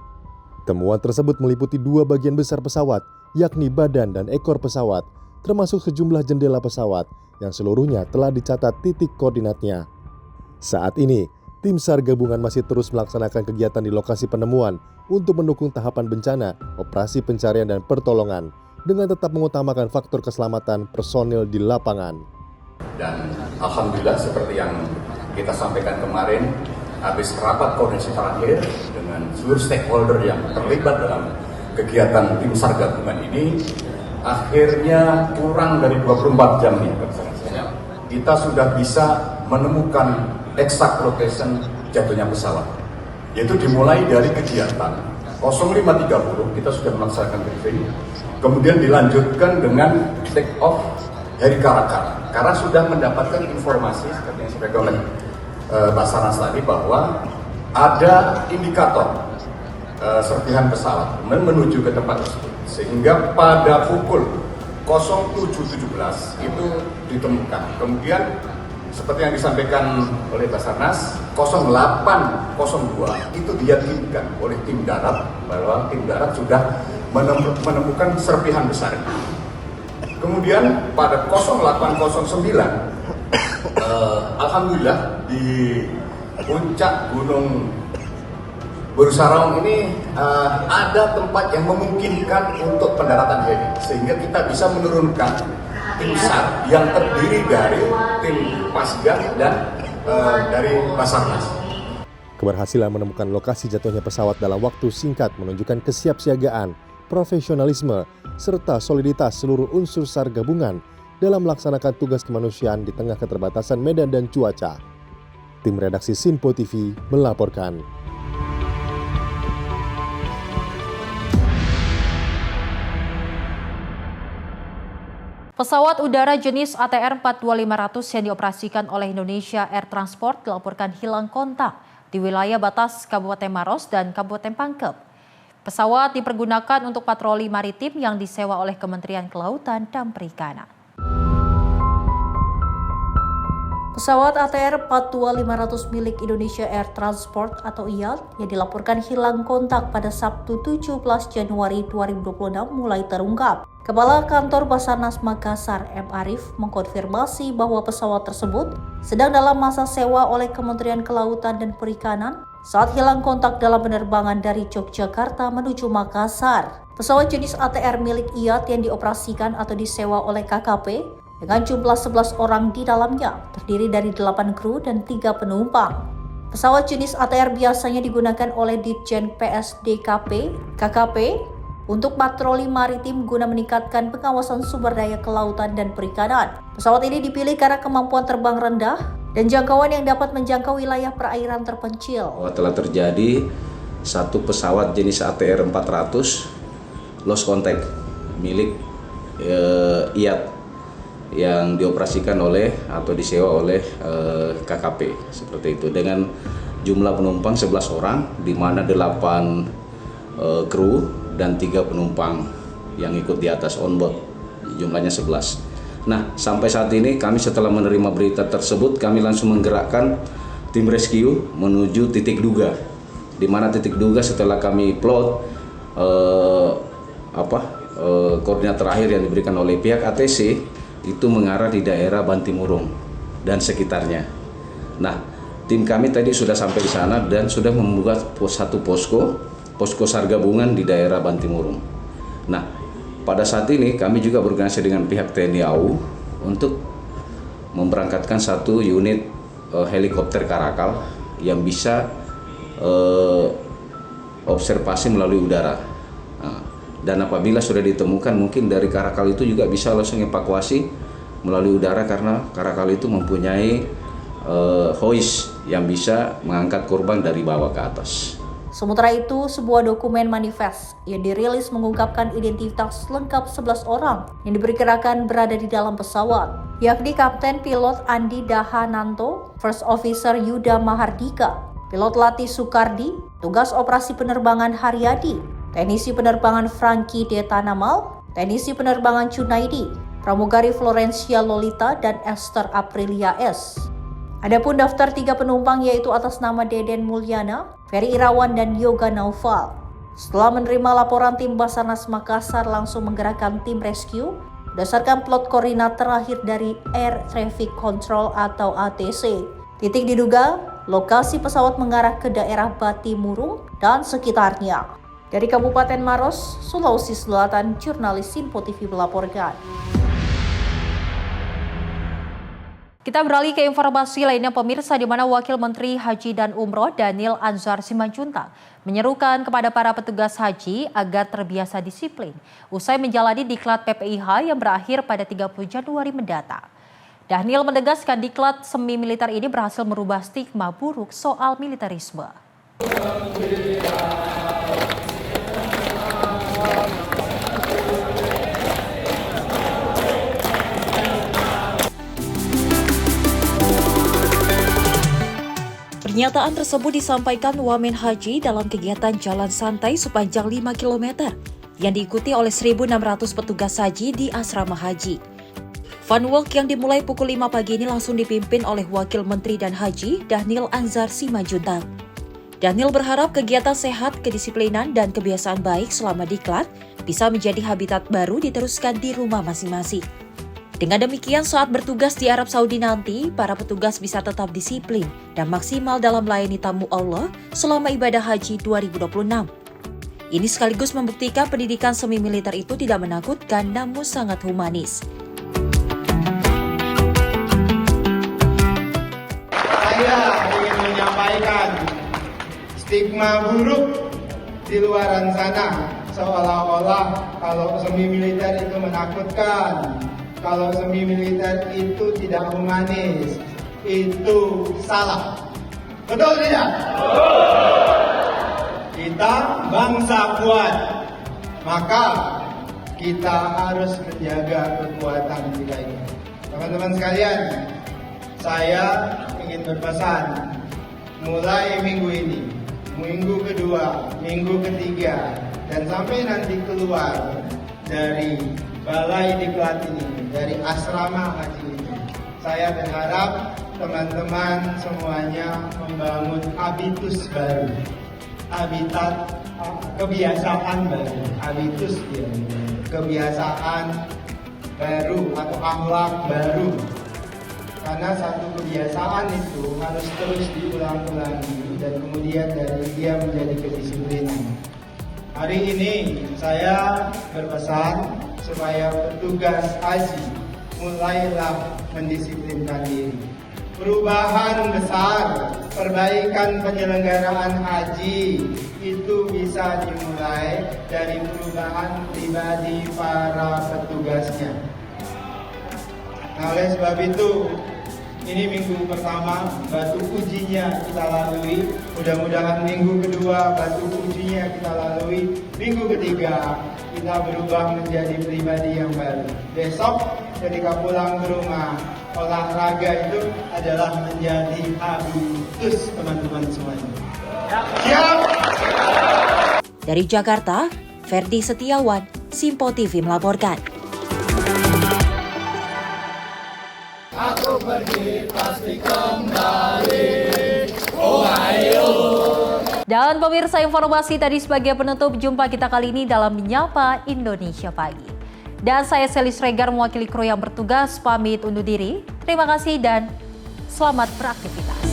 Temuan tersebut meliputi 2 bagian besar pesawat, yakni badan dan ekor pesawat, termasuk sejumlah jendela pesawat yang seluruhnya telah dicatat titik koordinatnya. Saat ini, tim SAR gabungan masih terus melaksanakan kegiatan di lokasi penemuan untuk mendukung tahapan bencana, operasi pencarian dan pertolongan, dengan tetap mengutamakan faktor keselamatan personil di lapangan. Dan alhamdulillah seperti yang kita sampaikan kemarin, habis rapat koordinasi terakhir dengan seluruh stakeholder yang terlibat dalam kegiatan tim SAR gabungan ini, akhirnya kurang dari 24 jam nih, kita sudah bisa menemukan exact location jatuhnya pesawat. Yaitu dimulai dari kegiatan 05.30 kita sudah melaksanakan briefing, kemudian dilanjutkan dengan take off dari Karakar karena sudah mendapatkan informasi seperti yang disampaikan oleh Basarnas tadi bahwa ada indikator serpihan pesawat menuju ke tempat tersebut, sehingga pada pukul 07.17 itu ditemukan. Kemudian seperti yang disampaikan oleh Basarnas, 08.02 itu diyakinkan oleh tim darat bahwa tim darat sudah menemukan serpihan besar. Kemudian pada 08.09, alhamdulillah di puncak Gunung Bulu Sarawung ini ada tempat yang memungkinkan untuk pendaratan heli, sehingga kita bisa menurunkan tim SAR yang terdiri dari tim Pasgas dan dari Basarnas. Keberhasilan menemukan lokasi jatuhnya pesawat dalam waktu singkat menunjukkan kesiapsiagaan, profesionalisme, serta soliditas seluruh unsur SAR gabungan dalam melaksanakan tugas kemanusiaan di tengah keterbatasan medan dan cuaca. Tim redaksi Sinpo TV melaporkan. Pesawat udara jenis ATR 42500 yang dioperasikan oleh Indonesia Air Transport dilaporkan hilang kontak di wilayah batas Kabupaten Maros dan Kabupaten Pangkep. Pesawat dipergunakan untuk patroli maritim yang disewa oleh Kementerian Kelautan dan Perikanan. Pesawat ATR 42500 milik Indonesia Air Transport atau IAT yang dilaporkan hilang kontak pada Sabtu 17 Januari 2026 mulai terungkap. Kepala Kantor Basarnas Makassar, M. Arif, mengkonfirmasi bahwa pesawat tersebut sedang dalam masa sewa oleh Kementerian Kelautan dan Perikanan saat hilang kontak dalam penerbangan dari Yogyakarta menuju Makassar. Pesawat jenis ATR milik IAT yang dioperasikan atau disewa oleh KKP dengan jumlah 11 orang di dalamnya, terdiri dari 8 kru dan 3 penumpang. Pesawat jenis ATR biasanya digunakan oleh Ditjen PSDKP, KKP, untuk patroli maritim guna meningkatkan pengawasan sumber daya kelautan dan perikanan. Pesawat ini dipilih karena kemampuan terbang rendah dan jangkauan yang dapat menjangkau wilayah perairan terpencil. Telah terjadi satu pesawat jenis ATR 400 lost contact milik IAT yang dioperasikan oleh atau disewa oleh KKP seperti itu, dengan jumlah penumpang 11 orang, di mana 8 kru dan 3 penumpang yang ikut di atas onboard, jumlahnya 11. Nah, sampai saat ini kami setelah menerima berita tersebut, kami langsung menggerakkan tim rescue menuju titik duga, di mana titik duga setelah kami plot koordinat terakhir yang diberikan oleh pihak ATC itu mengarah di daerah Bantimurung dan sekitarnya. Nah, Tim kami tadi sudah sampai di sana dan sudah membuat satu posko SAR gabungan di daerah Bantimurung. Nah, pada saat ini kami juga berkoordinasi dengan pihak TNI AU untuk memberangkatkan satu unit helikopter Karakal yang bisa observasi melalui udara. Dan apabila sudah ditemukan, mungkin dari Karakal itu juga bisa langsung evakuasi melalui udara karena Karakal itu mempunyai hoist yang bisa mengangkat korban dari bawah ke atas. Sementara itu, sebuah dokumen manifest yang dirilis mengungkapkan identitas lengkap 11 orang yang diperkirakan berada di dalam pesawat, yakni Kapten Pilot Andi Dahananto, First Officer Yuda Mahardika, Pilot Lati Sukardi, Tugas Operasi Penerbangan Haryadi, Teknisi Penerbangan Franky Detanamal, Teknisi Penerbangan Cunaidi, Pramugari Florencia Lolita, dan Esther Aprilia S. Adapun daftar 3 penumpang yaitu atas nama Deden Mulyana, Ferry Irawan, dan Yoga Naufal. Setelah menerima laporan, tim Basarnas Makassar langsung menggerakkan tim rescue berdasarkan plot koordinat terakhir dari Air Traffic Control atau ATC. Titik diduga lokasi pesawat mengarah ke daerah Bantimurung dan sekitarnya. Dari Kabupaten Maros, Sulawesi Selatan, jurnalis Simpo TV melaporkan. Kita beralih ke informasi lainnya pemirsa, di mana Wakil Menteri Haji dan Umroh Daniel Anzar Simanjuntak menyerukan kepada para petugas haji agar terbiasa disiplin usai menjalani diklat PPIH yang berakhir pada 30 Januari mendatang. Daniel menegaskan diklat semi militer ini berhasil merubah stigma buruk soal militerisme. Pernyataan tersebut disampaikan Wamen Haji dalam kegiatan jalan santai sepanjang 5 km yang diikuti oleh 1.600 petugas haji di asrama haji. Fun Walk yang dimulai pukul 5 pagi ini langsung dipimpin oleh Wakil Menteri dan Haji Daniel Anzar Simanjuntak. Daniel berharap kegiatan sehat, kedisiplinan, dan kebiasaan baik selama diklat bisa menjadi habitat baru diteruskan di rumah masing-masing. Dengan demikian, saat bertugas di Arab Saudi nanti, para petugas bisa tetap disiplin dan maksimal dalam melayani tamu Allah selama ibadah haji 2026. Ini sekaligus membuktikan pendidikan semi militer itu tidak menakutkan namun sangat humanis. Saya ingin menyampaikan stigma buruk di luaran sana, seolah-olah kalau semi militer itu menakutkan. Kalau semi militer itu tidak humanis, itu salah. Betul tidak? Kita bangsa kuat, maka kita harus menjaga kekuatan kita ini. Teman-teman sekalian, saya ingin berpesan, mulai minggu ini, minggu kedua, minggu ketiga, dan sampai nanti keluar dari balai diklat ini, dari asrama haji ini, saya berharap teman-teman semuanya membangun habitus baru, habitat kebiasaan baru, habitus ya, kebiasaan baru atau akhlak baru. Karena satu kebiasaan itu harus terus diulang-ulangi dan kemudian dari dia menjadi kedisiplinan. Hari ini saya berpesan supaya petugas haji mulailah mendisiplinkan diri. Perubahan besar, perbaikan penyelenggaraan haji itu bisa dimulai dari perubahan pribadi para petugasnya. Nah, oleh sebab itu, ini minggu pertama batu ujinya kita lalui. Mudah-mudahan minggu kedua batu ujinya kita lalui. Minggu ketiga kita berubah menjadi pribadi yang baru. Besok ketika pulang ke rumah, olahraga itu adalah menjadi habitus teman-teman semuanya. Siap? Dari Jakarta, Ferdi Setiawan, Simpo TV melaporkan. Aku pergi pasti kembali. Oh ayo. Dan pemirsa, informasi tadi sebagai penutup jumpa kita kali ini dalam Menyapa Indonesia Pagi. Dan saya Selis Regar mewakili kru yang bertugas pamit undur diri. Terima kasih dan selamat beraktivitas.